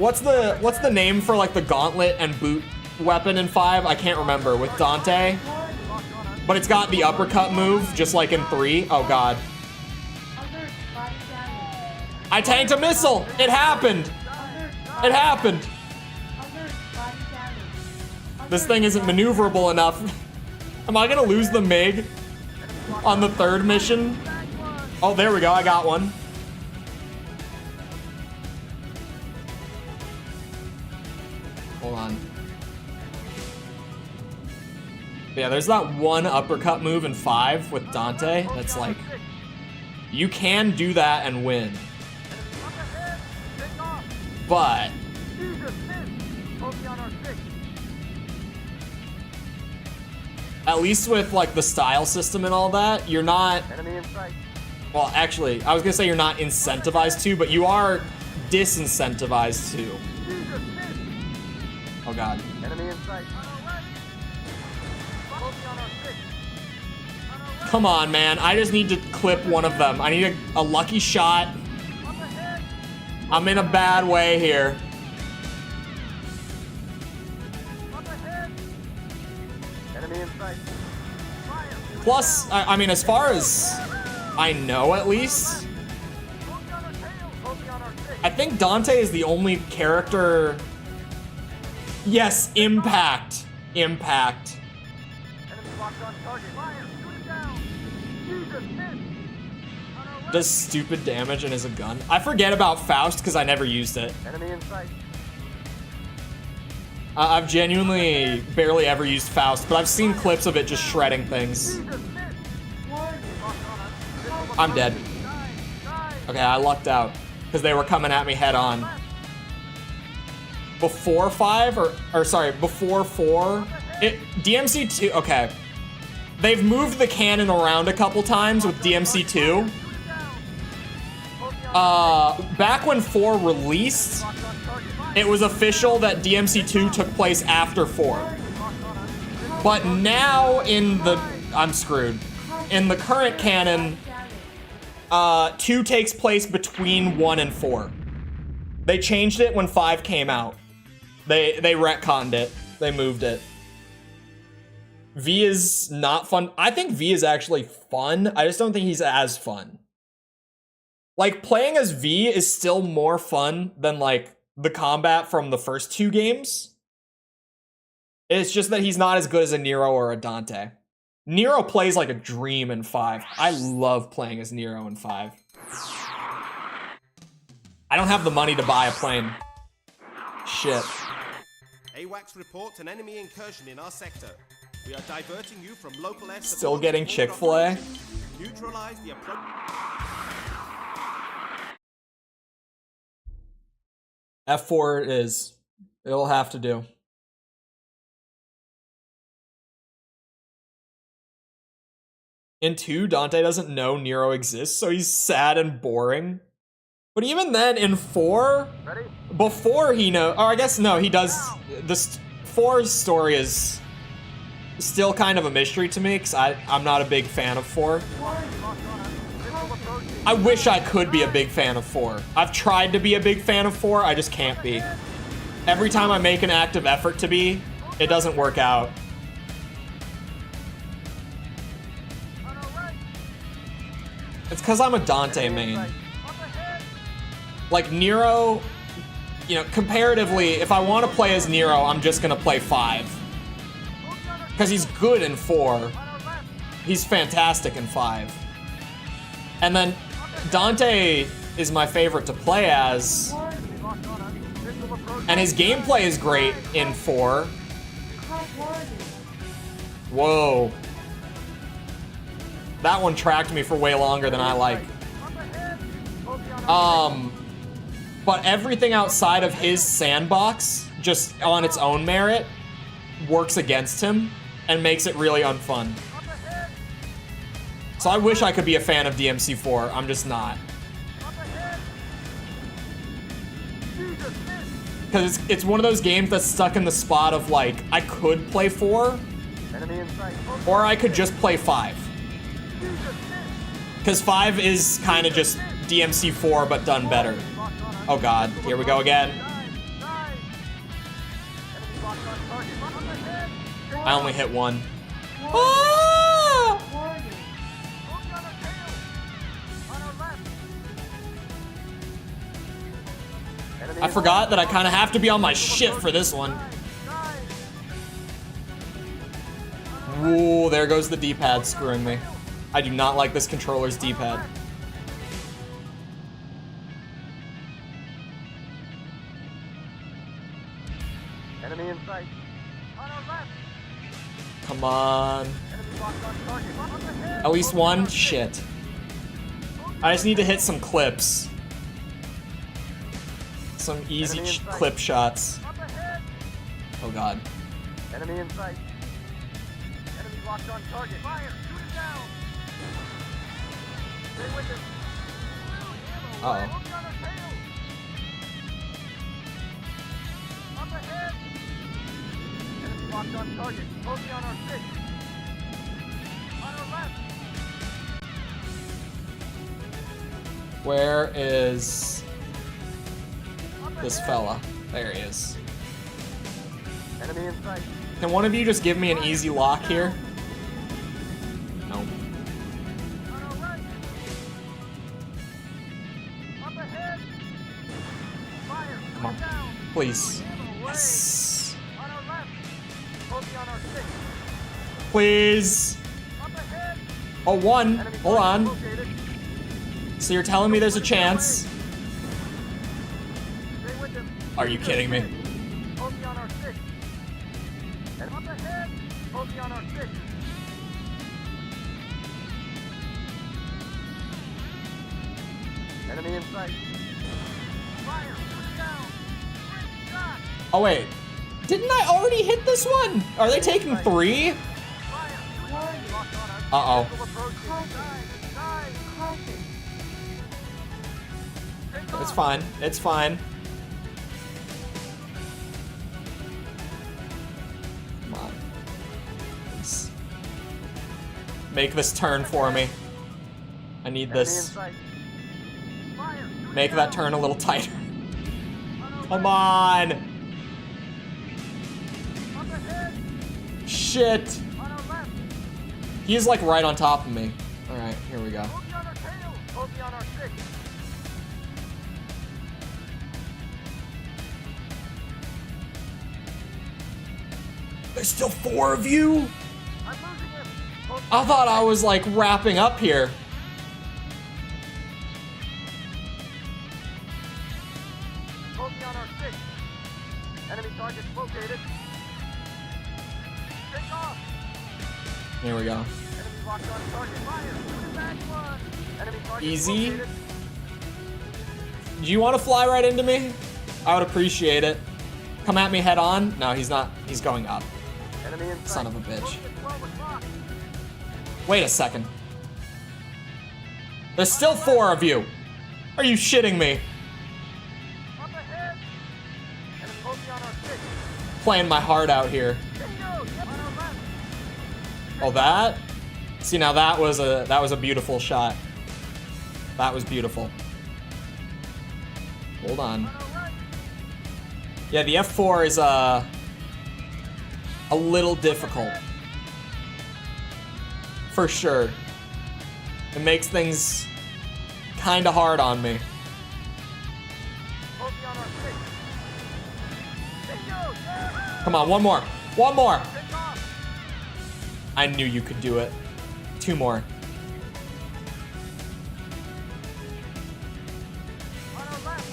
What's the name for like the gauntlet and boot weapon in 5? I can't remember with Dante. But it's got the uppercut move, just like in 3. Oh god. Alert, body damage. I tanked a missile! It happened! It happened! Alert, body damage. This thing isn't maneuverable enough. Am I gonna lose the MiG on the 3rd mission? Oh, there we go, I got one. Hold on. Yeah, there's that one uppercut move in 5 with Dante that's like, you can do that and win. But at least with like the style system and all that, you're not, well, actually, I was gonna say you're not incentivized to, but you are disincentivized to. Oh god. Enemy in sight. Come on, man. I just need to clip one of them. I need a lucky shot. I'm in a bad way here. Enemy in sight. Plus, I mean, as far as I know, at least, I think Dante is the only character. Yes, impact. Impact. Enemy locked on target. Fire. Shoot it down. Jesus, miss. Does stupid damage and is a gun. I forget about Faust because I never used it. Enemy in sight. I've genuinely barely ever used Faust, but I've seen clips of it just shredding things. I'm dead. Okay, I lucked out because they were coming at me head on. Before 5 or sorry, before 4, DMC 2, okay. They've moved the cannon around a couple times with DMC 2. Back when 4 released, it was official that DMC 2 took place after 4. But now I'm screwed. In the current canon, 2 takes place between 1 and 4. They changed it when 5 came out. They retconned it. They moved it. V is not fun. I think V is actually fun. I just don't think he's as fun. Like, playing as V is still more fun than, like, the combat from the first 2 games. It's just that he's not as good as a Nero or a Dante. Nero plays like a dream in 5. I love playing as Nero in 5. I don't have the money to buy a plane. Shit. AWACS reports an enemy incursion in our sector. We are diverting you from local air support. Still getting to Chick-fil-A. Neutralize the approach. F4 it is. It'll have to do. In 2, Dante doesn't know Nero exists, so he's sad and boring. But even then, in 4, Ready? before he knows, or I guess no, he does. This 4's story is still kind of a mystery to me because I'm not a big fan of 4. I wish I could be a big fan of 4. I've tried to be a big fan of 4, I just can't be. Every time I make an active effort to be, it doesn't work out. It's because I'm a Dante main. Like, Nero, you know, comparatively, if I want to play as Nero, I'm just going to play 5. Because he's good in 4. He's fantastic in 5. And then Dante is my favorite to play as. And his gameplay is great in 4. Whoa. That one tracked me for way longer than I like. But everything outside of his sandbox, just on its own merit, works against him and makes it really unfun. So I wish I could be a fan of DMC4, I'm just not. Because it's one of those games that's stuck in the spot of like, I could play 4, or I could just play 5. Because 5 is kind of just DMC4 but done better. Oh god, here we go again. I only hit one. Ah! Warning. Obi on our tail! On our left! Enemy I in forgot sight. that I kind of have to be on my shit for this one. Guys, Ooh, there goes the D-pad screwing me. I do not like this controller's D-pad. enemy in sight. On our left! Come on. Enemy locked on target. Up ahead! At least one? Shit. I just need to hit some clips. Some easy clip shots. Up ahead! Oh god. Enemy in sight. Enemy locked on target. Fire! Shoot it down! Stay with him. Uh-oh. Obi on our tail! Up ahead! Enemy locked on target. Obi on our six. On our left! Where is this fella? There he is. Enemy in sight. Can one of you just give me an easy lock here? No. On our right! Up ahead! Fire! Come on. Shoot it down! Please. Away. Yes. On our left! Obi on our six. Please. Up ahead! Oh, one. Enemy Hold target on. located. So you're telling me there's a chance? Stay with him. Are you kidding me? Obi on our six. And up ahead. Obi on our six. Enemy in sight. Fire! Shoot it down! Great shot! Oh, wait. Didn't I already hit this one? Are they taking 3? Fire! Warning. Locked on us. Uh-oh. Missile approaching. Dive! Dive! Copy. Take off. It's fine. It's fine. Come on. Please. Make this turn for me. I need Enemy in this. sight. Fire! Shoot it Make that down. turn a little tighter. On our Come right. on. Up ahead. Shit. On our left. He's like right on top of me. All right, here we go. Obi on our tail. Obi on our six. There's still 4 of you? I'm losing him. Obi I thought I was like wrapping up here. Obi on our six. Enemy target located. Take off. Here we go. Enemy locked on target. Fire. Shoot it back one. Enemy target Easy. located. Do you want to fly right into me? I would appreciate it. Come at me head on. No, he's not. He's going up. Enemy in sight. Son of a bitch. Obi at 12 o'clock. Wait a second. There's still 4 of you. Are you shitting me? Up ahead. Enemy Obi on our six. Playing my heart out here. Bingo. On our left. Oh, that? See, now that was a beautiful shot. That was beautiful. Hold on. On our right. Yeah, the F4 is a little difficult. For sure. It makes things kind of hard on me. Obi on our six. Bingo. Yeah. Come on, one more. One more. Take off. I knew you could do it. 2 more. On our left.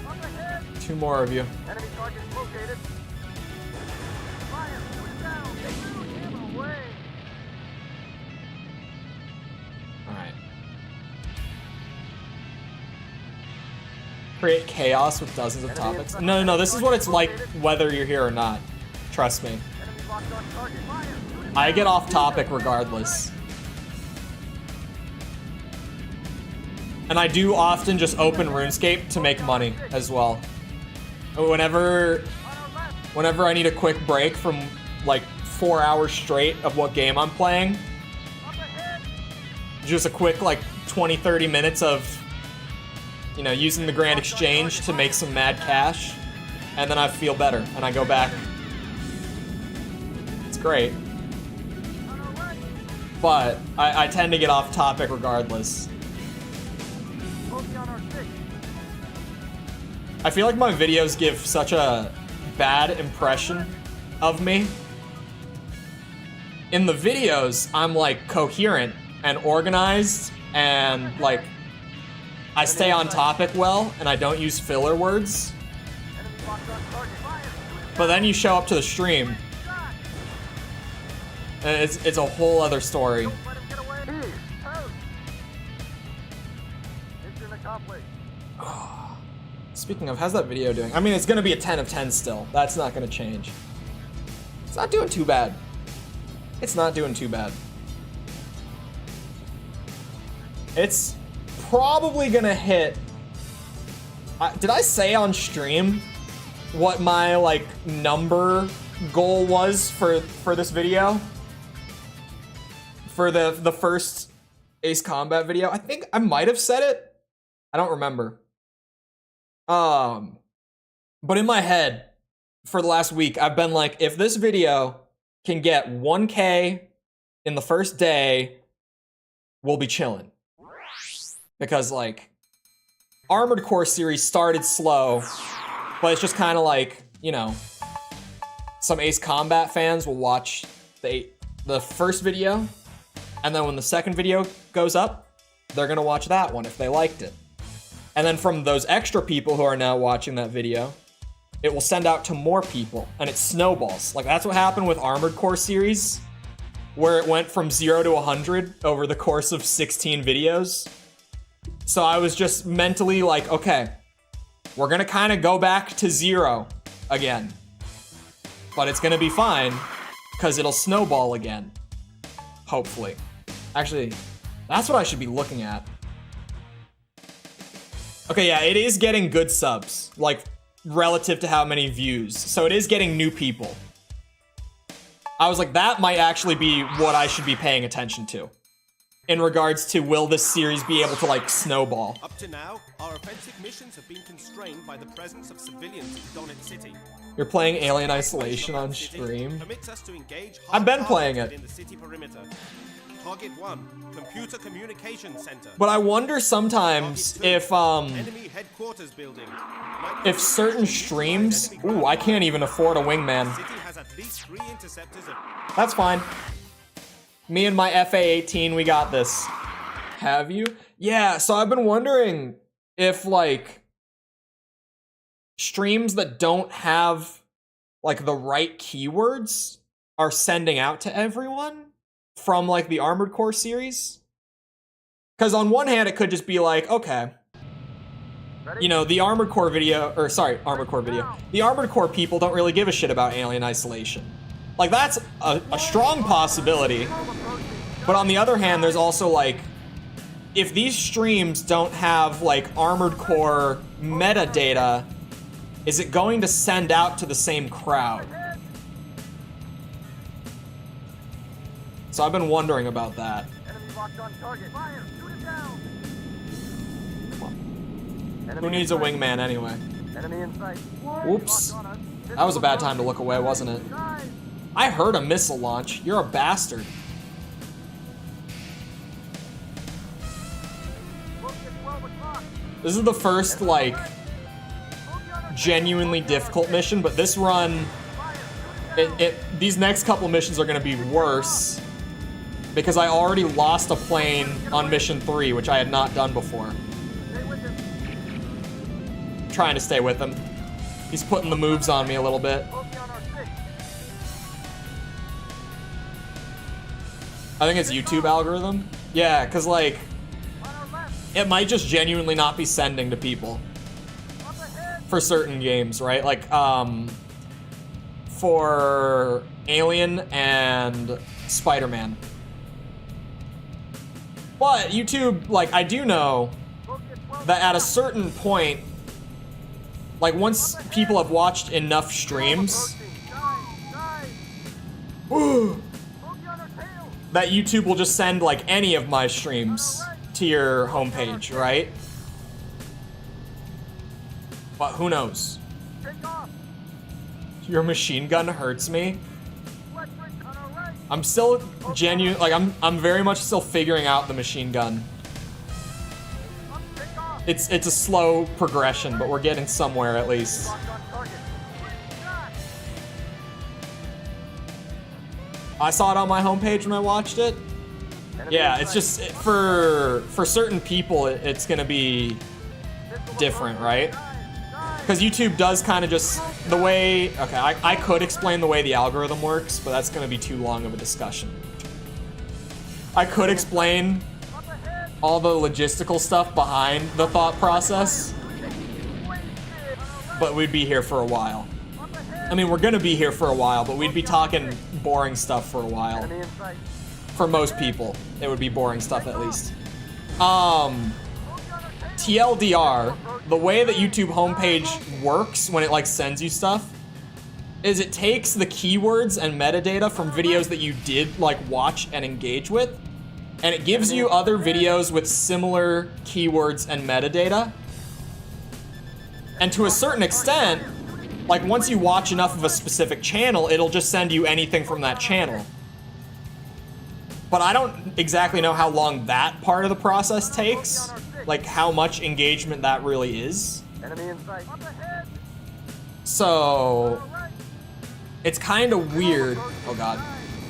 Up ahead. 2 more of you. Enemy target located. Fire. Shoot it down. They blew him away. Alright. Create chaos with dozens of topics. No, no, this is what it's like whether you're here or not. Trust me. Enemy locked on target. Fire. Shoot it I get down. off topic regardless. And I do often just open RuneScape to make money as well. Whenever On our left. whenever I need a quick break from like 4 hours straight of what game I'm playing, Up ahead. just a quick like 20-30 minutes of, you know, using the Grand Exchange to make some mad cash, and then I feel better and I go back great. But I tend to get off topic regardless. I feel like my videos give such a bad impression of me. In the videos, I'm like coherent and organized and like I stay on topic well and I don't use filler words. But then you show up to the stream and it's a whole other story. Speaking of, how's that video doing? I mean, it's gonna be a 10 of 10 still. That's not gonna change. It's not doing too bad. It's not doing too bad. It's probably gonna hit... did I say on stream what my, like, number goal was for this video? For the first Ace Combat video? I think I might have said it. I don't remember. But in my head, for the last week, I've been like, if this video can get 1K in the first day, we'll be chilling. Because, like, Armored Core series started slow, but it's just kind of like, you know, some Ace Combat fans will watch the first video, and then when the second video goes up, they're gonna watch that one if they liked it. And then from those extra people who are now watching that video, it will send out to more people, and it snowballs. Like, that's what happened with Armored Core series, where it went from 0 to 100 over the course of 16 videos. So I was just mentally like, okay, we're gonna kind of go back to 0 again. But it's gonna be fine, because it'll snowball again. Hopefully. Actually, that's what I should be looking at. Okay, yeah, it is getting good subs, like, relative to how many views. So it is getting new people. I was like, that might actually be what I should be paying attention to. In regards to, will this series be able to, like, snowball? Up to now, our offensive missions have been constrained by the presence of civilians in Donut City. You're playing Alien Isolation on stream? Permits us to engage I've been playing it. In the city perimeter. Target 1, Computer Communication Center. But I wonder sometimes if, Enemy headquarters building. if certain streams... Ooh, I can't even afford a wingman. City has at least 3 interceptors of... That's fine. Me and my FA-18, we got this. Have you? Yeah, so I've been wondering if, like, streams that don't have, like, the right keywords are sending out to everyone from, like, the Armored Core series. Because on one hand, it could just be like, okay, you know, the Armored Core video, or sorry, Armored Core video. The Armored Core people don't really give a shit about Alien Isolation. Like, that's a strong possibility. But on the other hand, there's also, like, if these streams don't have, like, Armored Core metadata, is it going to send out to the same crowd? So I've been wondering about that. Enemy locked on target. Fire! Shoot him down! Who needs a wingman anyway? Enemy in sight. Whoops. That was a bad time to look away, wasn't it? I heard a missile launch. You're a bastard. This is the first, like, genuinely difficult mission, but this run, these next couple missions are gonna be worse because I already lost a plane on mission 3, which I had not done before. Trying to stay with him. He's putting the moves on me a little bit. I think it's YouTube algorithm. Yeah, because, like, it might just genuinely not be sending to people for certain games, right? Like, for Alien and Spider-Man. But YouTube, like, I do know that at a certain point, like, once people have watched enough streams, that YouTube will just send, like, any of my streams to your homepage, right? But who knows? Your machine gun hurts me. I'm still genuine, like I'm very much still figuring out the machine gun. It's a slow progression, but we're getting somewhere at least. Locked on target. Shot. I saw it on my homepage when I watched it. Enemy Yeah, in it's sight. just for certain people, it's gonna be different, right? Because YouTube does kind of just the way. Okay, I could explain the way the algorithm works, but that's gonna be too long of a discussion. I could explain Up ahead. all the logistical stuff behind the thought process, Wasted. but we'd be here for a while. Up ahead. I mean, we're gonna be here for a while, but we'd be talking boring stuff for a while. Enemy in sight. For most people, it would be boring stuff at least. TLDR, the way that YouTube homepage works when it like sends you stuff is it takes the keywords and metadata from videos that you did like watch and engage with, and it gives you other videos with similar keywords and metadata. And to a certain extent, like once you watch enough of a specific channel, it'll just send you anything from that channel. But I don't exactly know how long that part of the process takes, like how much engagement that really is. Enemy in sight. Up ahead. So Right. it's kind of weird. Oh god.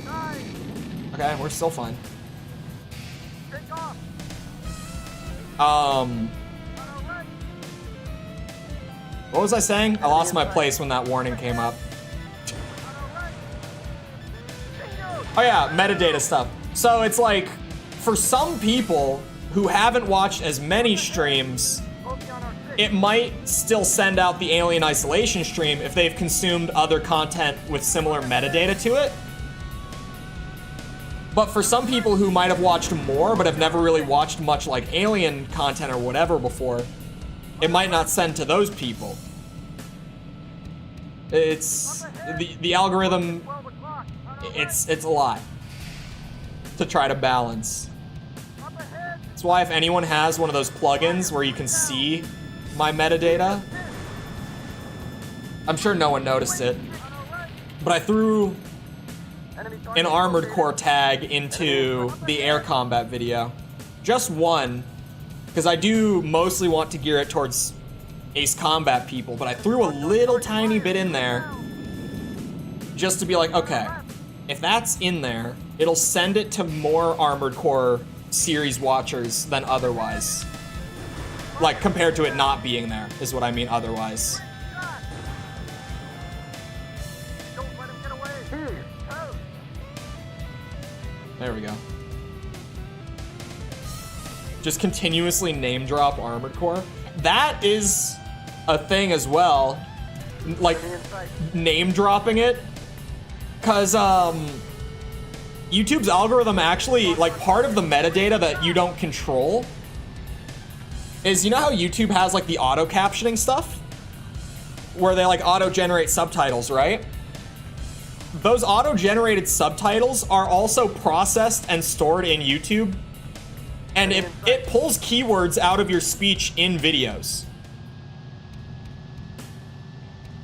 Nine. Okay, we're still fine. Take off. Um, On our right. what was I saying? I lost my place when that warning came up. On our right. Bingo. Oh yeah, metadata stuff. So it's like, for some people who haven't watched as many streams, Focus on our six. it might still send out the Alien Isolation stream if they've consumed other content with similar metadata to it. But for some people who might have watched more but have never really watched much like Alien content or whatever before, it might not send to those people. It's the algorithm. 12 o'clock. On our It's a lot to try to balance. right. Up ahead. That's why if anyone has one of those plugins where you can see my metadata, I'm sure no one noticed it, On our right. but I threw Enemy an target Armored located. Core tag into the air combat video. Just one, because I do mostly want to gear it towards Ace Combat people, but I threw a little tiny bit in there just to be like, okay, if that's in there, it'll send it to more Armored Core series watchers than otherwise. Like, compared to it not being there, is what I mean otherwise. Shot. Don't let him get away. Here. Toast. There we go. Just continuously name drop Armored Core. That is a thing as well. Like, Enemy in sight. name dropping it. Cause YouTube's algorithm actually, like, part of the metadata that you don't control is, you know how YouTube has like the auto captioning stuff? Where they like auto generate subtitles, right? Those auto generated subtitles are also processed and stored in YouTube. And it pulls keywords out of your speech in videos.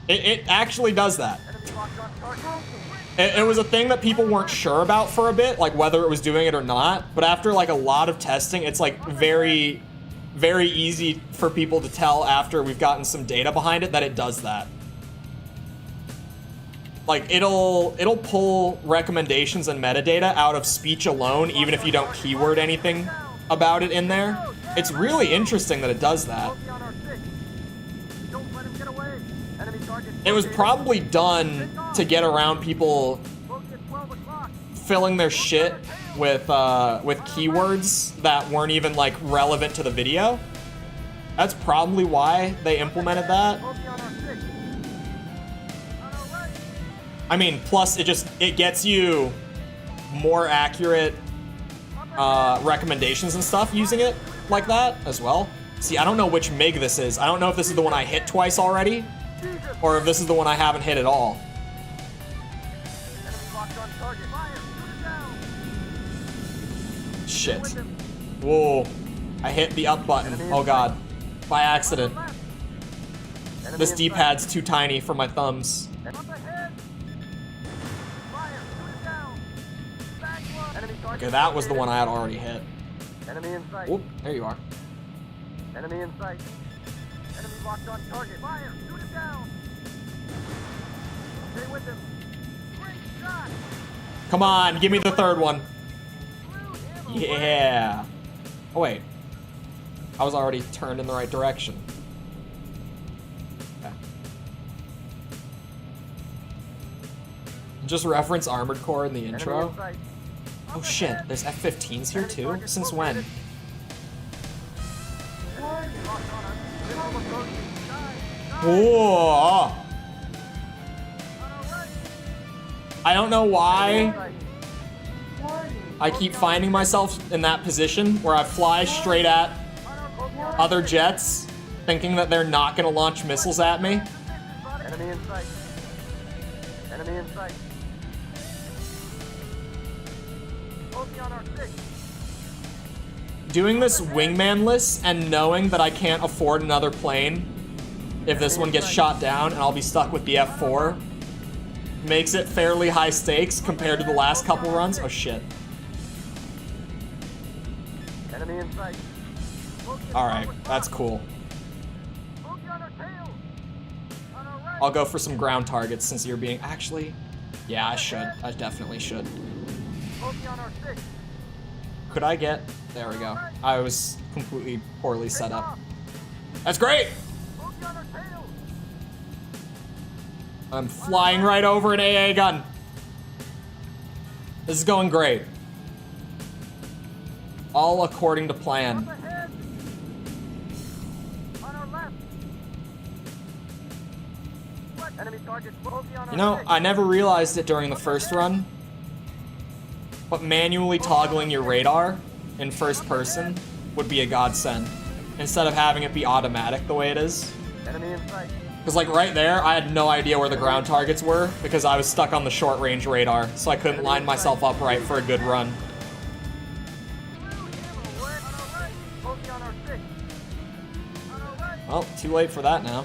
It actually does that. Enemy locked on target. It was a thing that people weren't sure about for a bit, like whether it was doing it or not. But after like a lot of testing, it's like very, very easy for people to tell after we've gotten some data behind it that it does that. Like it'll pull recommendations and metadata out of speech alone, even if you don't keyword anything about it in there. It's really interesting that it does that. Focus on our six. Don't let him get away. Enemy target. It was located. probably done to get around people Focus at 12 o'clock. filling their shit with keywords that weren't even like relevant to the video. That's probably why they implemented that. Focus on our six. On our right. I mean, plus it gets you more accurate recommendations and stuff using it like that as well. See, I don't know which MiG this is. I don't know if this is the one I hit twice already, Jesus. or if this is the one I haven't hit at all. Enemy locked on target. Fire. Shoot it down. Shit. With him. Whoa. I hit the up button. Oh god. By accident. Left. Enemy This in D-pad's too tiny for my thumbs. sight. Up ahead. Fire. Shoot it down. Okay, that was the one I had already hit. Enemy in sight. Whoop, there you are. Enemy in sight. Enemy locked on target. Fire! Shoot him down! Stay with him. Great shot! Come on, give me the third one. Blew him away. Yeah. Oh, wait. I was already turned in the right direction. Okay. Just reference Armored Core in the Enemy intro. in sight. Oh shit, there's F-15s here too? Since when? Warning. Locked on us. Missile approaching. Die! Whoa! On our right. I don't know why Sight. Warning. I keep finding myself in that position where I fly straight at On our focus. other jets, thinking that they're not gonna launch missiles at me. Enemy in sight. Enemy in sight. Bogey on our six. Doing this wingmanless and knowing that I can't afford another plane if this one gets shot down and I'll be stuck with the F4 makes it fairly high stakes compared to the last couple runs. Oh shit. Enemy in sight. Bogey in Alright, forward that's block. cool. Bogey on our tail. On our right. I'll go for some ground targets since you're being... Actually, yeah, I should. I definitely should. Bogey on our six. Could I get... There we go. I was completely poorly set up. That's great! Bogey on our tail. I'm flying right over an AA gun. This is going great. All according to Up plan. ahead. On our left. What? Enemy target. Bogey on our You know, six. I never realized it during the first run, but manually toggling your radar in first person would be a godsend, instead of having it be automatic the way it is. Enemy in sight. Because like right there, I had no idea where the ground targets were because I was stuck on the short range radar, so I couldn't line myself up right for a good run. Blew him away. On our right. Bogey on our six. On our right. Well, too late for that now.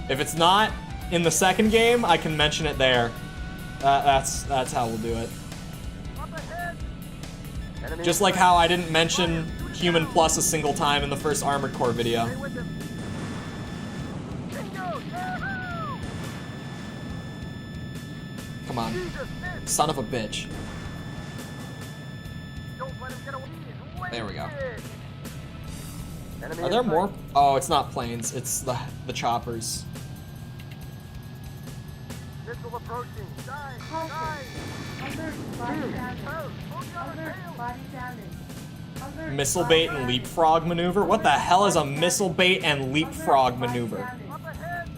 If it's not in the second game, I can mention it there. That's how we'll do it. Up ahead. Enemy Just in like sight. how I didn't mention Human Plus a single time in the first Armored Core video. Stay with him. Bingo. Yahoo! Come on, Jesus, miss. son of a bitch. Don't let him get away. There we go. Enemy Are in there sight. more? Oh, it's not planes, it's the choppers. Missile approaching. Die. Caution. Die. Alert. Body damage. Toes. Bogey on our Alert. tail. Body damage. Alert. Missile body bait and damage. leapfrog maneuver? What the hell is a missile bait and leapfrog Alert. Body maneuver? damage. Up ahead.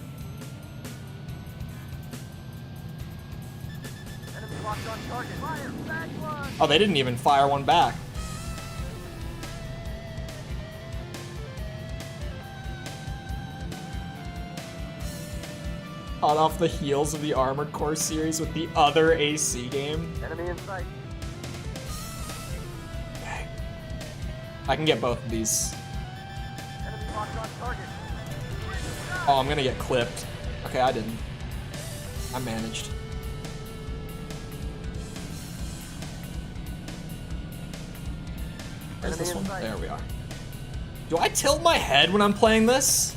Enemy locked on target. Fire. Back one. Oh, they didn't even fire one back. Hot off the heels of the Armored Core series with the other AC game. Enemy in sight. Okay. I can get both of these. Enemy locked on target. Oh, I'm gonna get clipped. Okay, I didn't. I managed. Where's this one? There we are. Do I tilt my head when I'm playing this?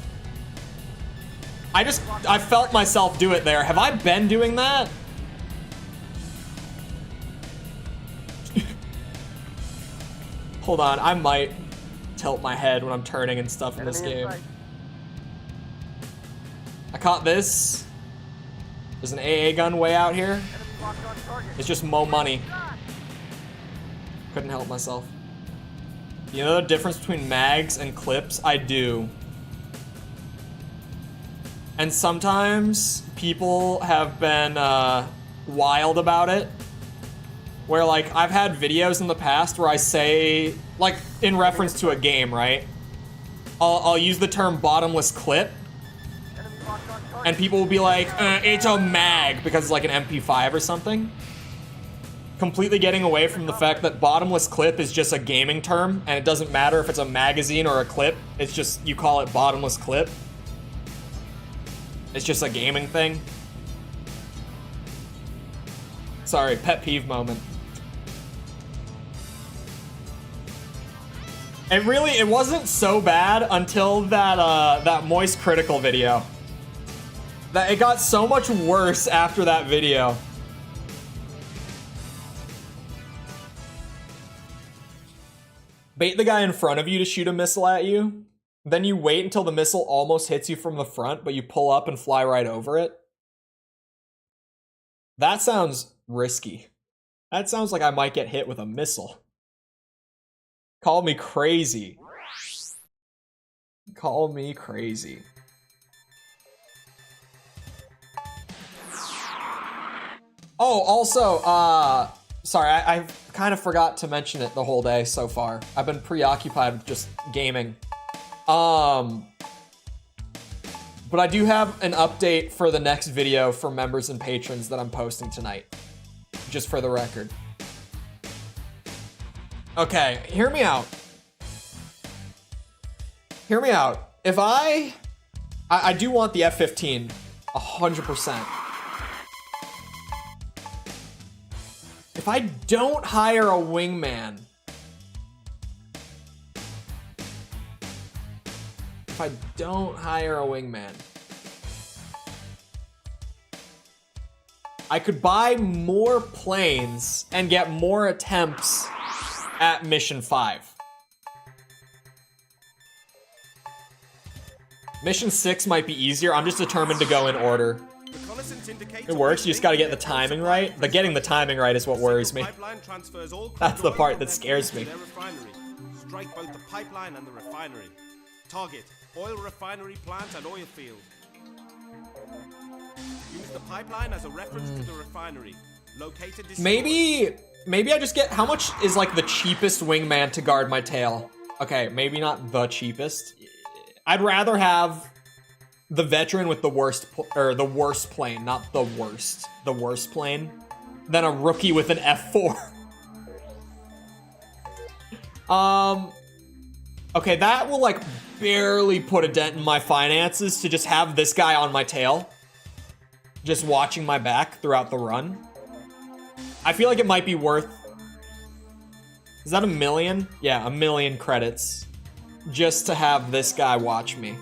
I felt myself do it there. Have I been doing that? Hold on, I might tilt my head when I'm turning and stuff in this Enemy in game. sight. I caught this. There's an AA gun way out here. Enemy locked on target. It's just mo money. Shot. Couldn't help myself. You know the difference between mags and clips? I do. And sometimes people have been wild about it. Where like I've had videos in the past where I say, like in reference to a game, right? I'll use the term bottomless clip. Enemy locked on target. And people will be like, it's a mag because it's like an MP5 or something. Completely getting away from the fact that bottomless clip is just a gaming term and it doesn't matter if it's a magazine or a clip. It's just, you call it bottomless clip. It's just a gaming thing. Sorry, pet peeve moment. It wasn't so bad until that moist critical video. It got so much worse after that video. Bait the guy in front of you to shoot a missile at you. Then you wait until the missile almost hits you from the front, but you pull up and fly right over it. That sounds risky. That sounds like I might get hit with a missile. Call me crazy. Call me crazy. Oh, also, sorry, I kind of forgot to mention it the whole day so far. I've been preoccupied with just gaming. But I do have an update for the next video for members and patrons that I'm posting tonight. Just for the record. Okay, hear me out. Hear me out. If I do want the F-15, 100%. If I don't hire a wingman, I could buy more planes and get more attempts at Mission 5. Mission 6 might be easier. I'm just determined to go in order. It works, you just gotta get the timing right. But getting the timing right is what worries me. That's the part that scares me. Strike both the pipeline and the refinery. Target oil refinery plant and oil field. Use the pipeline as a reference to the refinery. Located. Maybe I just get, how much is like the cheapest wingman to guard my tail? Okay, maybe not the cheapest. I'd rather have the veteran with the worst, or the worst plane, not the worst plane, than a rookie with an F4. Okay, that will like barely put a dent in my finances to just have this guy on my tail, just watching my back throughout the run. I feel like it might be worth, is that 1 million? Yeah, 1 million credits just to have this guy watch me.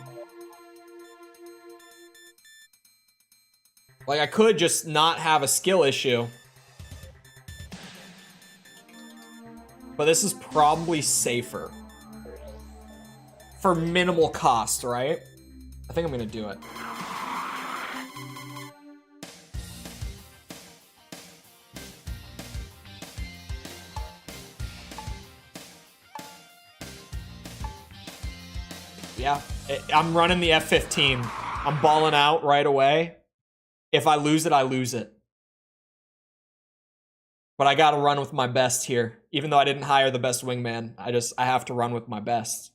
Like, I could just not have a skill issue. But this is probably safer. For minimal cost, right? I think I'm gonna do it. Yeah, I'm running the F-15. I'm balling out right away. If I lose it, I lose it. But I gotta run with my best here. Even though I didn't hire the best wingman, I have to run with my best.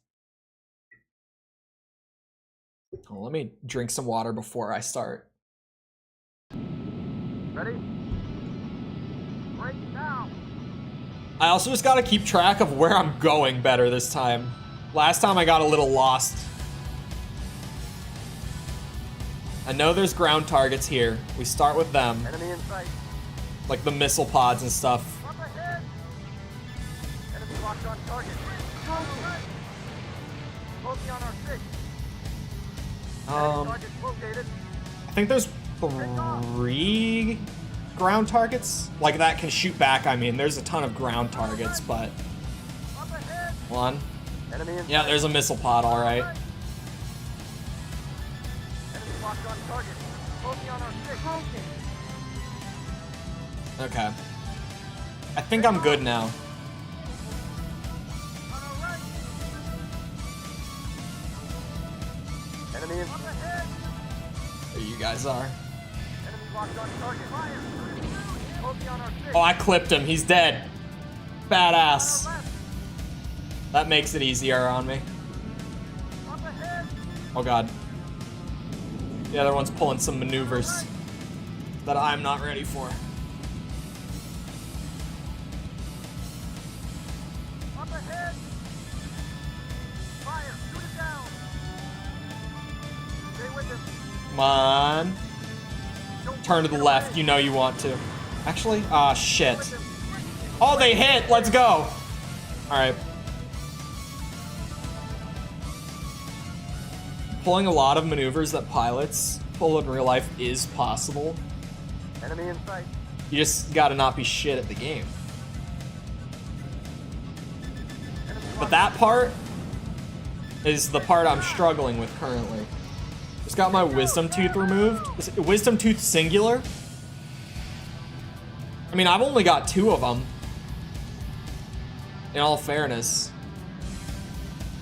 Oh, let me drink some water before I start. Ready? Break now. I also just gotta keep track of where I'm going better this time. Last time I got a little lost. I know there's ground targets here. We start with them. Enemy in sight. Like the missile pods and stuff. Up ahead. Enemy locked on target. Focus on our 6. Target located. I think there's 3 ground targets. Like that can shoot back, I mean. There's a ton of ground targets, but... Up ahead. 1. Enemy in Yeah, sight. there's a missile pod, alright. Enemy locked on target. Focus on our 6. Okay. I think I'm good now. On our right. Enemy in sight. There you guys are. Enemy locked on target. Fire. Focus on our 6. Oh, I clipped him. He's dead. Badass. That makes it easier on me. Up ahead. Oh god. The other one's pulling some maneuvers that I'm not ready for. Up ahead. Fire. Shoot it down. Stay with him. Come on. Turn to the left. You know you want to. Actually, shit. Oh, they hit. Let's go. All right. Pulling a lot of maneuvers that pilots pull in real life is possible. Enemy in sight. You just gotta not be shit at the game. But that part is the part I'm struggling with currently. Just got my wisdom tooth removed. Is it wisdom tooth singular? I mean, I've only got 2 of them. In all fairness.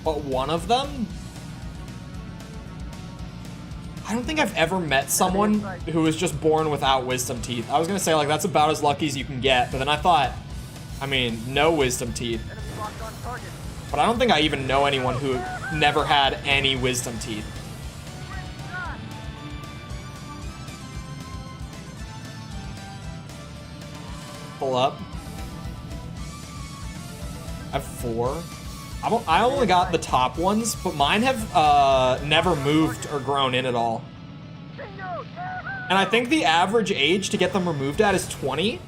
But one of them? I don't think I've ever met someone who was just born without wisdom teeth. I was gonna say, like, that's about as lucky as you can get, but then I thought, I mean, no wisdom teeth. Enemy locked on target. But I don't think I even know anyone who never had any wisdom teeth. Pull up. I have 4. I only got the top ones, but mine have never moved or grown in at all. And I think the average age to get them removed at is 20.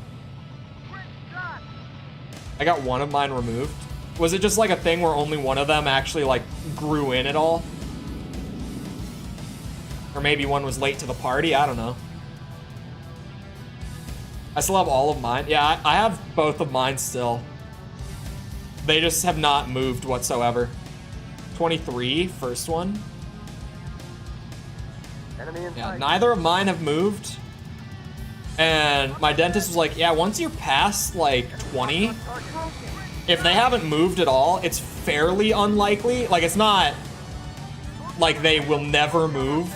I got one of mine removed. Was it just like a thing where only one of them actually like grew in at all? Or maybe one was late to the party, I don't know. I still have all of mine. Yeah, I have both of mine still. They just have not moved whatsoever. 23, first one. Enemy in Yeah, sight. neither of mine have moved. And my dentist was like, yeah, once you're past like 20, if they haven't moved at all, it's fairly unlikely. Like, it's not like they will never move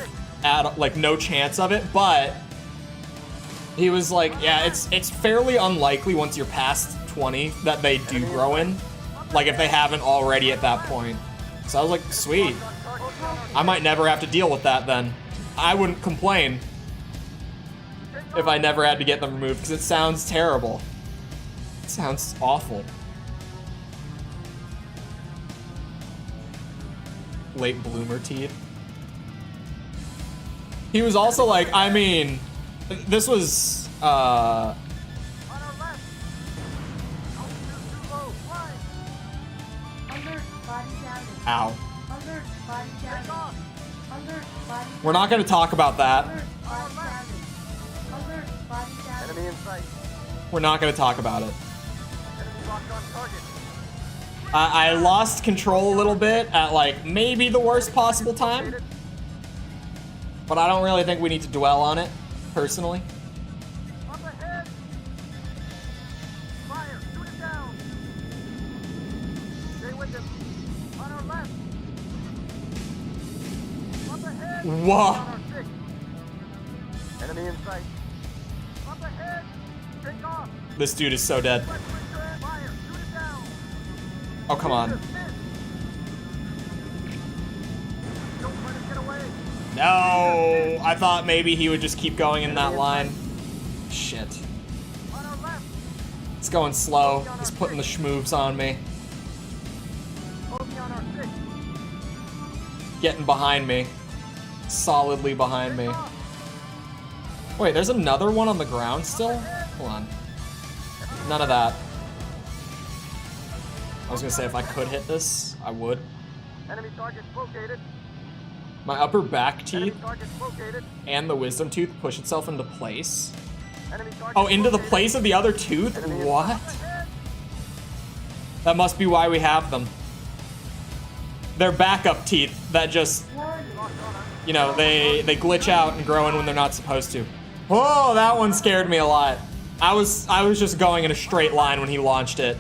at, like, no chance of it, but he was like, yeah, it's fairly unlikely once you're past 20 that they do grow in. Like, if they haven't already at that point. So I was like, sweet. I might never have to deal with that then. I wouldn't complain if I never had to get them removed, because it sounds terrible. It sounds awful. Late bloomer teeth. He was also like, I mean, this was, On our left. Altitude too low. Fly. Alert, body damage. ow. Alert, body damage. Alert, body damage. We're not gonna talk about that. Alert, body damage. Alert, body damage. Enemy in sight. We're not gonna talk about it. Enemy locked on target. I lost control a little bit at like maybe the worst possible time, but I don't really think we need to dwell on it, personally. Up ahead. Fire. Shoot it down. Stay with him. On our left. Up ahead. Whoa. On our 6. Enemy in sight. Up ahead. Take off. This dude is so dead. Fire. Shoot it down. Oh, come on. Don't let it get away. No, I thought maybe he would just keep going in that line. Shit. On our left. It's going slow. He's putting the schmoobs on me. Bogey on our 6. Getting behind me. Solidly behind me. Wait, there's another one on the ground still? Hold on. None of that. I was gonna say if I could hit this, I would. Enemy target located. My upper back Enemy teeth target located. and the wisdom tooth push itself into place. Enemy target Oh, into the located. place of the other tooth? Enemy in What? sight. That must be why we have them. They're backup teeth that just, you know, they glitch out and grow in when they're not supposed to. Oh, that one scared me a lot. I was just going in a straight line when he launched it.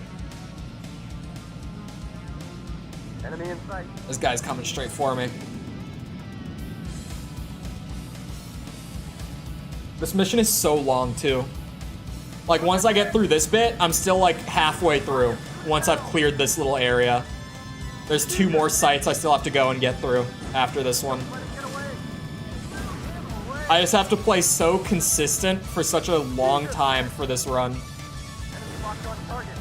Enemy in sight. This guy's coming straight for me. This mission is so long too. Like, once I get through this bit, I'm still like halfway through. Once I've cleared this little area. There's 2 more sites I still have to go and get through after this one. Let it get away. I just have to play so consistent for such a long time for this run. Enemy locked on target.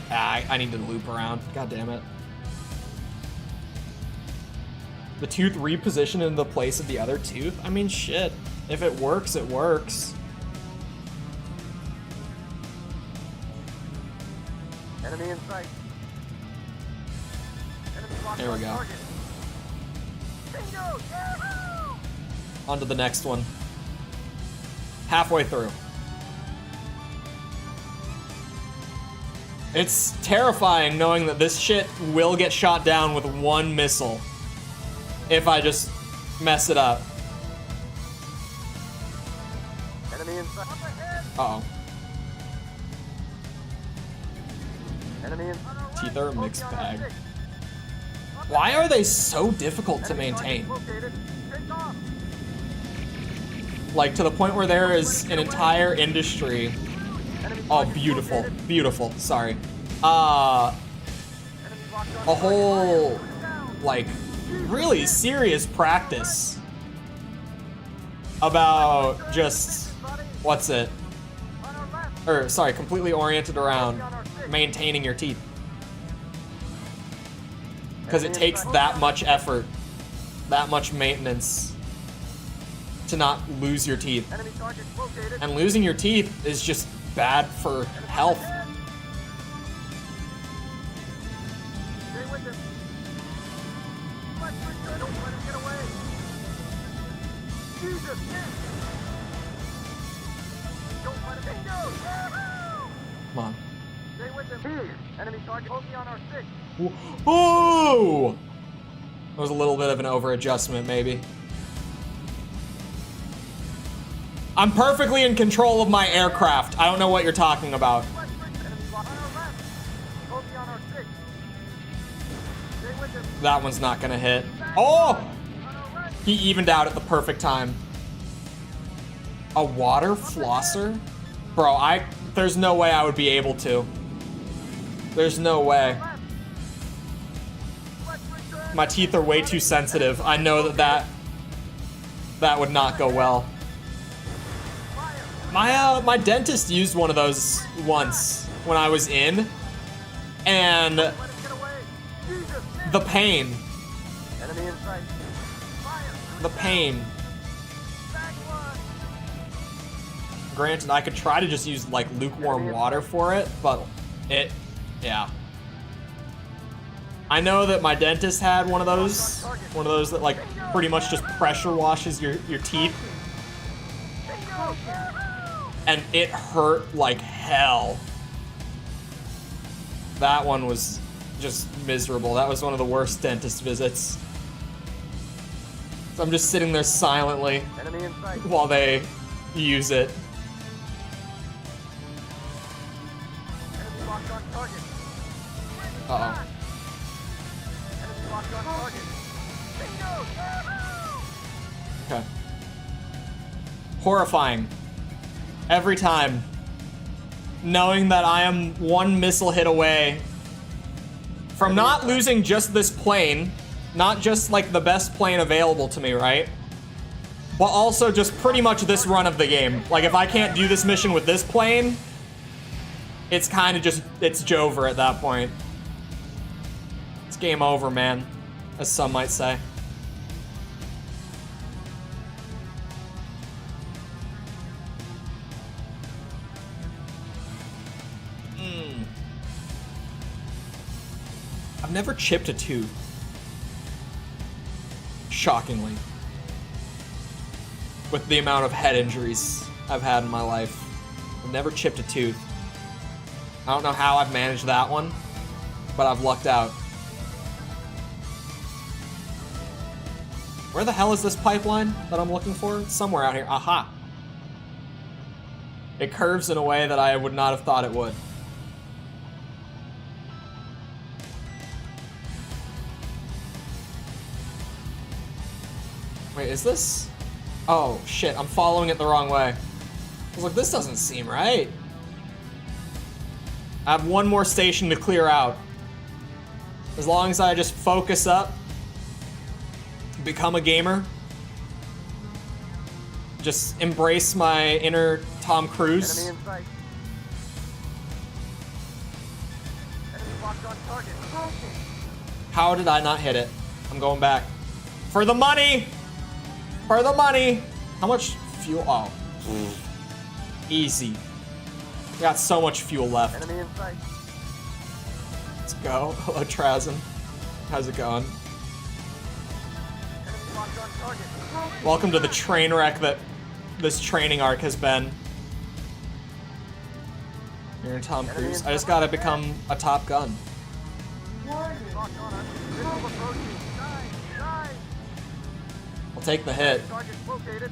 Ah, I need to loop around. God damn it. The tooth repositioned in the place of the other tooth? I mean, shit. If it works, it works. Enemy in sight. Enemy locked There we on go. target. Bingo! Yahoo! On to the next one. Halfway through. It's terrifying knowing that this shit will get shot down with one missile if I just mess it up. Enemy in sight. Up ahead! Uh-oh. Enemy in Teeth are a mixed bag. Why are they so difficult to maintain? Located. Take off. Like, to the point where there is an entire industry. Oh, beautiful. Beautiful. Sorry. A whole, like, really serious practice about just, what's it? Or, sorry, completely oriented around maintaining your teeth. Because it takes that much effort, that much maintenance to not lose your teeth. Enemy target located. And losing your teeth is just bad for health. Stay with him. Let's return. Don't let him get away. Jesus, yes. Don't let him bingo. Yahoo! Come on. Stay with him. Enemy target. Focus on our 6. Oh! That was a little bit of an over-adjustment, maybe. I'm perfectly in control of my aircraft. I don't know what you're talking about. That one's not gonna hit. Oh! He evened out at the perfect time. A water flosser? Bro, there's no way I would be able to. There's no way. My teeth are way too sensitive. I know that would not go well. My dentist used one of those once when I was in, and the pain. Enemy in sight. The pain. Granted, I could try to just use like lukewarm water for it, but yeah. I know that my dentist had one of those that like pretty much just pressure washes your teeth. And it hurt like hell. That one was just miserable. That was one of the worst dentist visits. So I'm just sitting there silently Enemy in sight. while they use it. Enemy locked on target. Uh-oh. Enemy locked on target. Bingo! Yahoo! Okay. Horrifying. Every time. Knowing that I am one missile hit away from not losing just this plane, not just like the best plane available to me, right? But also just pretty much this run of the game. Like if I can't do this mission with this plane, it's kind of just, it's Jover at that point. It's game over, man, as some might say. I've never chipped a tooth. Shockingly. With the amount of head injuries I've had in my life. I've never chipped a tooth. I don't know how I've managed that one, but I've lucked out. Where the hell is this pipeline that I'm looking for? It's somewhere out here. Aha! It curves in a way that I would not have thought it would. Wait, is this? Oh, shit, I'm following it the wrong way. I was like, this doesn't seem right. I have one more station to clear out. As long as I just focus up, become a gamer, just embrace my inner Tom Cruise. Enemy in sight. Enemy locked on target. How did I not hit it? I'm going back. For the money! For the money! How much fuel? Oh. Easy. We got so much fuel left. Enemy in sight. go. Hello, Trazen. How's it going? Enemy locked on target. Welcome to the train wreck that this training arc has been. You're in Tom Cruise. I just gotta become a Top Gun. Warning. Locked on us. Missile approaching. Dive. I'll take the hit. Target located.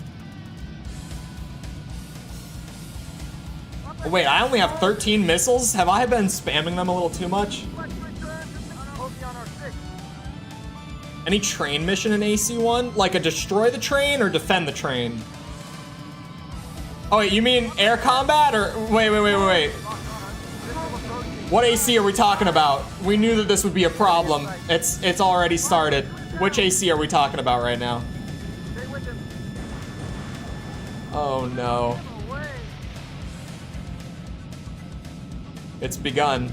Oh, wait, I only have 13 missiles? Have I been spamming them a little too much? Let's return to Homophobia on our 6. Any train mission in AC1? Like a destroy the train or defend the train? Oh wait, you mean air combat or wait. What AC are we talking about? We knew that this would be a problem. It's already started. Which AC are we talking about right now? Stay with him. Oh no. Away. It's begun.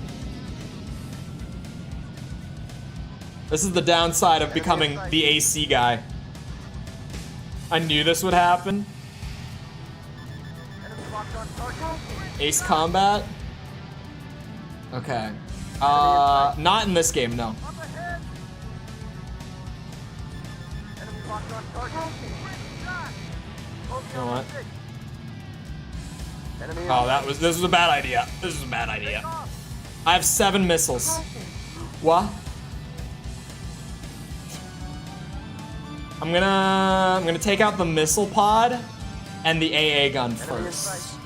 This is the downside of becoming the AC guy. I knew this would happen. Enemy locked on target. Ace combat. Okay. Not in this game, no. Up ahead. Enemy locked on target. You know what? Enemy Oh, this was a bad idea. This is a bad idea. I have 7 missiles. What? I'm gonna take out the missile pod and the AA gun first.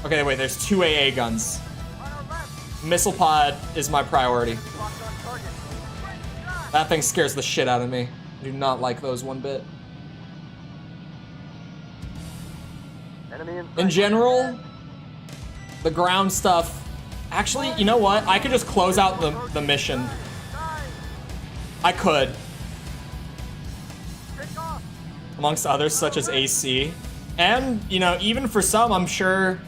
Okay, wait, there's 2 AA guns. Missile pod is my priority. locked on target. That thing scares the shit out of me. I do not like those one bit. Enemy in In general, the ground stuff. Actually, you know what? I could just close out the mission. I could. Take off. Amongst others, such as AC. And, you know, even for some, I'm sure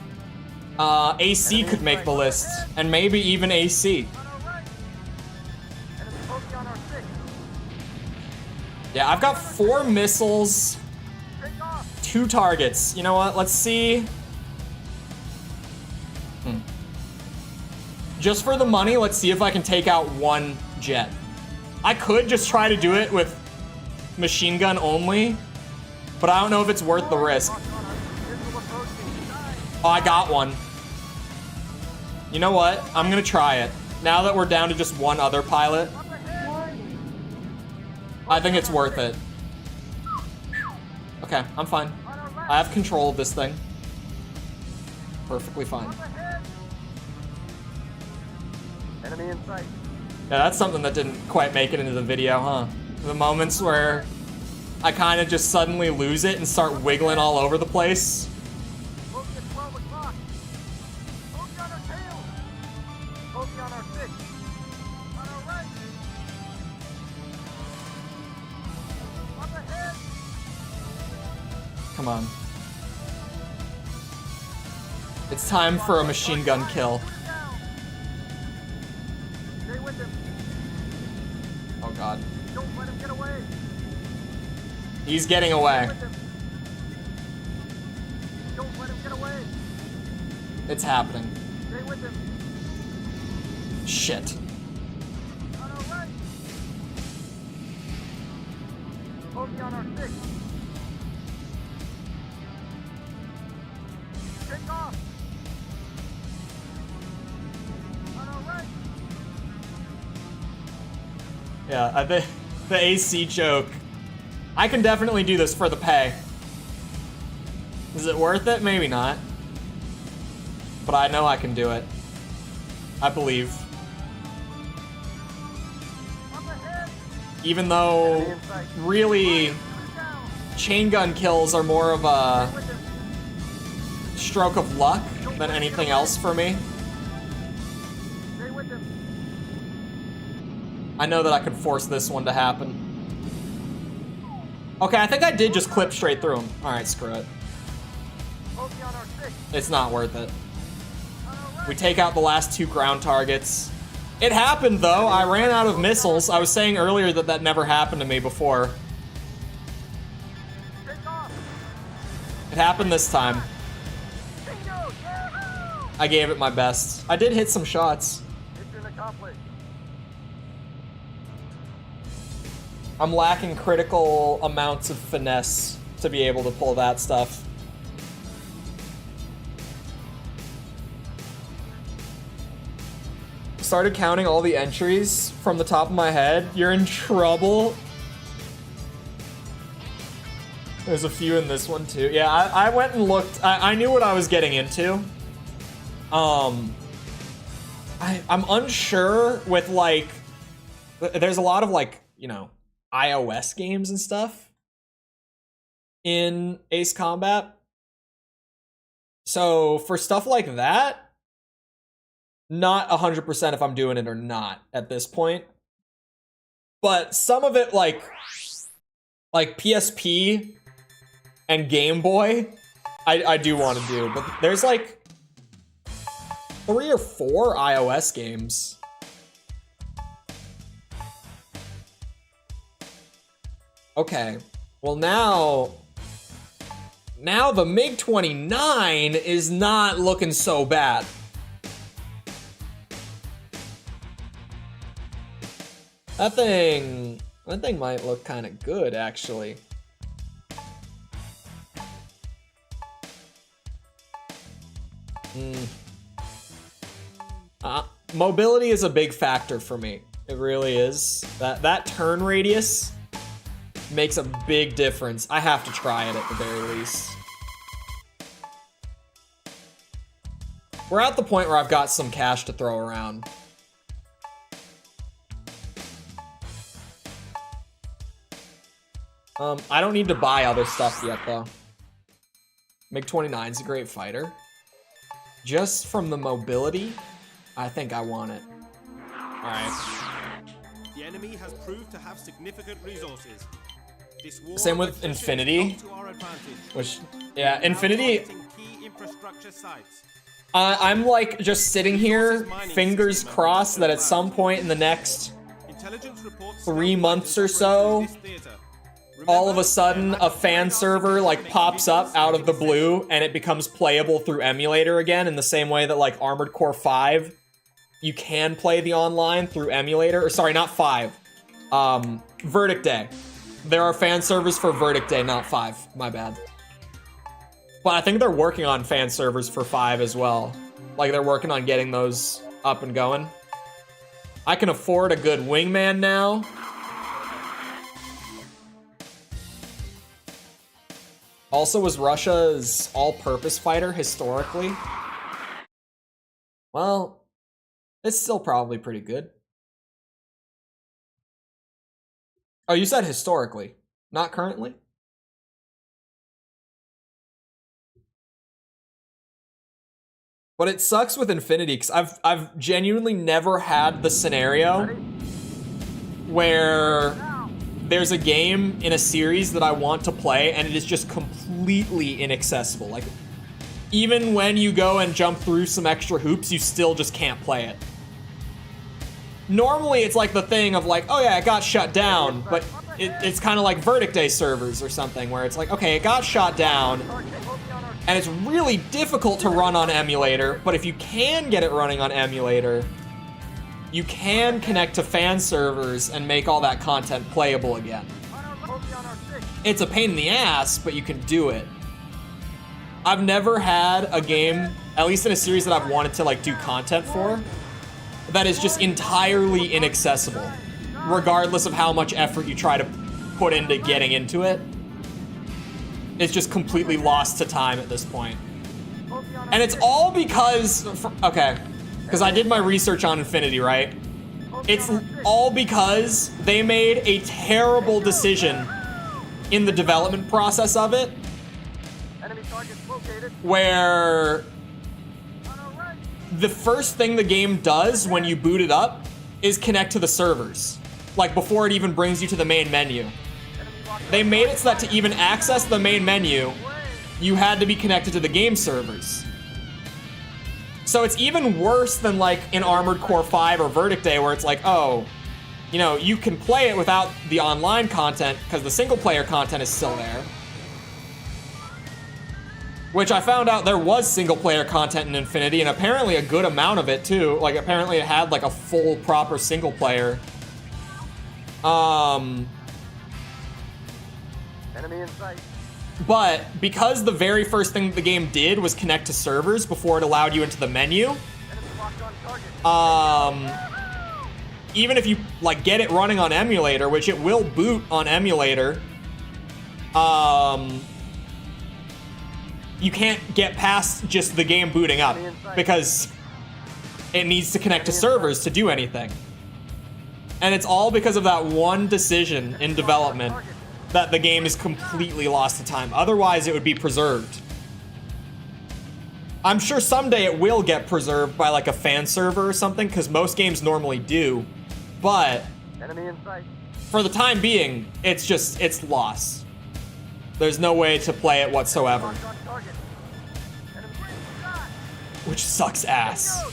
AC could make the list. And maybe even AC. On our right. Enemy Homophobia on our 6. Yeah, I've got 4 missiles, Take off. 2 targets. You know what? Let's see. Just for the money, let's see if I can take out 1 jet. I could just try to do it with machine gun only, but I don't know if it's worth the risk. Locked on us. Missile approaching. Dive. Oh, I got one. You know what? I'm gonna try it. Now that we're down to just 1 other pilot, Up ahead. Warning. I think it's worth it. Okay, I'm fine. On our left. I have control of this thing. Perfectly fine. Up ahead. Enemy in sight. Yeah, that's something that didn't quite make it into the video, huh? The moments where I kind of just suddenly lose it and start wiggling all over the place. Homophobia at 12 o'clock. Homophobia on our tail. Homophobia on our 6. On our right. Up ahead. Come on. It's time for a machine gun kill. Down. Stay with him. Oh god. Don't let him get away. He's getting away. With him. Don't let him get away. It's happening. Stay with him. Shit. On our right. Homophobia on our 6. Take off. On our right. Yeah, I think the AC joke. I can definitely do this for the pay. Is it worth it? Maybe not. But I know I can do it. I believe. Up ahead. Even though Enemy in sight. really Shoot down. chain gun kills are more of a With him. stroke of luck than anything else for me. Stay with him. I know that I could force this one to happen. Okay, I think I did just clip straight through him. Alright, screw it. Homophobia on our 6. It's not worth it. On our right. We take out the last 2 ground targets. It happened though, I ran out of missiles. I was saying earlier that that never happened to me before. Take off. It happened this time. Bingo. Yahoo! I gave it my best. I did hit some shots. Mission accomplished. I'm lacking critical amounts of finesse to be able to pull that stuff. Started counting all the entries from the top of my head. You're in trouble. There's a few in this one too. Yeah, I went and looked. I knew what I was getting into. I'm unsure with like, there's a lot of like, you know, iOS games and stuff in Ace Combat. So for stuff like that, not 100% if I'm doing it or not at this point. But some of it like PSP and Game Boy, I do want to do. But there's like 3 or 4 iOS games. Okay, well now the MiG-29 is not looking so bad. That thing might look kind of good, actually. Mobility is a big factor for me. It really is. That turn radius makes a big difference. I have to try it at the very least. We're at the point where I've got some cash to throw around. I don't need to buy other stuff yet, though. MiG-29's a great fighter. Just from the mobility, I think I want it. Alright. The enemy has proved to have significant resources. This war Same with Infinity. to our advantage. Which, yeah, Infinity... Targeting key infrastructure sites. I'm like just sitting here, fingers crossed that at some point in the next Intelligence reports 3 months or so, all of a sudden a fan server like pops up out of the blue and it becomes playable through emulator again, in the same way that like Armored Core 5, you can play the online through emulator. Or sorry, not 5. Verdict Day. There are fan servers for Verdict Day, not 5. My bad. But I think they're working on fan servers for 5 as well. Like they're working on getting those up and going. I can afford a good wingman now. Also, was Russia's all-purpose fighter historically? Well, it's still probably pretty good. Oh, you said historically, not currently? But it sucks with Infinity, because I've genuinely never had the scenario where there's a game in a series that I want to play and it is just completely inaccessible. Like, even when you go and jump through some extra hoops, you still just can't play it. Normally, it's like the thing of like, oh yeah, it got shut down, but it's kind of like Verdict Day servers or something, where it's like, okay, it got shut down, and it's really difficult to run on emulator, but if you can get it running on emulator, you can connect to fan servers and make all that content playable again. It's a pain in the ass, but you can do it. I've never had a game, at least in a series that I've wanted to like do content for, that is just entirely inaccessible, regardless of how much effort you try to put into getting into it. It's just completely lost to time at this point. And it's all because, okay, because I did my research on Infinity, right? It's all because they made a terrible decision in the development process of it, where the first thing the game does when you boot it up is connect to the servers, like before it even brings you to the main menu. They made it so that to even access the main menu, you had to be connected to the game servers. So it's even worse than like in Armored Core 5 or Verdict Day, where it's like, oh, you know, you can play it without the online content because the single player content is still there. Which I found out there was single-player content in Infinity, and apparently a good amount of it, too. Like, apparently it had, like, a full, proper single-player. Enemy in sight. But because the very first thing the game did was connect to servers before it allowed you into the menu, Enemy locked on target. even if you, like, get it running on emulator, which it will boot on emulator, you can't get past just the game booting up because it needs to connect to servers to do anything. And it's all because of that one decision in development that the game is completely lost to time. Otherwise, it would be preserved. I'm sure someday it will get preserved by like a fan server or something, because most games normally do. But Enemy in sight. for the time being, it's lost. There's no way to play it whatsoever, Locked on target. Enemy shot. which sucks ass.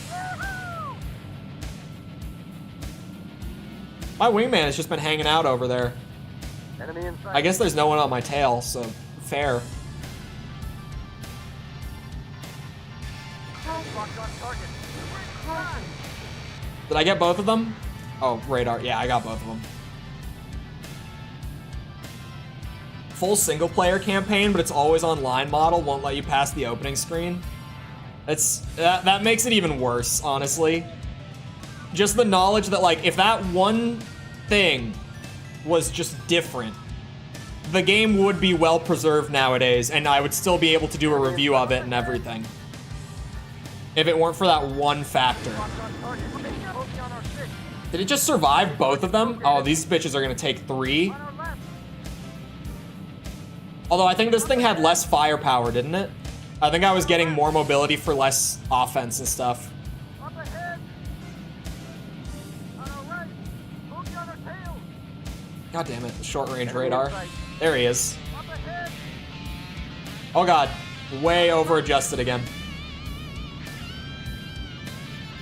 My wingman has just been hanging out over there. Enemy in sight. I guess there's no one on my tail, so fair. Locked on target. Caution. Did I get both of them? Oh, radar. Yeah, I got both of them. Full single player campaign, but it's always online model, won't let you pass the opening screen. That makes it even worse, honestly. Just the knowledge that, like, if that one thing was just different, the game would be well preserved nowadays, and I would still be able to do a review of it and everything. If it weren't for that one factor. Locked on target. Focus on our six. Did it just survive both of them? Oh, these bitches are gonna take 3. On our left. Although I think this thing had less firepower, didn't it? I think I was getting more mobility for less offense and stuff. Up ahead. On our right. Focus on our tails. God damn it, short range Enemy in radar. sight. There he is. Up ahead. Oh god, way over adjusted again.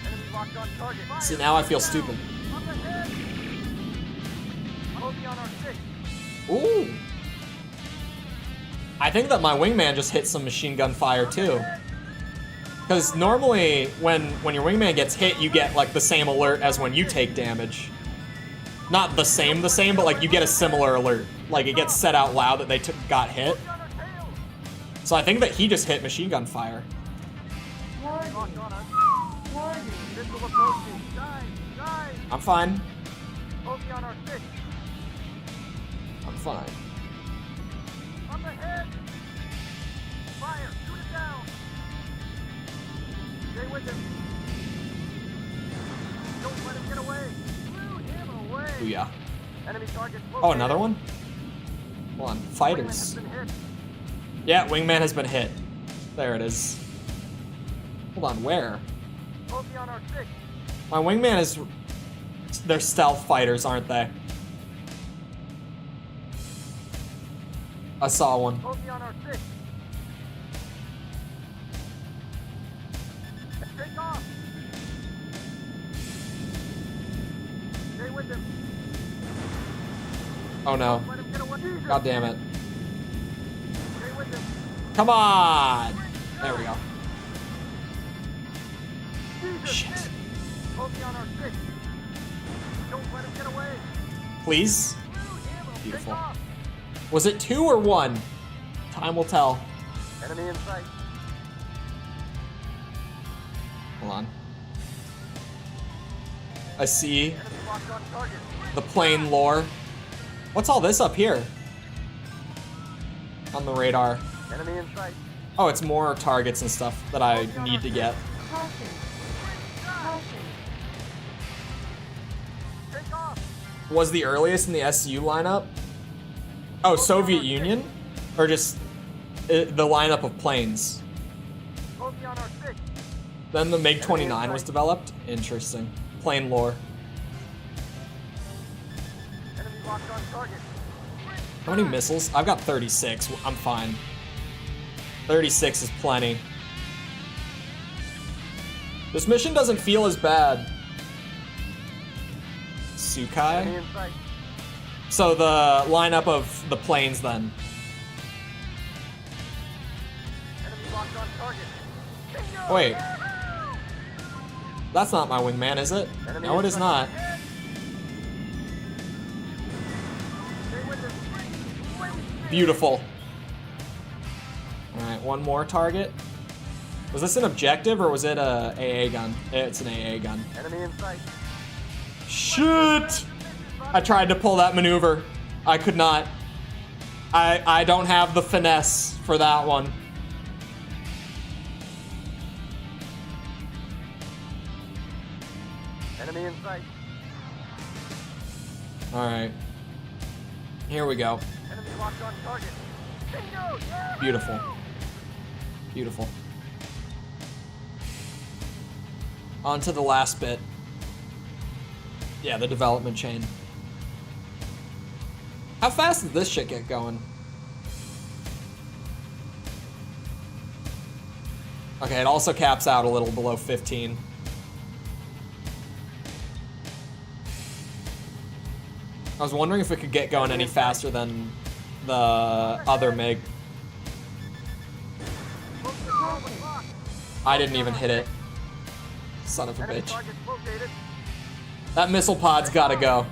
Enemy locked on target. See, now I feel stupid. Up ahead. Focus on our six. Ooh. I think that my wingman just hit some machine gun fire too. Because normally when your wingman gets hit, you get like the same alert as when you take damage. Not the same, but like you get a similar alert. Like it gets said out loud that they got hit. On our tails. So I think that he just hit machine gun fire. Locked Warning. on us. Warning. Missile approaching. Dive. Dive. I'm fine. Focus on our six. I'm fine. Up ahead. Fire. Shoot it down. Stay with him. Don't let him get away. Blew him away. Booyah. Enemy target. Oh, another one? Hold on. Wingman has Fighters. been hit. Yeah, wingman has been hit. There it is. Hold on, where? Focus on our six. My wingman is... They're stealth fighters, aren't they? I saw one. Focus on our six. Take off. Stay with him. Oh no. Let him get away. Jesus. God damn it. Stay with him. Come on! There we go. Jesus. Shit. Hit. Focus on our six. Don't let him get away. Please? Blew him. Beautiful. Take off. Was it 2 or 1? Time will tell. Enemy in sight. Hold on. I see Enemy locked on target. the plane lore. What's all this up here? On the radar. Enemy in sight. Oh, it's more targets and stuff that I need to get. Caution. Caution. Take off. Was the earliest in the SU lineup? Oh, Soviet Union? Or just the lineup of planes? Focus on our six. Then the MiG-29 was developed? Interesting. Plane lore. Enemy locked on target. How many missiles? I've got 36. I'm fine. 36 is plenty. This mission doesn't feel as bad. Enemy Sukai? in sight. So the lineup of the planes then. Enemy target. Wait. That's not my wingman, is it? Enemy No, it is not. Stay with us. Beautiful. Alright, one more target. Was this an objective or was it a AA gun? It's an AA gun. Enemy in sight. Shit! I tried to pull that maneuver. I could not. I don't have the finesse for that one. Enemy in sight. Alright. Here we go. Enemy locked on target. Bingo! Yeah! Beautiful. Beautiful. On to the last bit. Yeah, the development chain. How fast did this shit get going? Okay, it also caps out a little below 15. I was wondering if it could get going any faster than the other MiG. I didn't even hit it. Son of a Enemy bitch. target located. That missile pod's gotta go.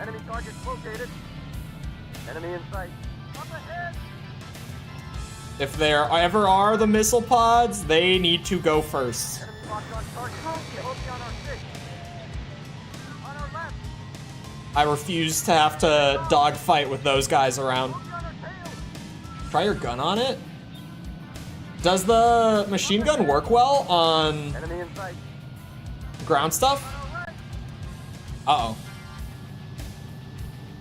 Enemy target located. Enemy in sight. Up ahead. If there ever are the missile pods, they need to go first. Enemy locked on target. Homophobia on our six. On our left. I refuse to have to dogfight with those guys around. Homophobia on our tail. Try your gun on it? Does the machine gun work well on Enemy in sight. ground stuff? On our right. Uh-oh.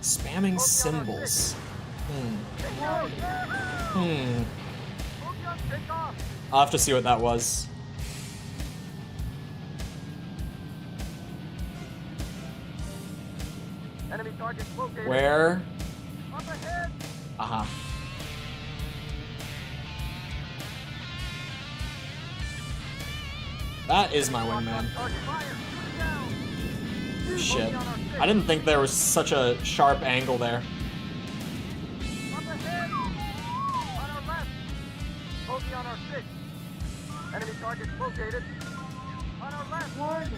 Spamming symbols. Bingo! Yeah! Hmm. Homophobia on takeoff. I'll have to see what that was. Enemy target located. Where? Up ahead. Aha. That is my wingman. Target fire. Shoot down. Shit. I didn't think there was such a sharp angle there. Up ahead. On our left. Homophobia on our six. Enemy target located. On our left. Warning.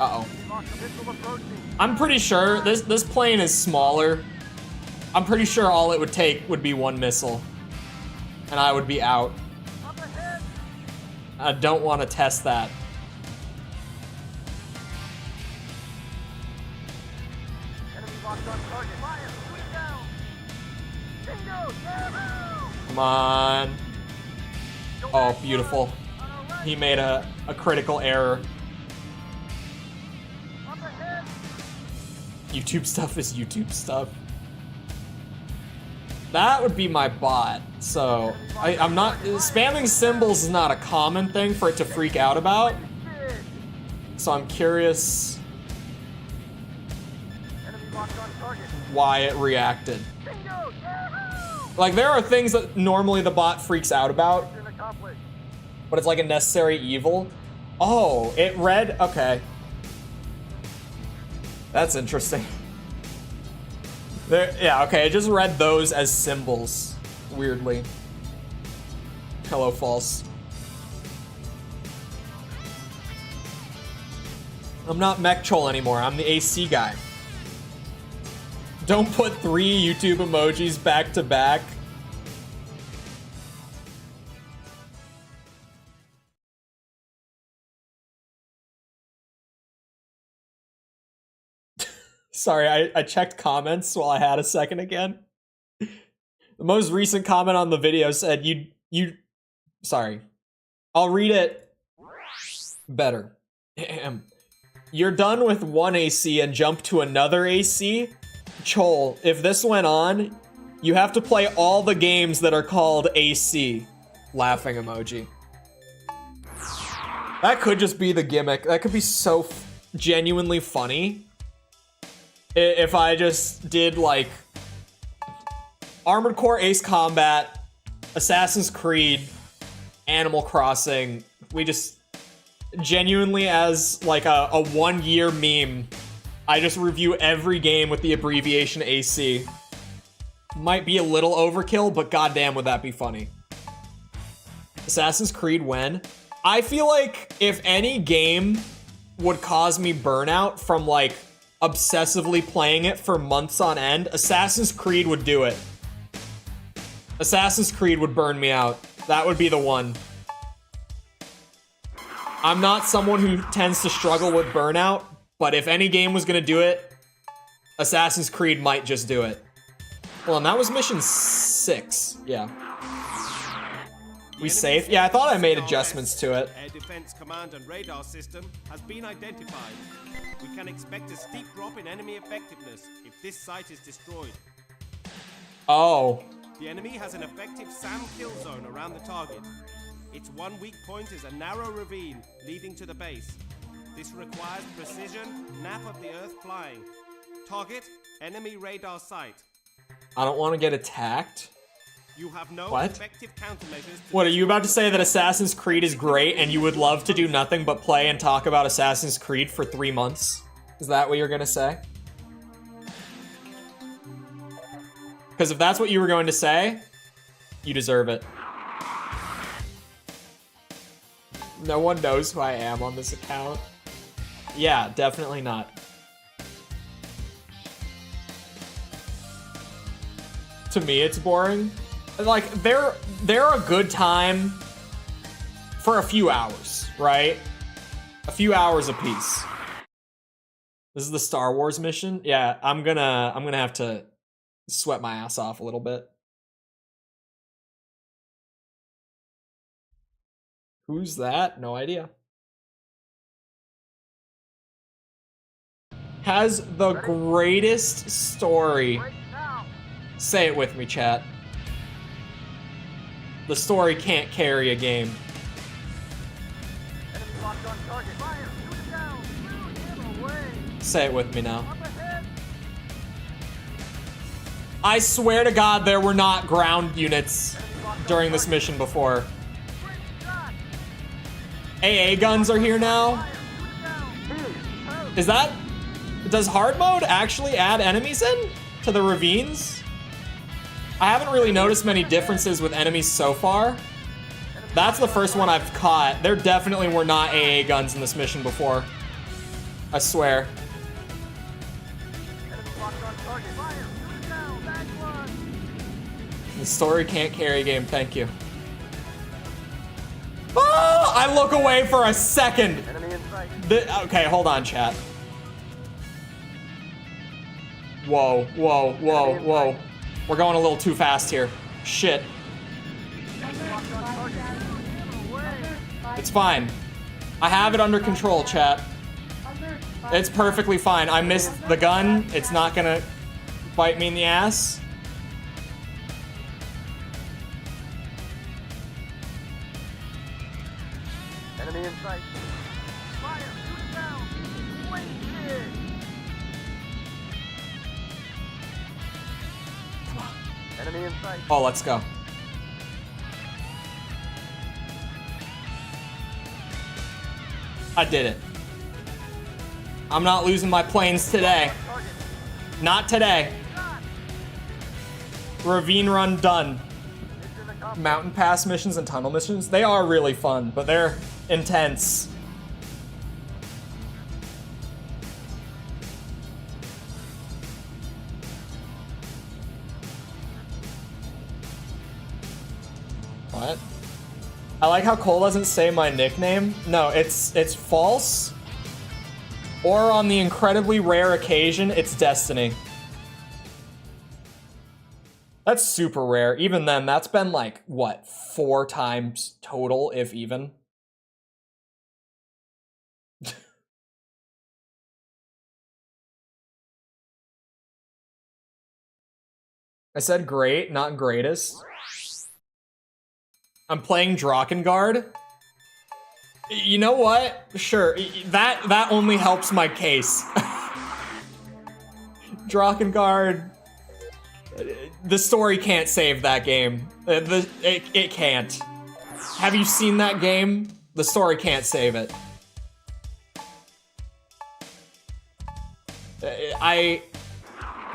Uh-oh. Locked the missile approaching. I'm pretty sure this plane is smaller. I'm pretty sure all it would take would be one missile. And I would be out. Up ahead. I don't want to test that. Enemy locked on target. Fire. Shoot down. Bingo. Yeah! Come on. Go Oh, back beautiful. on our right. He made a critical error. Up ahead. YouTube stuff is YouTube stuff. That would be my bot. So I'm not spamming symbols is not a common thing for it to freak out about. Shit. So I'm curious Enemy locked on target. why it reacted. Bingo. Yeah! Like there are things that normally the bot freaks out about, Mission accomplished. but it's like a necessary evil. Oh, it read, okay. That's interesting. There, yeah, okay, it just read those as symbols, weirdly. Hello, false. I'm not Mech Chole anymore, I'm the AC guy. Don't put 3 YouTube emojis back to back. Sorry, I checked comments while I had a second again. The most recent comment on the video said, sorry. I'll read it better. You're done with one AC and jump to another AC? Chole, if this went on, you have to play all the games that are called AC. Laughing emoji. That could just be the gimmick. That could be so genuinely funny. If I just did like Armored Core, Ace Combat, Assassin's Creed, Animal Crossing, we just genuinely as like a 1-year meme, I just review every game with the abbreviation AC. might be a little overkill, but goddamn would that be funny. Assassin's Creed when? I feel like if any game would cause me burnout from like obsessively playing it for months on end, Assassin's Creed would do it. Assassin's Creed would burn me out. That would be the one. I'm not someone who tends to struggle with burnout, but if any game was gonna do it, Assassin's Creed might just do it. Well, and that was mission 6. Yeah. We safe? Yeah, I thought I made adjustments to it. Air defense command and radar system has been identified. We can expect a steep drop in enemy effectiveness if this site is destroyed. Oh. The enemy has an effective SAM kill zone around the target. Its one weak point is a narrow ravine leading to the base. This requires precision, nap of the earth flying. Target, enemy radar site. I don't want to get attacked. You have no What? effective countermeasures. What, are you about to say that Assassin's Creed is great and you would love to do nothing but play and talk about Assassin's Creed for 3 months? Is that what you're gonna say? Because if that's what you were going to say, you deserve it. No one knows who I am on this account. Yeah, definitely not. To me, it's boring. Like, they're a good time for a few hours, right? A few hours apiece. This is the Star Wars mission? Yeah, I'm gonna have to sweat my ass off a little bit. Who's that? No idea. Has the greatest story. Say it with me, chat. The story can't carry a game. Enemy locked on target. Fire! Shoot it down! Shoot him away! Say it with me now. Up ahead! I swear to God there were not ground units during this mission before. Great shot! AA guns are here now. Fire! Shoot it down! Is that... Does hard mode actually add enemies in to the ravines? I haven't really noticed many differences with enemies so far. That's the first one I've caught. There definitely were not AA guns in this mission before. I swear. Enemy locked on target. Fire! Shoot it down! Back one! The story can't carry a game, thank you. Oh, I look away for a second. Enemy in sight. Okay, hold on, chat. Whoa, whoa, whoa, whoa. We're going a little too fast here. Shit. Locked on target. Shoot him away! It's fine. I have it under control, chat. It's perfectly fine. I missed the gun. It's not gonna bite me in the ass. Enemy in sight. Fire! Shoot it down! Wasted! Enemy in sight. Oh, let's go. I did it. I'm not losing my planes today. Target. Not today. Shot! Ravine run done. Mission accomplished. Mountain pass missions and tunnel missions, they are really fun, but they're intense. What? I like how Cole doesn't say my nickname. No, it's false. Or on the incredibly rare occasion, it's Destiny. That's super rare. Even then, that's been like, what, 4 times total, if even? I said great, not greatest. I'm playing Drakengard. You know what? Sure, that only helps my case. Drakengard, the story can't save that game. It can't. Have you seen that game? The story can't save it.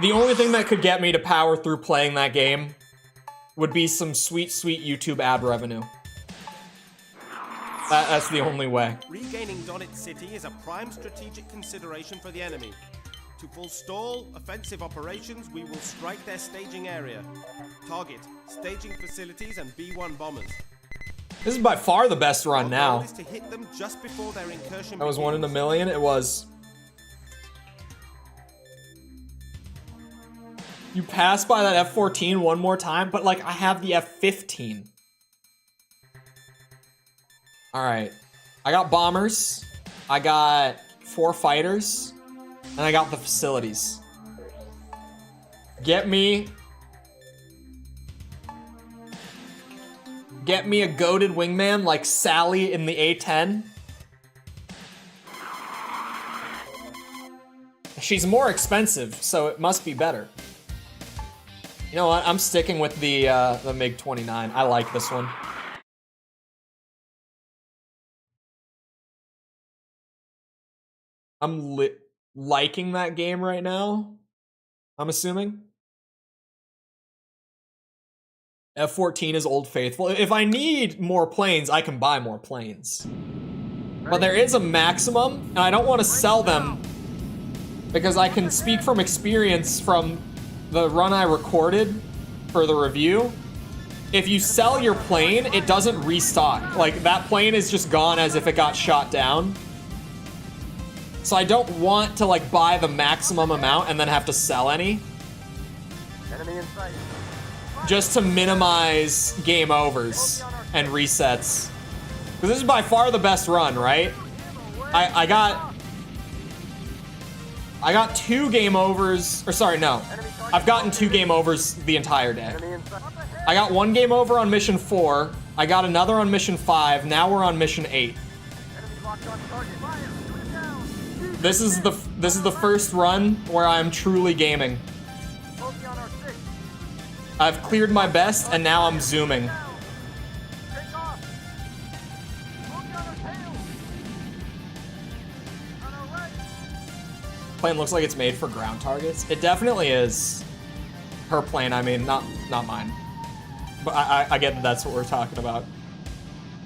The only thing that could get me to power through playing that game would be some sweet, sweet YouTube ad revenue. That's the only way. Regaining Donetsk City is a prime strategic consideration for the enemy. To forestall offensive operations, we will strike their staging area. Target staging facilities and B-1 bombers. This is by far the best run Our now. goal is to hit them just before their incursion That was 1 in a begins. million. It was. You pass by that F-14 one more time, but like I have the F-15. All right, I got bombers, I got 4 fighters, and I got the facilities. Get me a goated wingman like Sally in the A-10. She's more expensive, so it must be better. You know what? I'm sticking with the MiG-29. I like this one. I'm liking that game right now, I'm assuming. F-14 is Old Faithful. If I need more planes, I can buy more planes. But there is a maximum, and I don't want to sell them because I can speak from experience from the run I recorded for the review. If you sell your plane, it doesn't restock. Like, that plane is just gone as if it got shot down. So I don't want to like buy the maximum amount and then have to sell any. Enemy in sight. Just to minimize game overs and resets. Because this is by far the best run, right? I got 2 game overs, or sorry, no. I've gotten 2 game overs the entire day. Enemy in sight. I got 1 game over on mission 4. I got another on mission 5. Now we're on mission 8. Enemy locked on target. Fire. Shoot it down. This is the first run where I'm truly gaming. Bogey on our 6. I've cleared my best and now I'm zooming. Take off. Bogey on our tail. On our right. Plane looks like it's made for ground targets. It definitely is. Her plane, I mean, not mine. But I get that that's what we're talking about.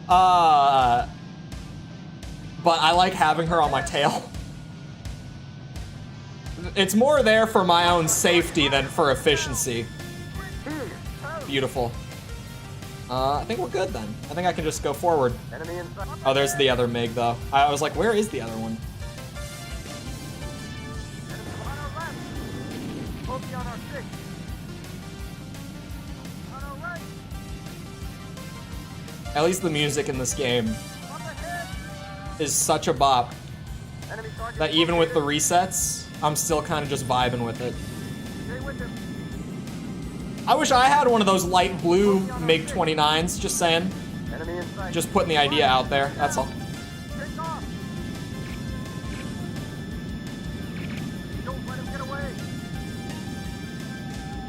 But I like having her on my tail. It's more there for my own safety than for efficiency. Beautiful. I think we're good then. I think I can just go forward. Enemy in sight. Oh, there's the other MiG though. I was like, where is the other one? Enemy on our left. Bogey on our 6. On our right. At least the music in this game Up ahead. is such a bop Enemy target. that even with the resets, I'm still kind of just vibing with it. Stay with him. I wish I had one of those light blue MiG-29s, just saying. Enemy in sight. Just putting the idea out there, that's all. Take off. Don't let him get away.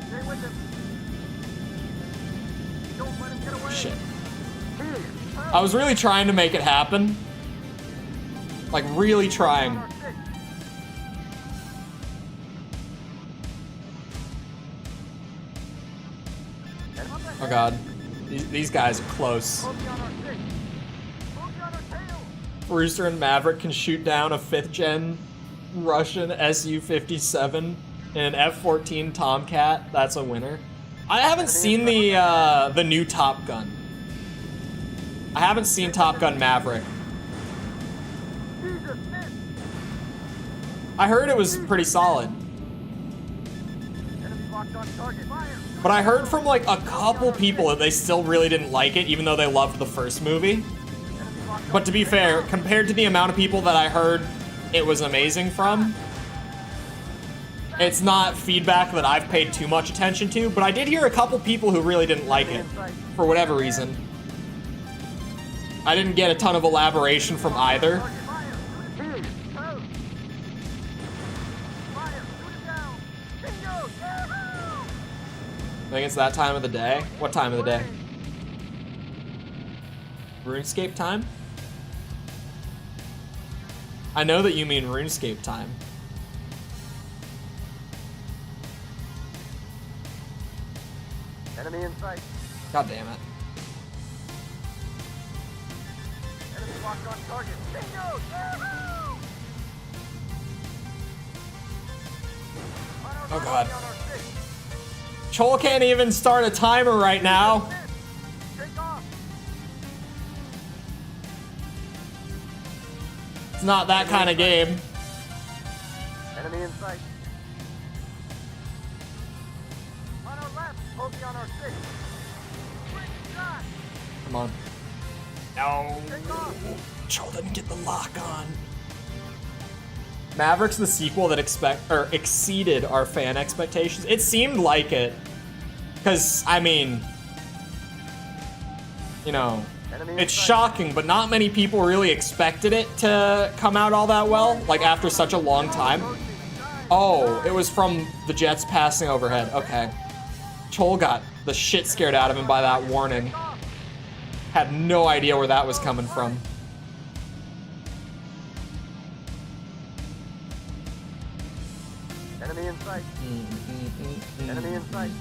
Stay with him. Don't let him get away. Shit. Here. I was really trying to make it happen. Like, really trying. On our 6. Oh god. These guys are close. Bogey on our 6. Bogey on our tail. Rooster and Maverick can shoot down a 5th gen Russian Su-57 in an F-14 Tomcat. That's a winner. I haven't seen the new Top Gun. I haven't seen Top Gun Maverick. Jesus, miss. I heard it was pretty solid. Enemy locked on target. Fire. But I heard from like a couple people that they still really didn't like it, even though they loved the first movie. Enemy locked on But to be fair, compared to the amount of people that I heard it was amazing from, it's not feedback that I've paid too much attention to, but I did hear a couple people who really didn't like it, for whatever reason. I didn't get a ton of elaboration from either. target. Fire. Shoot it. Here. Fire. Shoot it down. Bingo. Yahoo! I think it's that time of the day. What time of the day? RuneScape time? I know that you mean RuneScape time. Enemy in sight. God damn it. Enemy locked on target. Bingo! Yahoo! Oh god. On our six. Chole can't even start a timer right now. Take off. It's not that kind of game. Enemy in sight. On our left. Hoagie on our six. Quick shot. Come on. No. Take off. Chole didn't get the lock on. Maverick's the sequel that exceeded our fan expectations. It seemed like it. Because, I mean, you know, it's shocking, but not many people really expected it to come out all that well, like after such a long time. Oh, it was from the jets passing overhead. Okay. Chole got the shit scared out of him by that warning. Had no idea where that was coming from. Enemy in sight. Enemy in sight.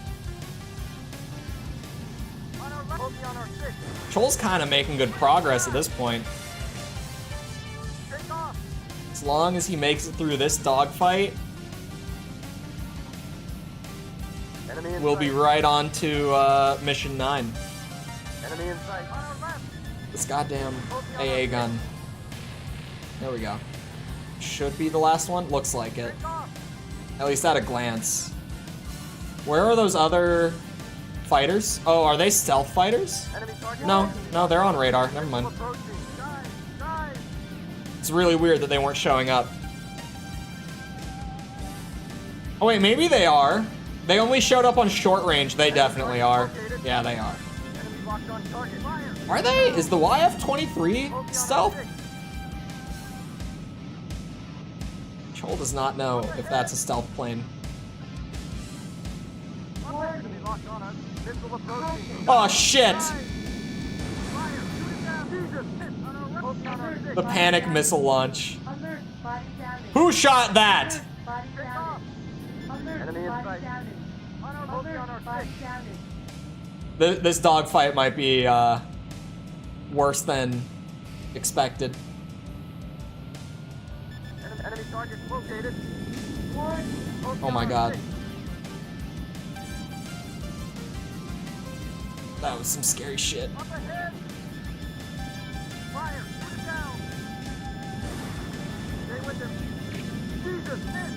On our left. Hoagie on our six. Chole's kind of making good progress at this point. Take off. As long as he makes it through this dogfight, Enemy in we'll sight. be right on to mission 9. Enemy in sight. On our left. This goddamn AA gun. There we go. Should be the last one. Looks like it. Take off. At least at a glance. Where are those other fighters? Oh, are they stealth fighters? Enemy target. No, they're on radar. Never mind. Approaching. Dive. Dive. It's really weird that they weren't showing up. Oh wait, maybe they are. They only showed up on short range. They definitely are. Yeah, they are. Enemy locked on target. Fire. Are they? Is the YF-23 stealth? Chole does not know if that's a stealth plane. Enemy locked on us. Missile approaching. Oh shit! Fire. Shoot it down. Jesus. Hit. On our left. Hoagie on our six. The panic missile launch. Alert, body damage. Who shot that? Body Take damage. off. Alert, Enemy in body sight. damage. On our Hoagie on our Alert, body six. damage. This dogfight might be worse than expected. Enemy target located. Warning. Oh my god. That was some scary shit. Up ahead. Fire. Shoot it down. Stay with him. Jesus. Hit.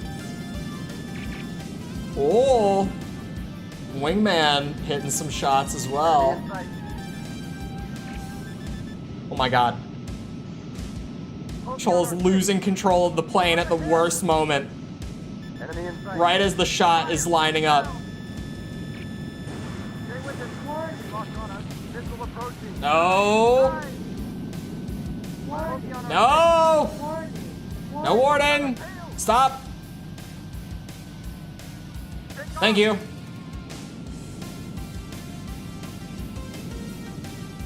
Oh! Wingman hitting some shots as well. Enemy in sight. Oh my god. Chole's losing control of the plane at the worst moment. Enemy in sight. Right as the shot is lining up. Stay with him. Locked on us. Missile approaching. No! Dive. Hoagie on our No! Warning. No warning! Stop! six. Take Thank off. you.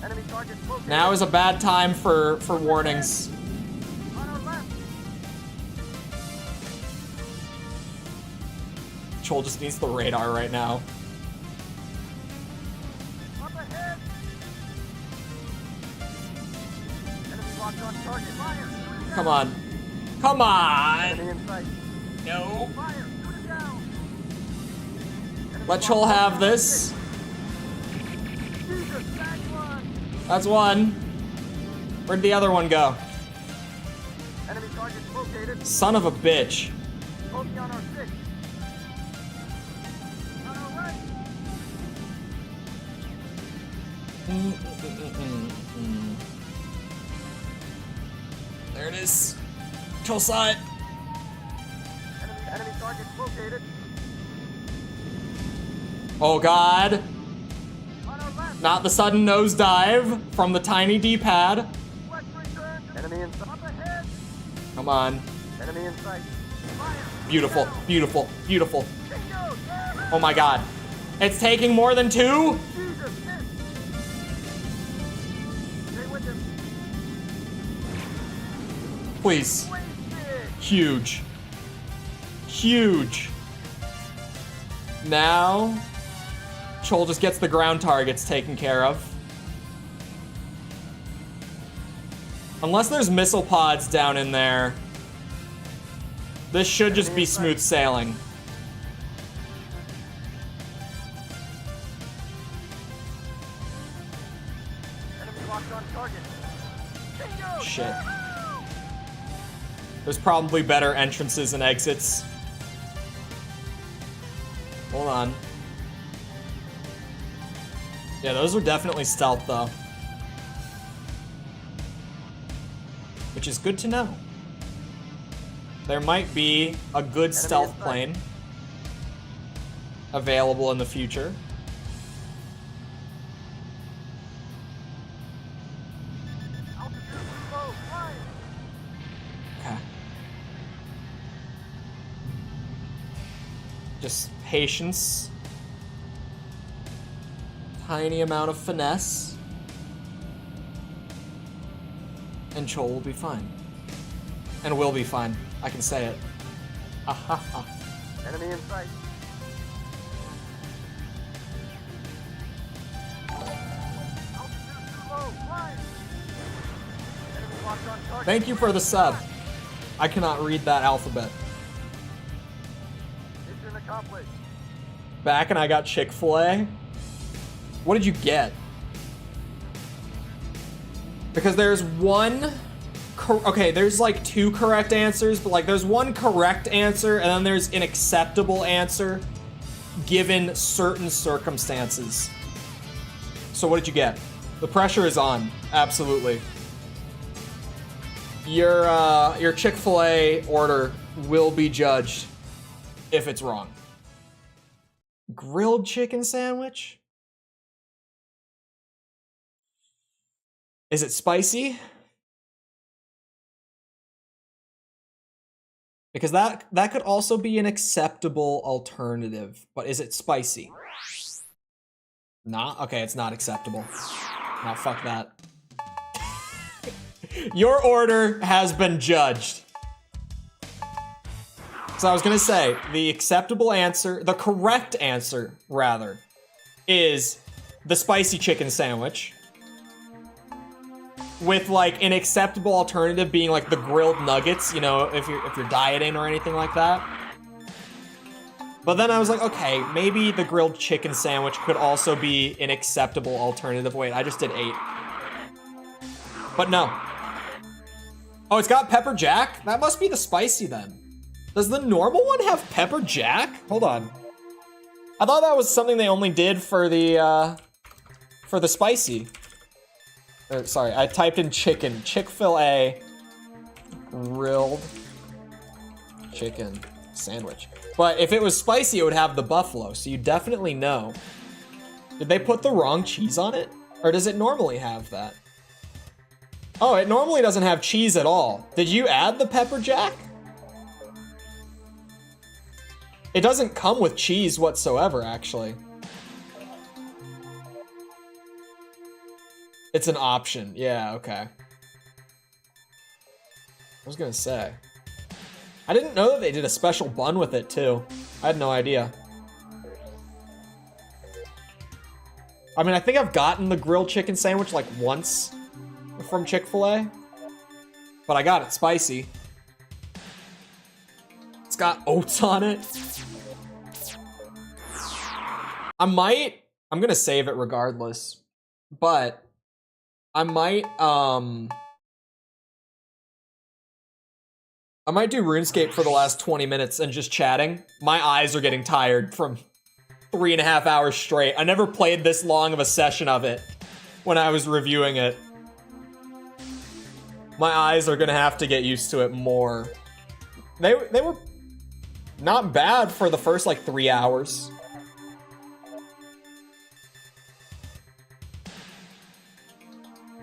Enemy target located. Now is a bad time for warnings. On our left. Chole just needs the radar right now. Up ahead. Enemy locked on target. Fire. Shoot it down. Come on. Come on! Enemy in sight. No. Fire. Shoot it down. Enemy Let locked Chole on have target. this. Jesus, tag one. That's one. Where'd the other one go? Enemy target located. Son of a bitch. Hoagie on our six. On our right. There it is. Chole saw it. Enemy target located. Oh god. On our left. Not the sudden nosedive from the tiny D-pad. Let's return. Enemy in sight. Up ahead. Come on. Enemy in sight. Fire. Beautiful, beautiful, beautiful. Bingo. Yeah. Oh my god. It's taking more than 2? Jesus, hit. Stay with him. Please. Wasted. Huge. Huge. Now, Chole just gets the ground targets taken care of. Unless there's missile pods down in there, this should just be smooth sailing. Enemy locked on target. Bingo! Shit. There's probably better entrances and exits. Hold on. Yeah, those are definitely stealth though. Which is good to know. There might be a good stealth plane available in the future. Altitude too low. Flying. Okay. Just patience. Tiny amount of finesse. And Chole will be fine. And will be fine. I can say it. Ahaha. Enemy in sight. Altitude too low. Flying. Enemy locked on target. Thank you for the sub. I cannot read that alphabet. Mission accomplished. Back and I got Chick-fil-A. What did you get? Because there's one... Okay, there's like 2 correct answers, but like there's one correct answer and then there's an acceptable answer given certain circumstances. So what did you get? The pressure is on, absolutely. Your Chick-fil-A order will be judged if it's wrong. Grilled chicken sandwich? Is it spicy? Because that could also be an acceptable alternative, but is it spicy? Not? Okay, it's not acceptable. Now fuck that. Your order has been judged. So I was gonna say, the acceptable answer, the correct answer, rather, is the spicy chicken sandwich. With like an acceptable alternative being like the grilled nuggets, you know, if you're dieting or anything like that. But then I was like, okay, maybe the grilled chicken sandwich could also be an acceptable alternative. Wait, I just did 8. But no. Oh, it's got pepper jack? That must be the spicy then. Does the normal one have pepper jack? Hold on. I thought that was something they only did for the spicy. Sorry, I typed in chicken. Chick-fil-A grilled chicken sandwich. But if it was spicy, it would have the buffalo, so you definitely know. Did they put the wrong cheese on it? Or does it normally have that? Oh, it normally doesn't have cheese at all. Did you add the pepper jack? It doesn't come with cheese whatsoever, actually. It's an option. Yeah, okay. I was gonna say. I didn't know that they did a special bun with it, too. I had no idea. I mean, I think I've gotten the grilled chicken sandwich like once from Chick-fil-A. But I got it spicy. It's got oats on it. I'm gonna save it regardless. But I might do RuneScape for the last 20 minutes and just chatting. My eyes are getting tired from 3.5 hours straight. I never played this long of a session of it when I was reviewing it. My eyes are gonna have to get used to it more. They were not bad for the first like 3 hours.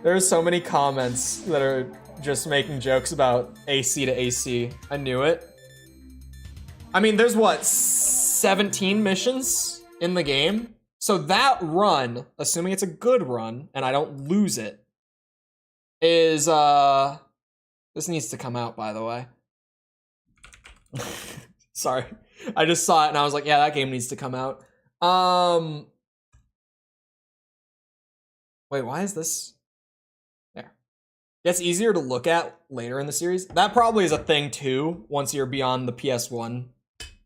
There's so many comments that are just making jokes about AC to AC. I knew it. I mean, there's what, 17 missions in the game? So that run, assuming it's a good run, and I don't lose it, is, this needs to come out, by the way. Sorry. I just saw it and I was like, yeah, that game needs to come out. Wait, why is this? There. Gets easier to look at later in the series. That probably is a thing too, once you're beyond the PS1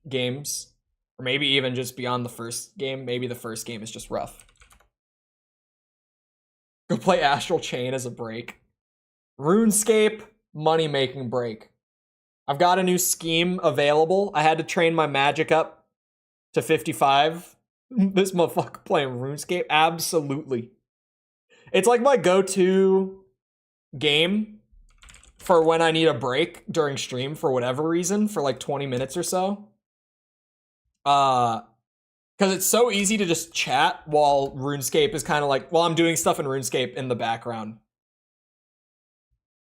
games. Or maybe even just beyond the first game. Maybe the first game is just rough. Go play Astral Chain as a break. RuneScape, money-making break. I've got a new scheme available. I had to train my magic up to 55. This motherfucker playing RuneScape? Absolutely. It's like my go-to game for when I need a break during stream for whatever reason, for like 20 minutes or so. Because it's so easy to just chat while RuneScape is kind of like, while I'm doing stuff in RuneScape in the background.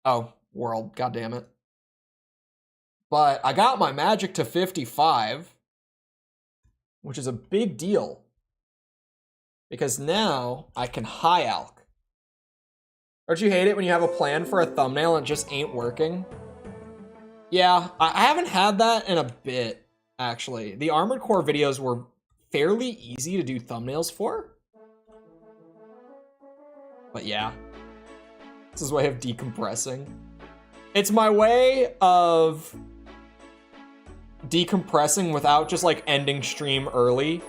Oh, world, god damn it. But I got my magic to 55, which is a big deal. Because now I can high alch. Don't you hate it when you have a plan for a thumbnail and it just ain't working? Yeah, I haven't had that in a bit, actually. The Armored Core videos were fairly easy to do thumbnails for. But yeah, this is a way of decompressing. It's my way of decompressing without just like ending stream early.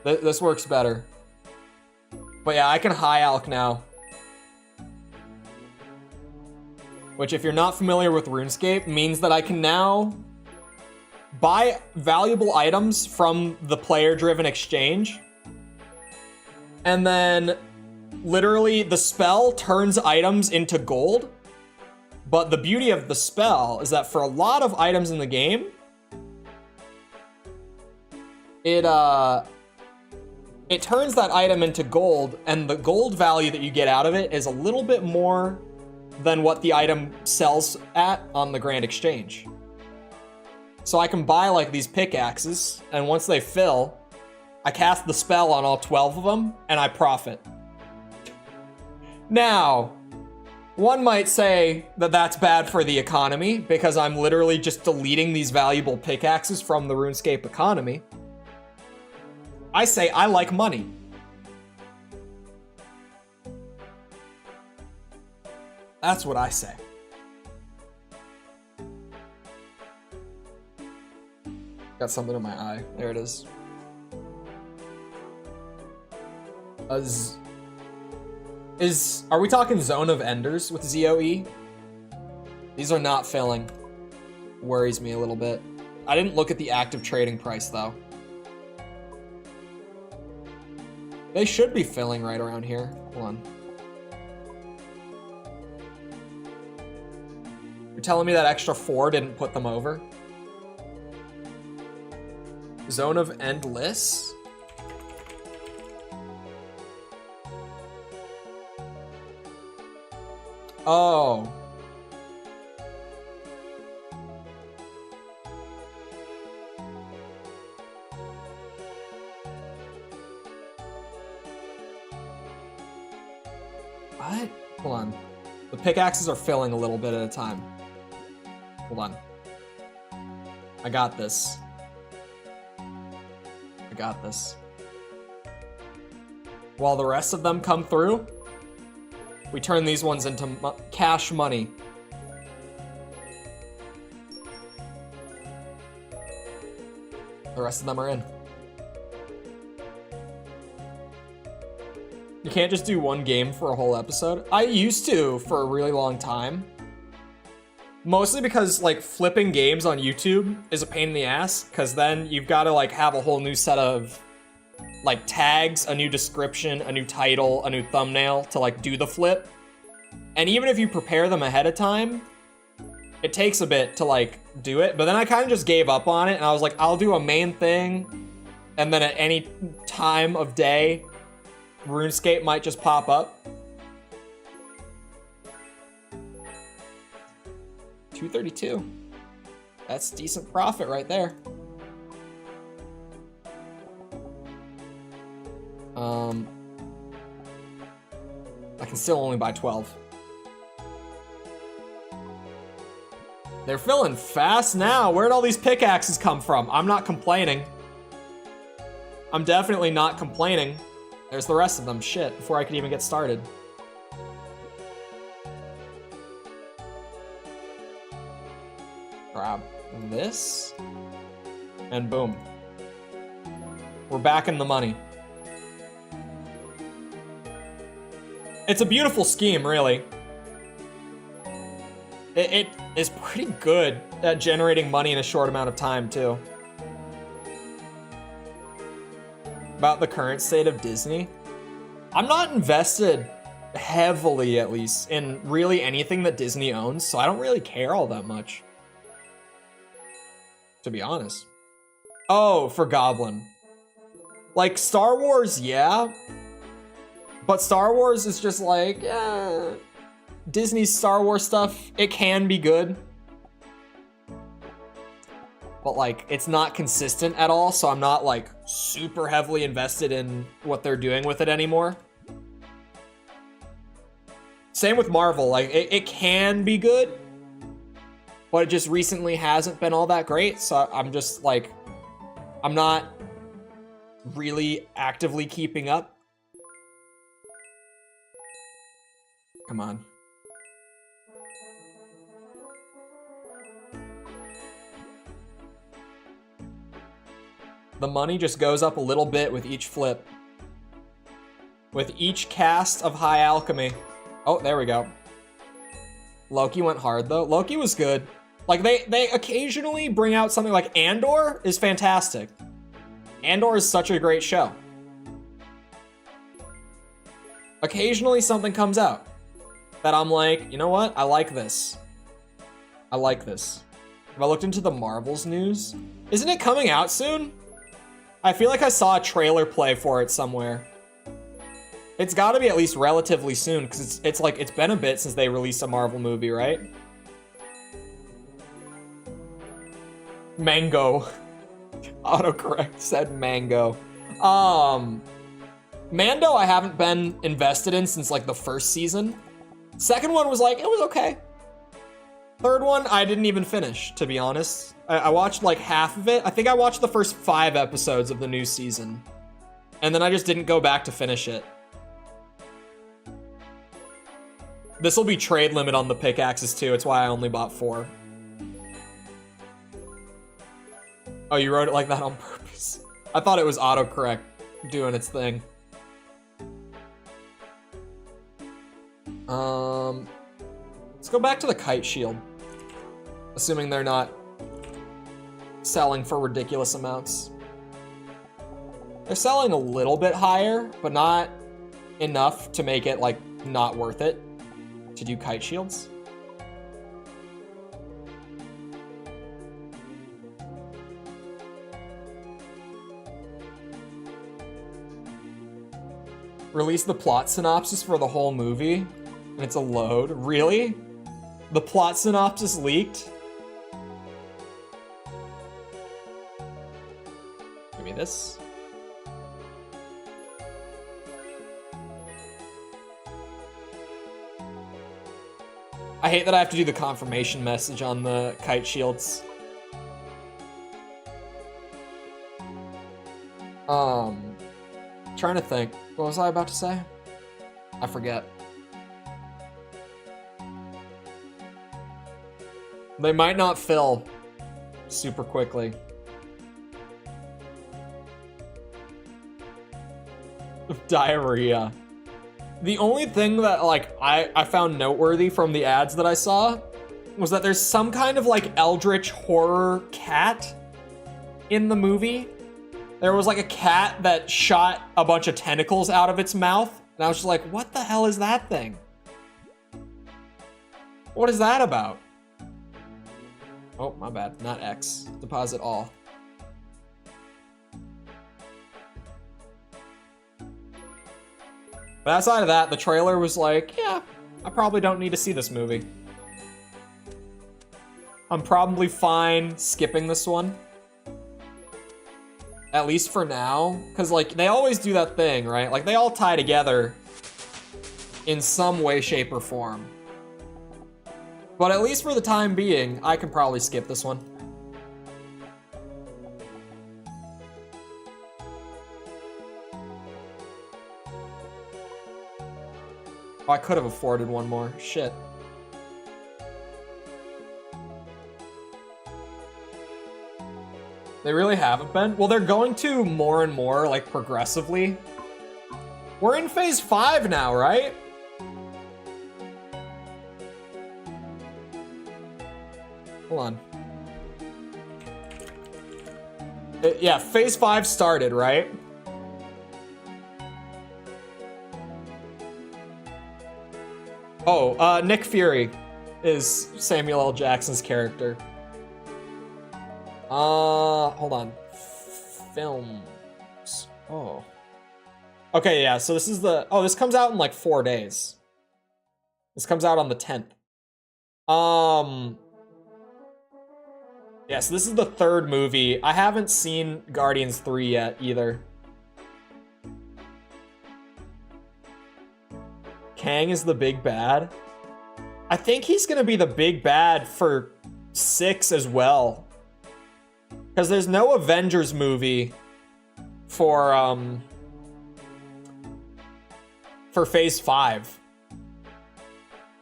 This works better. But yeah, I can high alch now. Which, if you're not familiar with RuneScape, means that I can now buy valuable items from the player-driven exchange. And then, literally, the spell turns items into gold. But the beauty of the spell is that for a lot of items in the game, it turns that item into gold, and the gold value that you get out of it is a little bit more than what the item sells at on the Grand Exchange. So I can buy like these pickaxes, and once they fill, I cast the spell on all 12 of them, and I profit. Now, one might say that that's bad for the economy, because I'm literally just deleting these valuable pickaxes from the RuneScape economy. I say I like money. That's what I say. Got something in my eye. There it is. Are we talking Zone of Enders with ZOE? These are not filling. Worries me a little bit. I didn't look at the active trading price though. They should be filling right around here. Hold on. You're telling me that extra 4 didn't put them over? Zone of Endless? Oh. What? Hold on. The pickaxes are filling a little bit at a time. Hold on. I got this. I got this. While the rest of them come through, we turn these ones into cash money. The rest of them are in. You can't just do one game for a whole episode. I used to for a really long time. Mostly because like flipping games on YouTube is a pain in the ass, because then you've got to like have a whole new set of like tags, a new description, a new title, a new thumbnail to like do the flip. And even if you prepare them ahead of time, it takes a bit to like do it. But then I kind of just gave up on it, and I was like, I'll do a main thing, and then at any time of day, RuneScape might just pop up. 232. That's decent profit right there. I can still only buy 12. They're filling fast now. Where'd all these pickaxes come from? I'm not complaining. I'm definitely not complaining. There's the rest of them. Shit, before I could even get started. Grab this. And boom. We're back in the money. It's a beautiful scheme, really. It is pretty good at generating money in a short amount of time, too. About the current state of Disney. I'm not invested heavily, at least, in really anything that Disney owns, so I don't really care all that much. To be honest. Oh, for Goblin. Like, Star Wars, yeah. But Star Wars is just like, Disney's Star Wars stuff, it can be good. But like, it's not consistent at all, so I'm not like super heavily invested in what they're doing with it anymore. Same with Marvel, like it can be good, but it just recently hasn't been all that great, so I'm just like, I'm not really actively keeping up. Come on. The money just goes up a little bit with each flip. With each cast of High Alchemy. Oh, there we go. Loki went hard, though. Loki was good. Like, they occasionally bring out something like Andor is fantastic. Andor is such a great show. Occasionally something comes out that I'm like, you know what? I like this. I like this. Have I looked into the Marvels news? Isn't it coming out soon? I feel like I saw a trailer play for it somewhere. It's gotta be at least relatively soon, because it's like, it's been a bit since they released a Marvel movie, right? Mango. Autocorrect said mango. Mando I haven't been invested in since like the first season. Second one was like, it was okay. Third one, I didn't even finish, to be honest. I watched like half of it. I think I watched the first 5 episodes of the new season. And then I just didn't go back to finish it. This will be trade limit on the pickaxes too. It's why I only bought 4. Oh, you wrote it like that on purpose. I thought it was autocorrect doing its thing. Let's go back to the kite shield. Assuming they're not selling for ridiculous amounts. They're selling a little bit higher, but not enough to make it like not worth it to do kite shields. Release the plot synopsis for the whole movie, and it's a load. Really? The plot synopsis leaked? Give me this. I hate that I have to do the confirmation message on the kite shields. Trying to think. What was I about to say? I forget. They might not fill super quickly. Diarrhea. The only thing that like I found noteworthy from the ads that I saw was that there's some kind of like eldritch horror cat in the movie. There was like a cat that shot a bunch of tentacles out of its mouth, and I was just like, what the hell is that thing? What is that about? Oh, my bad, not X. Deposit all. But outside of that, the trailer was like, yeah, I probably don't need to see this movie. I'm probably fine skipping this one. At least for now, because like they always do that thing, right? Like they all tie together in some way, shape, or form. But at least for the time being, I can probably skip this one. Oh, I could have afforded one more. Shit. They really haven't been? Well, they're going to more and more, like, progressively. We're in phase 5 now, right? Hold on. Yeah, phase 5 started, right? Oh, Nick Fury is Samuel L. Jackson's character. Hold on. Films. Oh. Okay, yeah, so this is the... Oh, this comes out in like 4 days. This comes out on the 10th. Yeah, so this is the 3rd movie. I haven't seen Guardians 3 yet, either. Kang is the big bad. I think he's gonna be the big bad for 6 as well. Because there's no Avengers movie for phase 5.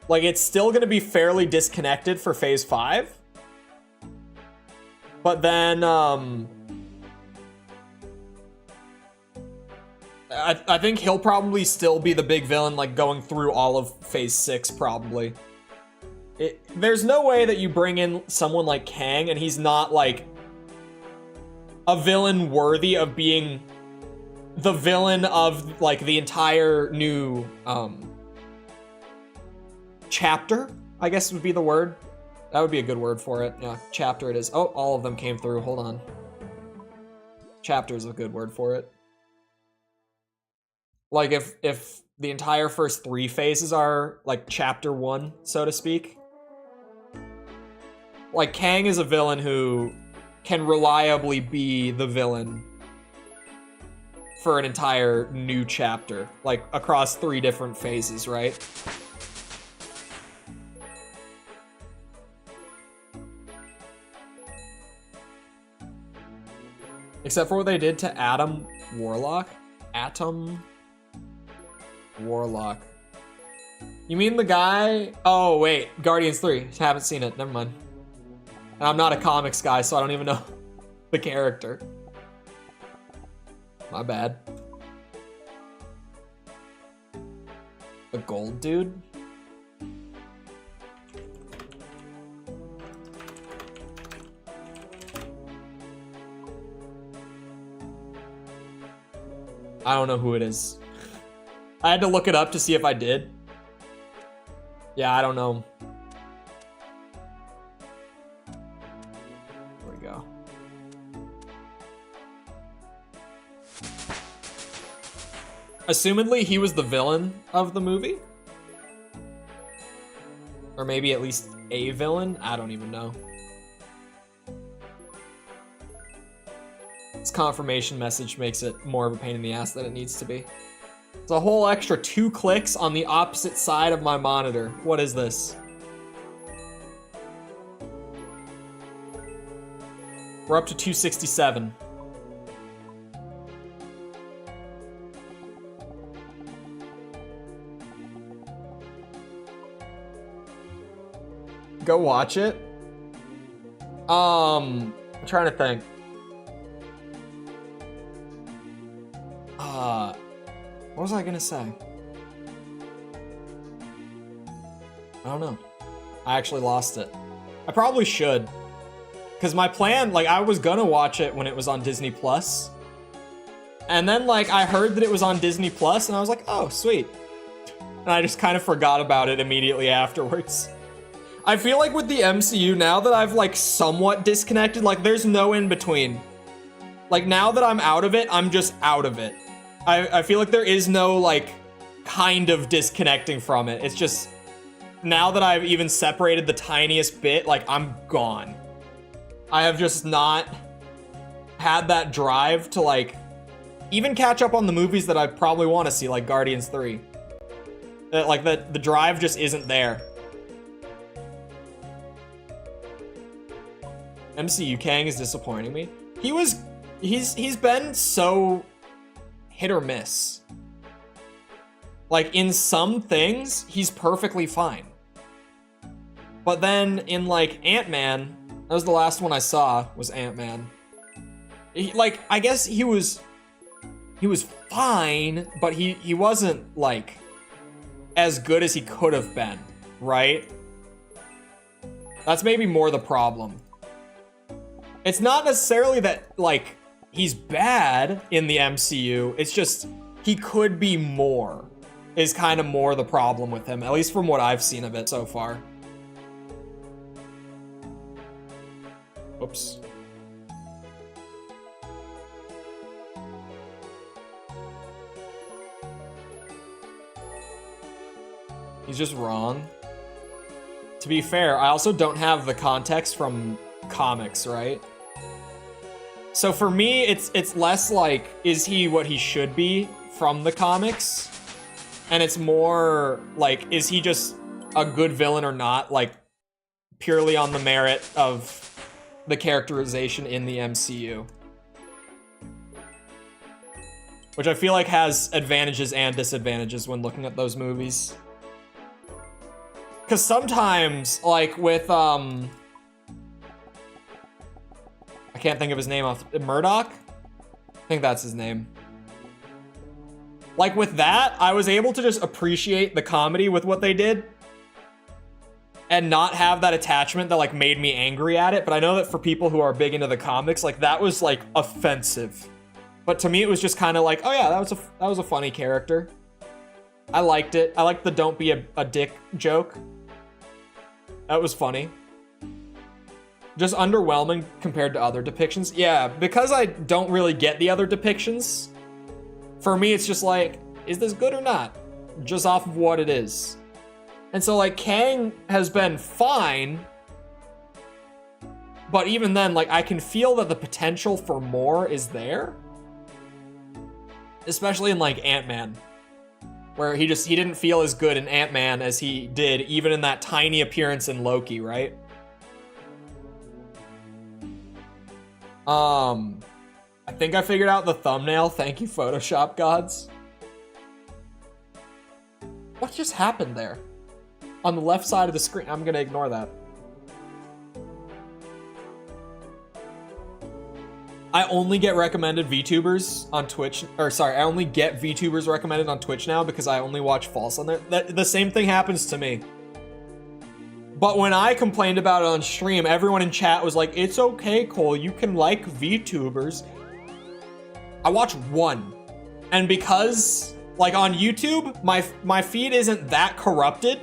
Like, it's still gonna be fairly disconnected for phase 5. But then, I think he'll probably still be the big villain, like, going through all of phase 6, probably. There's no way that you bring in someone like Kang and he's not, like, a villain worthy of being the villain of, like, the entire new, chapter, I guess would be the word. That would be a good word for it. Yeah, chapter it is. Oh, all of them came through. Hold on. Chapter is a good word for it. Like, if the entire first 3 phases are, like, chapter 1, so to speak. Like, Kang is a villain who can reliably be the villain for an entire new chapter. Like, across 3 different phases, right? Except for what they did to Atom Warlock. Atom Warlock. You mean the guy? Oh, wait. Guardians 3. Haven't seen it. Never mind. And I'm not a comics guy, so I don't even know the character. My bad. The gold dude? I don't know who it is. I had to look it up to see if I did. Yeah, I don't know. There we go. Assumedly, he was the villain of the movie? Or maybe at least a villain? I don't even know. This confirmation message makes it more of a pain in the ass than it needs to be. It's a whole extra 2 clicks on the opposite side of my monitor. What is this? We're up to 267. Go watch it. I'm trying to think. What was I gonna say? I don't know. I actually lost it. I probably should. Because my plan, like, I was gonna watch it when it was on Disney Plus. And then, like, I heard that it was on Disney Plus, and I was like, oh, sweet. And I just kind of forgot about it immediately afterwards. I feel like with the MCU, now that I've, like, somewhat disconnected, like, there's no in between. Like, now that I'm out of it, I'm just out of it. I feel like there is no, like, kind of disconnecting from it. It's just, now that I've even separated the tiniest bit, like, I'm gone. I have just not had that drive to, like, even catch up on the movies that I probably want to see, like Guardians 3. Like, the drive just isn't there. MCU Kang is disappointing me. He's been so hit or miss. Like, in some things, he's perfectly fine. But then in, like, Ant-Man, that was the last one I saw, was Ant-Man. Like, I guess he was fine, but he wasn't, like, as good as he could have been, right? That's maybe more the problem. It's not necessarily that, like, he's bad in the MCU, it's just he could be more, is kind of more the problem with him, at least from what I've seen of it so far. Oops. He's just wrong. To be fair, I also don't have the context from comics, right? So for me, it's less like, is he what he should be from the comics? And it's more like, is he just a good villain or not? Like, purely on the merit of the characterization in the MCU. Which I feel like has advantages and disadvantages when looking at those movies. Because sometimes, like with, I can't think of his name off, Murdoch? I think that's his name. Like with that, I was able to just appreciate the comedy with what they did and not have that attachment that like made me angry at it. But I know that for people who are big into the comics, like that was like offensive. But to me, it was just kind of like, oh yeah, that was a funny character. I liked it. I liked the don't be a dick joke. That was funny. Just underwhelming compared to other depictions. Yeah, because I don't really get the other depictions, for me it's just like, is this good or not? Just off of what it is. And so like Kang has been fine, but even then, like I can feel that the potential for more is there. Especially in like Ant-Man, where he didn't feel as good in Ant-Man as he did even in that tiny appearance in Loki, right? I think I figured out the thumbnail. Thank you, Photoshop gods. What just happened there? On the left side of the screen. I'm gonna ignore that. I only get recommended VTubers on Twitch, or sorry, I only get VTubers recommended on Twitch now because I only watch False on there. The same thing happens to me. But when I complained about it on stream, everyone in chat was like, it's okay, Cole, you can like VTubers. I watch one. And because, like on YouTube, my feed isn't that corrupted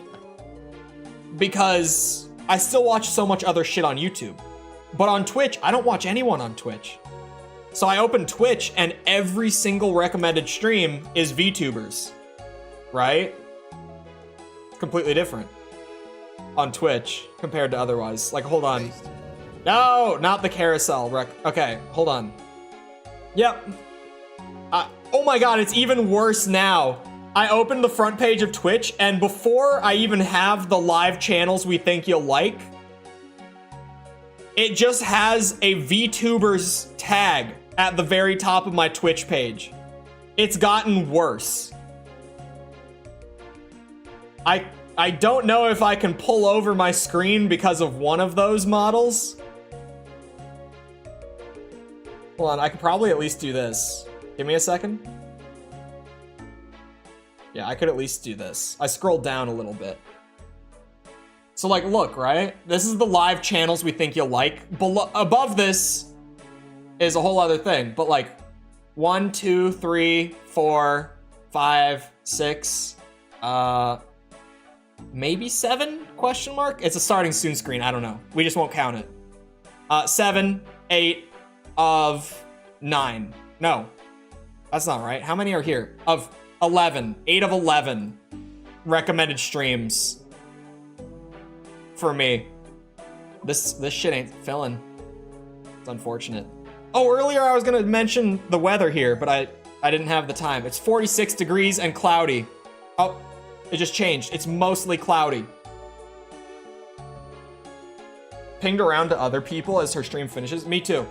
because I still watch so much other shit on YouTube. But on Twitch, I don't watch anyone on Twitch. So I open Twitch and every single recommended stream is VTubers, right? It's completely different on Twitch compared to otherwise. Like, hold on. No, not the carousel okay, hold on. Yep. Oh my god, it's even worse now. I opened the front page of Twitch and before I even have the live channels we think you'll like, it just has a VTubers tag at the very top of my Twitch page. It's gotten worse. I don't know if I can pull over my screen because of one of those models. Hold on, I could probably at least do this. Give me a second. Yeah, I could at least do this. I scrolled down a little bit. So like, look, right? This is the live channels we think you'll like. Above this is a whole other thing, but like 1, 2, 3, 4, 5, 6, maybe 7, question mark? It's a starting soon screen, I don't know. We just won't count it. 7, 8 of 9. No, that's not right. How many are here? Of 11, 8 of 11 recommended streams for me. This shit ain't filling. It's unfortunate. Oh, earlier I was gonna mention the weather here, but I didn't have the time. It's 46 degrees and cloudy. Oh, it just changed. It's mostly cloudy. Pinged around to other people as her stream finishes. Me too.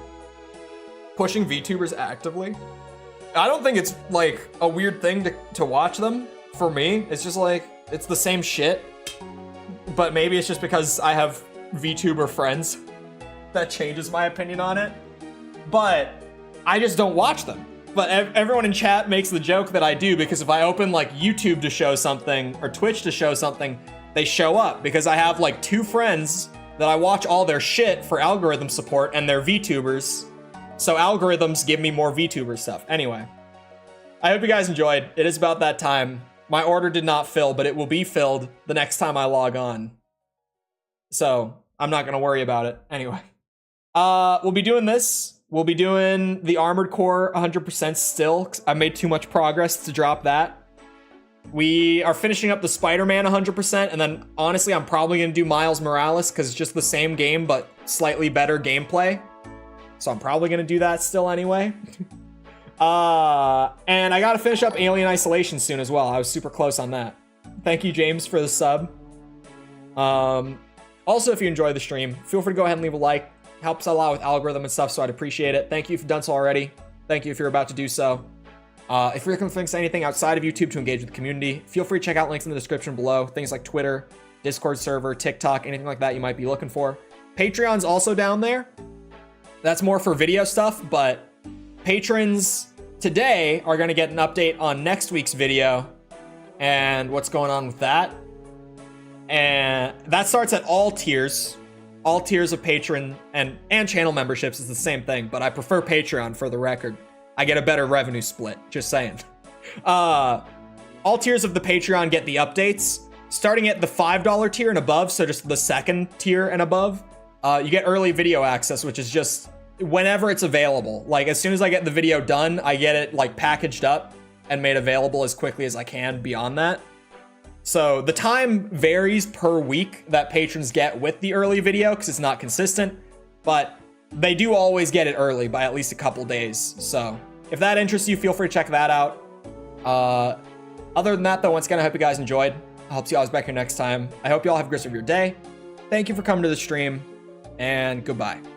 Pushing VTubers actively. I don't think it's like a weird thing to watch them for me, it's just like, it's the same shit. But maybe it's just because I have VTuber friends that changes my opinion on it. But I just don't watch them. But everyone in chat makes the joke that I do, because if I open like YouTube to show something or Twitch to show something, they show up because I have like 2 friends that I watch all their shit for algorithm support, and they're VTubers. So algorithms give me more VTuber stuff. Anyway, I hope you guys enjoyed. It is about that time. My order did not fill, but it will be filled the next time I log on. So I'm not gonna worry about it. Anyway, we'll be doing this. We'll be doing the Armored Core 100% still. I made too much progress to drop that. We are finishing up the Spider-Man 100%, and then honestly, I'm probably gonna do Miles Morales because it's just the same game, but slightly better gameplay. So I'm probably gonna do that still anyway. And I gotta finish up Alien Isolation soon as well. I was super close on that. Thank you, James, for the sub. Also, if you enjoy the stream, feel free to go ahead and leave a like. Helps a lot with algorithm and stuff, so I'd appreciate it. Thank you if you've done so already. Thank you if you're about to do so. If you're looking for anything outside of YouTube to engage with the community, feel free to check out links in the description below. Things like Twitter, Discord server, TikTok, anything like that you might be looking for. Patreon's also down there. That's more for video stuff, but patrons today are going to get an update on next week's video and what's going on with that. And that starts at all tiers. All tiers of patron and channel memberships is the same thing, but I prefer Patreon for the record. I get a better revenue split, just saying. All tiers of the Patreon get the updates. Starting at the $5 tier and above, so just the second tier and above, you get early video access, which is just whenever it's available. Like, as soon as I get the video done, I get it like packaged up and made available as quickly as I can beyond that. So the time varies per week that patrons get with the early video because it's not consistent, but they do always get it early by at least a couple days. So if that interests you, feel free to check that out. Other than that, though, once again, I hope you guys enjoyed. I hope to see you guys back here next time. I hope you all have a great rest of your day. Thank you for coming to the stream, and goodbye.